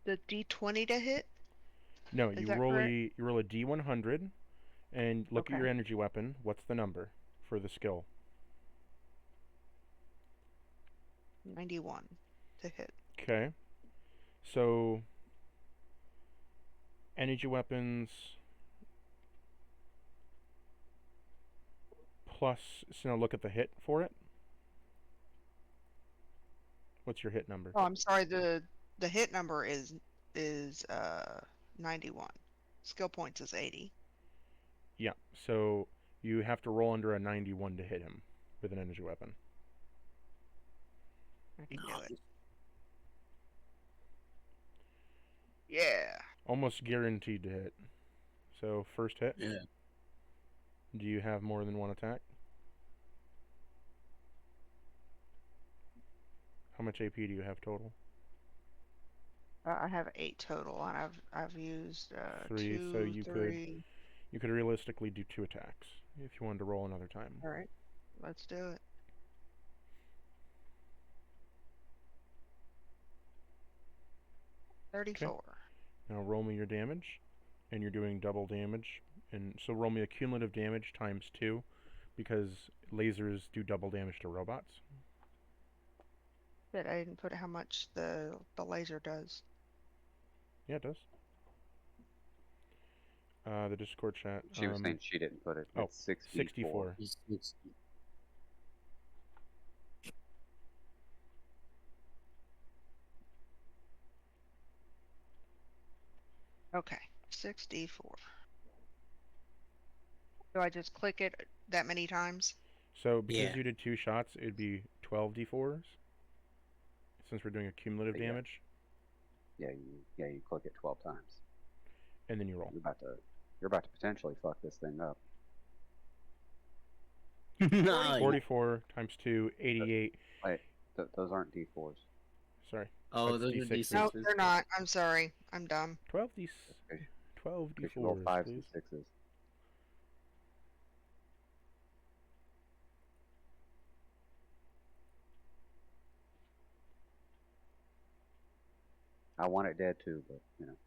The D20 to hit? No, Is you that roll correct? you roll a D100 and look at Okay. your energy weapon. What's the number for the skill? 91 to hit. Okay. So energy weapons plus, so now look at the hit for it. What's your hit number? Oh, I'm sorry. The hit number is 91. Skill points is 80. Yeah. So you have to roll under a 91 to hit him with an energy weapon. I can do it. Yeah. Almost guaranteed to hit. So first hit. Yeah. Do you have more than one attack? How much AP do you have total? I have 8 total, and I've used 3. 2, So you 3. could realistically do 2 attacks if you wanted to roll another time. All right, let's do it. Okay. 34. Now roll me your damage, and you're doing double damage, and so roll me a cumulative damage times 2, because lasers do double damage to robots. But I didn't put how much the laser does. Yeah, it does. The Discord chat. She was saying she didn't put it. Oh, It's 64. 64. Okay, 64. Do I just click it that many times? So because Yeah. you did 2 shots, it'd be 12 d4s. Since we're doing a cumulative Yeah. damage, Yeah, you click it 12 times. and then you roll. You're about to potentially fuck this thing up. Nice. 44 times 2, 88. Wait, those aren't D4s. Sorry, Oh, that's those are D6s. No, D6s. they're not. I'm sorry. I'm dumb. 12 Okay. 12 You should roll d4s, 5s please. and 6s. I want it dead too, but you know.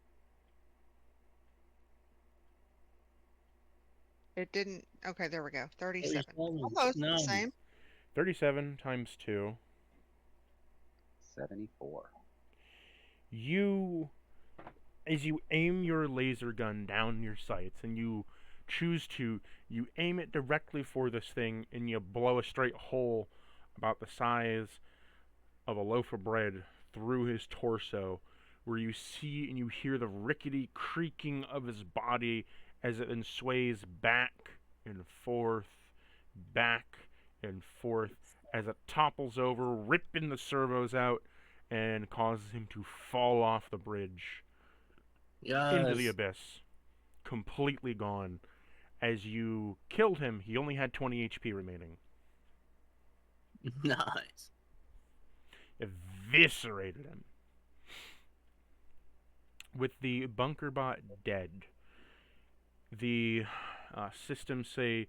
It didn't. Okay, there we go. 37. 37. Almost the Nice. same. 37 times 2. 74. You, as you aim your laser gun down your sights and you you aim it directly for this thing and you blow a straight hole about the size of a loaf of bread through his torso, where you see and you hear the rickety creaking of his body as it then sways back and forth, as it topples over, ripping the servos out and causes him to fall off the bridge into the Yes. abyss, completely gone. As you killed him, he only had 20 HP remaining. Nice. Eviscerated him. With the bunker bot dead, the systems say,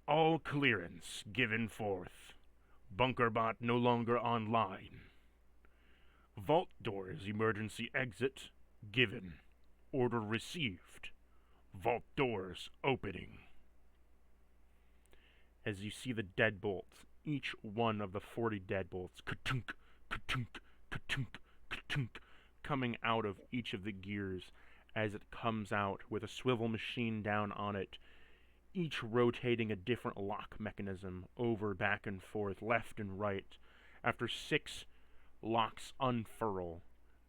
all clearance given forth. Bunker bot no longer online. Vault doors emergency exit given. Order received. Vault doors opening. As you see the deadbolts, each one of the 40 deadbolts, ka-tunk, ka-tunk, ka-tunk, ka-tunk, coming out of each of the gears as it comes out with a swivel machine down on it, each rotating a different lock mechanism over, back and forth, left and right. After 6 locks unfurl,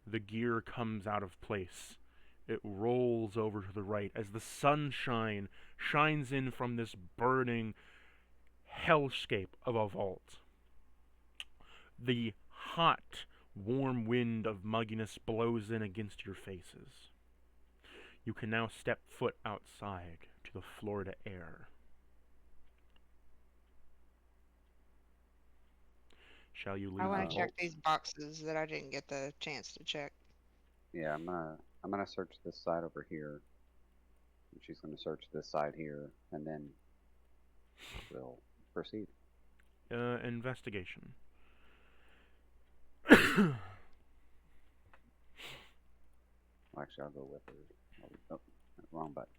the gear comes out of place. It rolls over to the right as the sunshine shines in from this burning hellscape of a vault. The hot, warm wind of mugginess blows in against your faces. You can now step foot outside to the Florida air. Shall you leave I want the to check vault? these boxes that I didn't get the chance to check. Yeah, I'm gonna search this side over here. And she's gonna search this side here, and then we'll proceed. Investigation. Well, actually, I'll go with her. Oh, wrong button.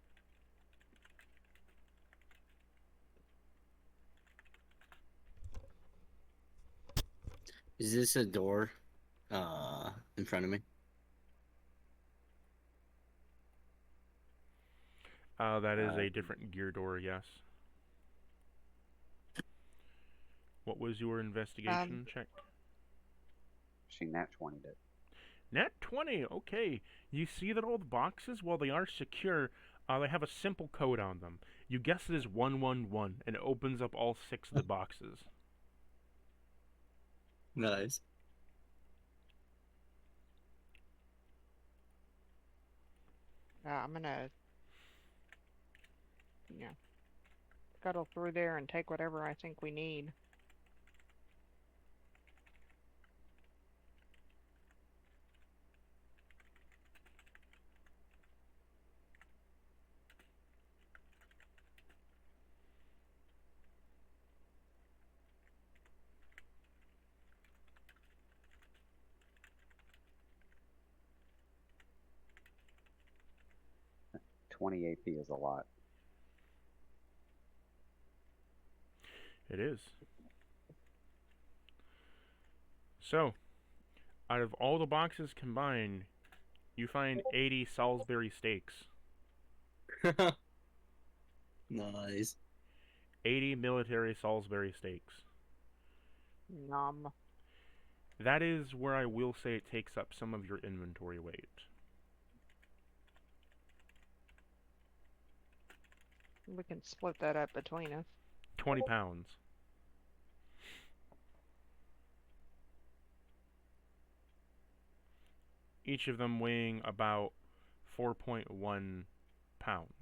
Is this a door in front of me? That is a different gear door, yes. What was your investigation check? She nat 20'd it. Nat 20, okay. You see that all the boxes, while they are secure, they have a simple code on them. You guess it is 111, and it opens up all 6 of the boxes. Nice. I'm gonna, scuttle through there and take whatever I think we need. Huh. 20 AP is a lot. It is. So, out of all the boxes combined, you find 80 Salisbury steaks. Nice. 80 military Salisbury steaks. Nom. That is where I will say it takes up some of your inventory weight. We can split that up between us. 20 pounds. Each of them weighing about 4.1 pounds.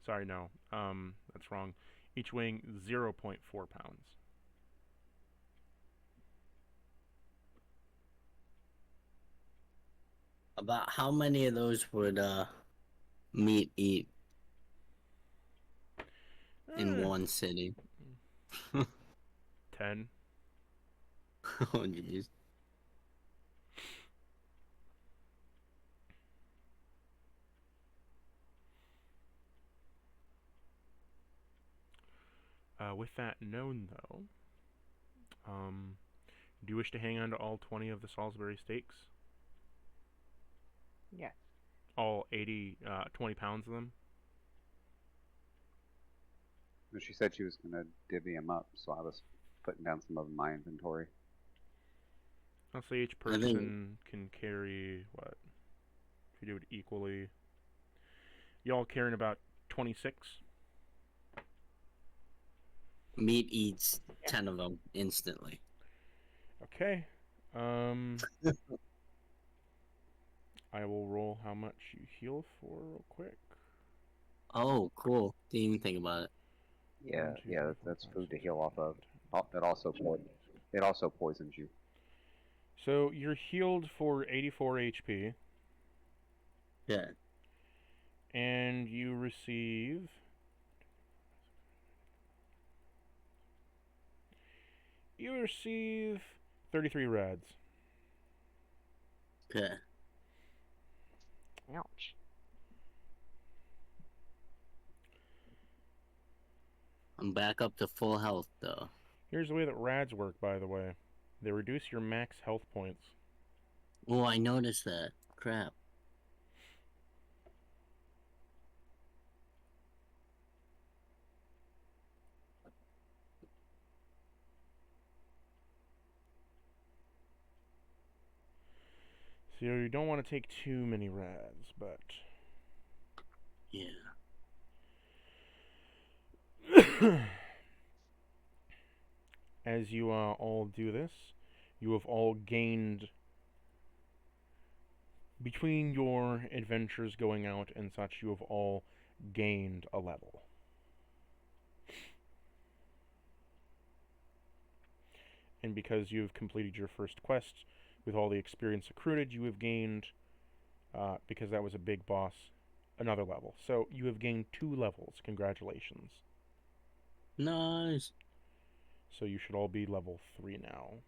Sorry, no. That's wrong. Each weighing 0.4 pounds. About how many of those would meat eat in one sitting? 10. Oh, jeez. With that known, though, do you wish to hang on to all 20 of the Salisbury steaks? Yes. All 20 pounds of them? But she said she was going to divvy them up, so I was putting down some of my inventory. I'll say each person can carry, what? If you do it equally. Y'all carrying about 26? Meat eats 10 of them instantly. Okay. I will roll how much you heal for real quick. Oh, cool. Didn't even think about it. Yeah, 1, 2, yeah, 3, 4, that's 5, food to 6, heal 7, off of. 8, 9, 10. It also poisons you. So you're healed for 84 HP, Yeah. and you receive... You receive 33 rads. Okay. Ouch. I'm back up to full health, though. Here's the way that rads work, by the way. They reduce your max health points. Oh, I noticed that. Crap. So you don't want to take too many rads, but... Yeah. As you all do this, you have all gained... Between your adventures going out and such, you have all gained a level. And because you've completed your first quest, with all the experience accrued, you have gained, because that was a big boss, another level. So you have gained 2 levels. Congratulations. Nice. So you should all be level 3 now.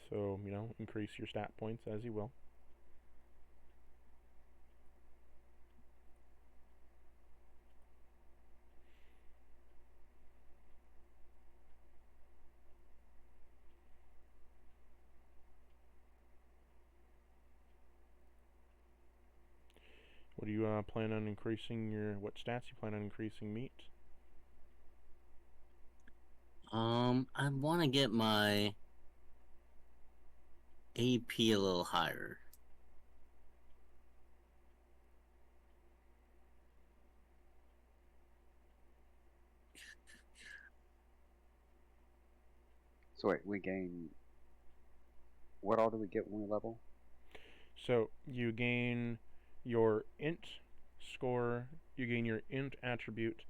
So, increase your stat points as you will. What do you plan on increasing what stats you plan on increasing meat? I want to get my AP a little higher. So wait, we gain. What all do we get when we level? So you gain your int score, you gain your int attribute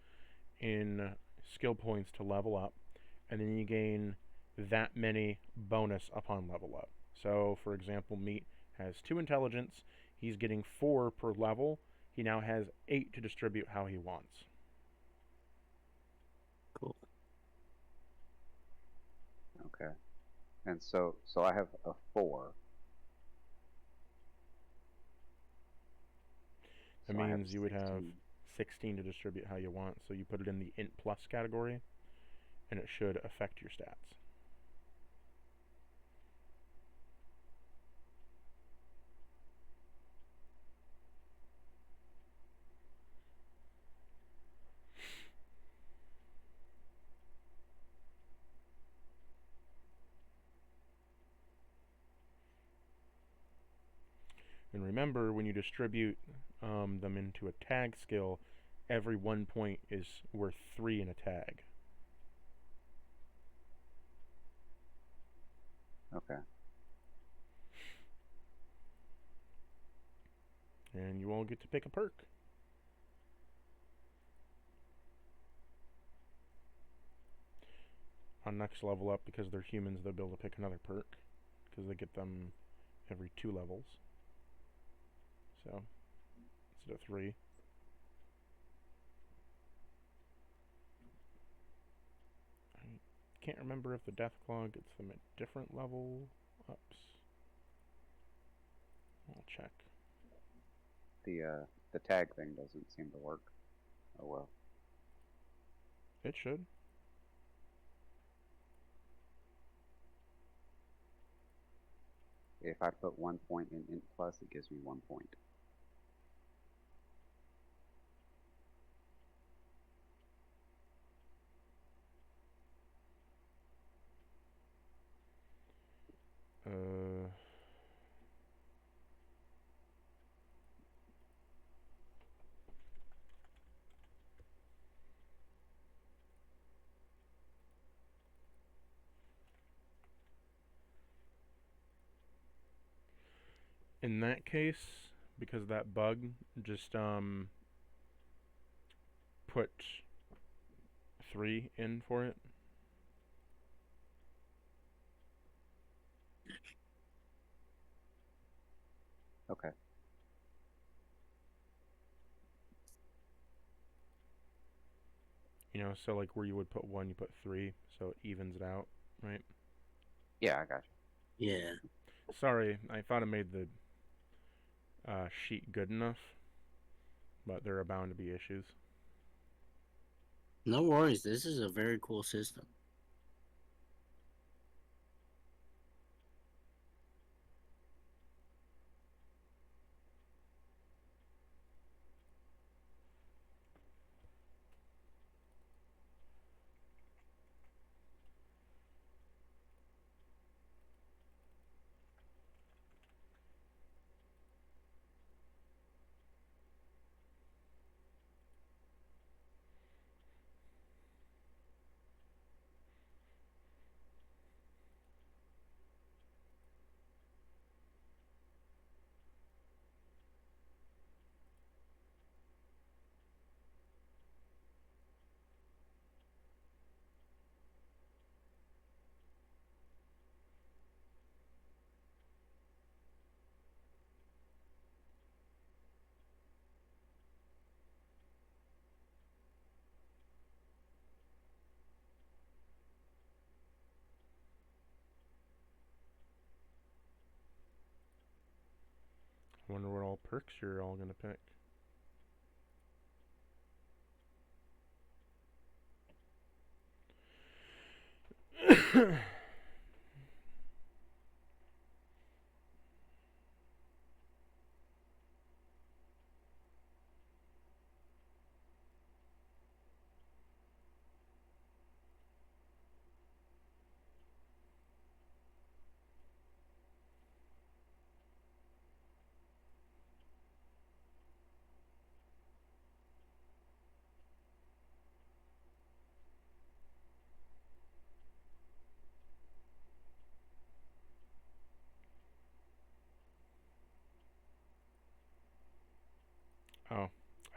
in skill points to level up, and then you gain that many bonus upon level up. So, for example, Meat has 2 intelligence. He's getting 4 per level. He now has 8 to distribute how he wants. Cool. Okay. And so I have a 4. That So I have means you would have 16. 16 to distribute how you want. So you put it in the int plus category, and it should affect your stats. And remember, when you distribute them into a tag skill, every 1 point is worth 3 in a tag. Okay. And you all get to pick a perk. On next level up, because they're humans, they'll be able to pick another perk, because they get them every 2 levels. So, instead of 3. I can't remember if the death claw gets them at different level ups. I'll check. The tag thing doesn't seem to work. Oh well. It should. If I put 1 point in int plus, it gives me 1 point. Uh, in that case, because of that bug, just put 3 in for it. Okay. You know, so like where you would put 1, you put 3, so it evens it out, right? Yeah, I got you. Yeah. Sorry, I thought I made the sheet good enough, but there are bound to be issues. No worries. This is a very cool system. I wonder what all perks you're all gonna pick.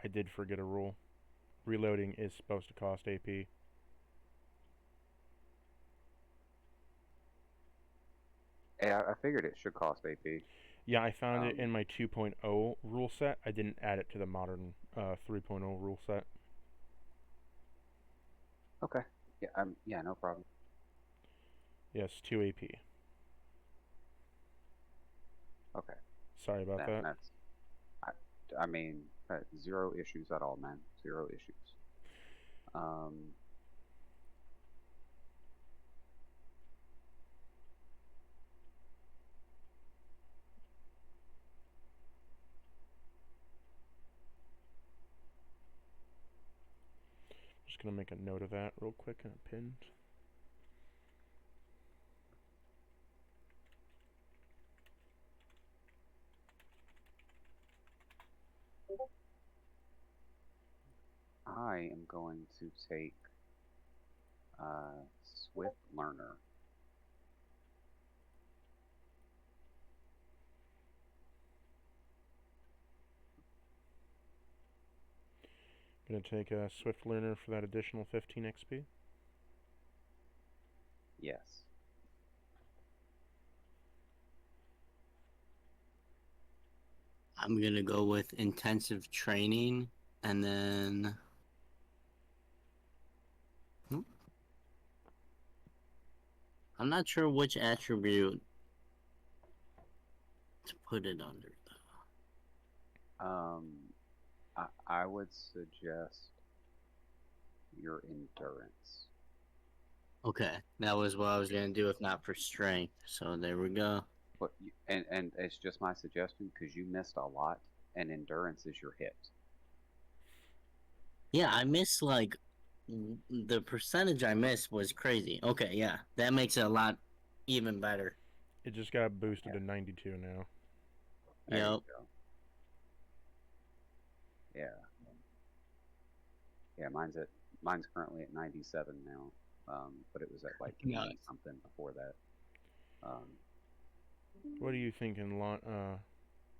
I did forget a rule. Reloading is supposed to cost AP. Yeah, I figured it should cost AP. Yeah, I found it in Um, my 2.0 rule set. I didn't add it to the modern 3.0 rule set. okay. Yeah, yeah, no problem. Yes, 2 AP. Okay. Sorry about that. That's. I, I mean, zero issues at all, man. Zero issues. Um, Just gonna make a note of that real quick and a pinned. I am going to take Swift Learner. Gonna take a Swift Learner for that additional 15 XP. Yes. I'm gonna go with intensive training, and then I'm not sure which attribute to put it under. I would suggest your endurance. Okay, that was what I was gonna do if not for strength. So there we go. But and it's just my suggestion because you missed a lot, and endurance is your hit. Yeah, I missed like the percentage I missed was crazy. Okay, yeah, that makes it a lot even better. It just got boosted Yeah. to 92 now. There Yep. you go. Yeah. Yeah, mine's currently at 97 now. But it was at like 80 Nice. something before that. What are you thinking,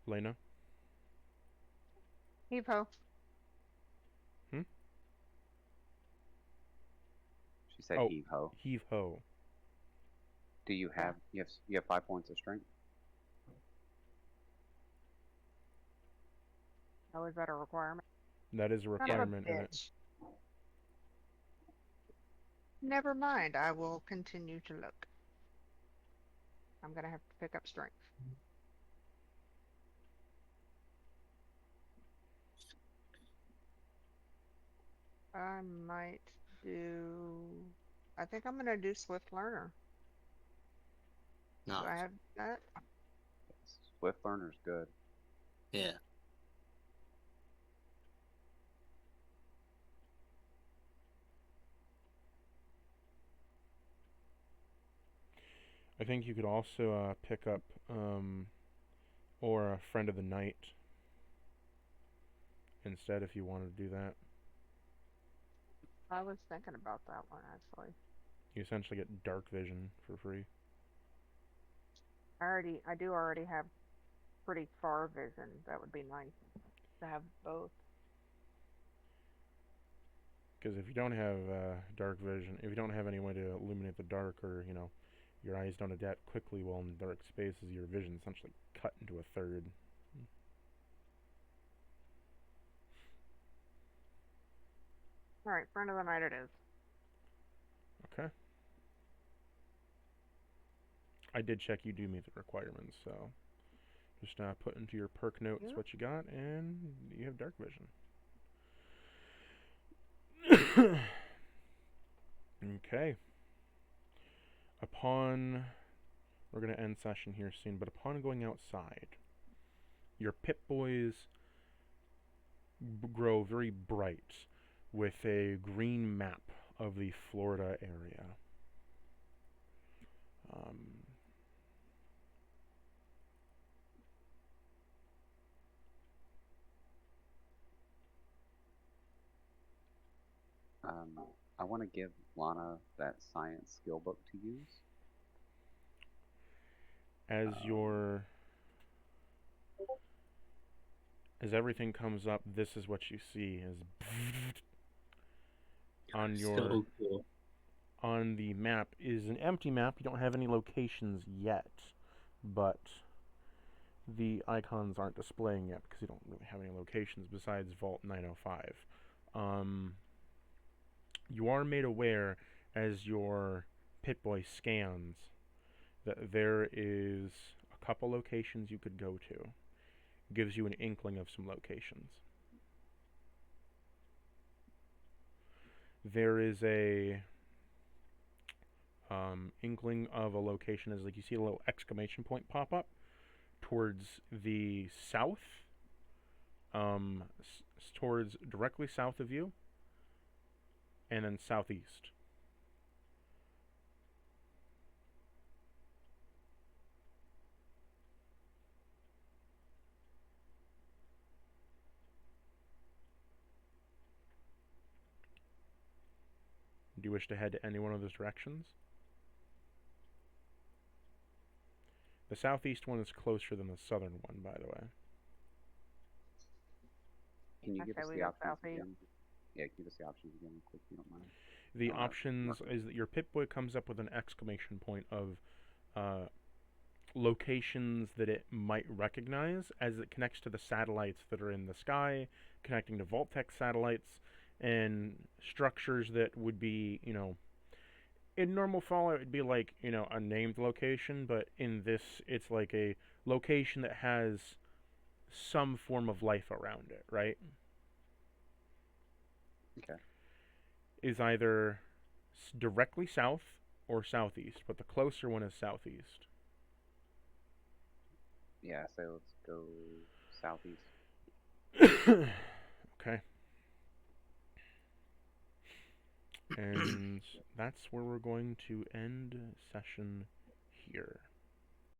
Lena? Heave ho. She said Oh, heave ho. heave ho. Do you have you have 5 points of strength? Oh, is that a requirement? That is a Son of a requirement in it. bitch. Never mind. I will continue to look. I'm gonna have to pick up strength. I might do. I think I'm gonna do Swift Learner. Do I Nice. have that? Swift learner's good. Yeah. I think you could also pick up or a friend of the night instead if you wanted to do that. I was thinking about that one actually. You essentially get dark vision for free. I do already have pretty far vision. That would be nice to have both. Because if you don't have dark vision, if you don't have any way to illuminate the dark, or your eyes don't adapt quickly well in dark spaces, your vision essentially cut into a third. All right, friend of the night it is. Okay. I did check you do meet the requirements, so just put into your perk notes Yep. what you got, and you have dark vision. Okay. We're going to end session here soon, but upon going outside, your Pip-Boys grow very bright with a green map of the Florida area. I want to give Lana that science skill book to use. As your as everything comes up, this is what you see is on your So cool. on the map is an empty map. You don't have any locations yet, but the icons aren't displaying yet because you don't really have any locations besides Vault 905. You are made aware as your Pip-Boy scans that there is a couple locations you could go to. Gives you an inkling of some locations. There is a inkling of a location as like you see a little exclamation point pop up towards the south, towards directly south of you, and then southeast. Do you wish to head to any one of those directions? The southeast one is closer than the southern one, by the way. Can you I give say us we the go options southeast. again? Yeah, give us the options again, quick, if you don't mind. The Alright, options okay. is that your Pip-Boy comes up with an exclamation point of locations that it might recognize as it connects to the satellites that are in the sky, connecting to Vault-Tec satellites, and structures that would be, in normal Fallout it'd be like, a named location, but in this it's like a location that has some form of life around it, right? Okay. Is either directly south or southeast, but the closer one is southeast. Yeah, so let's go southeast. Okay. And that's where we're going to end session here.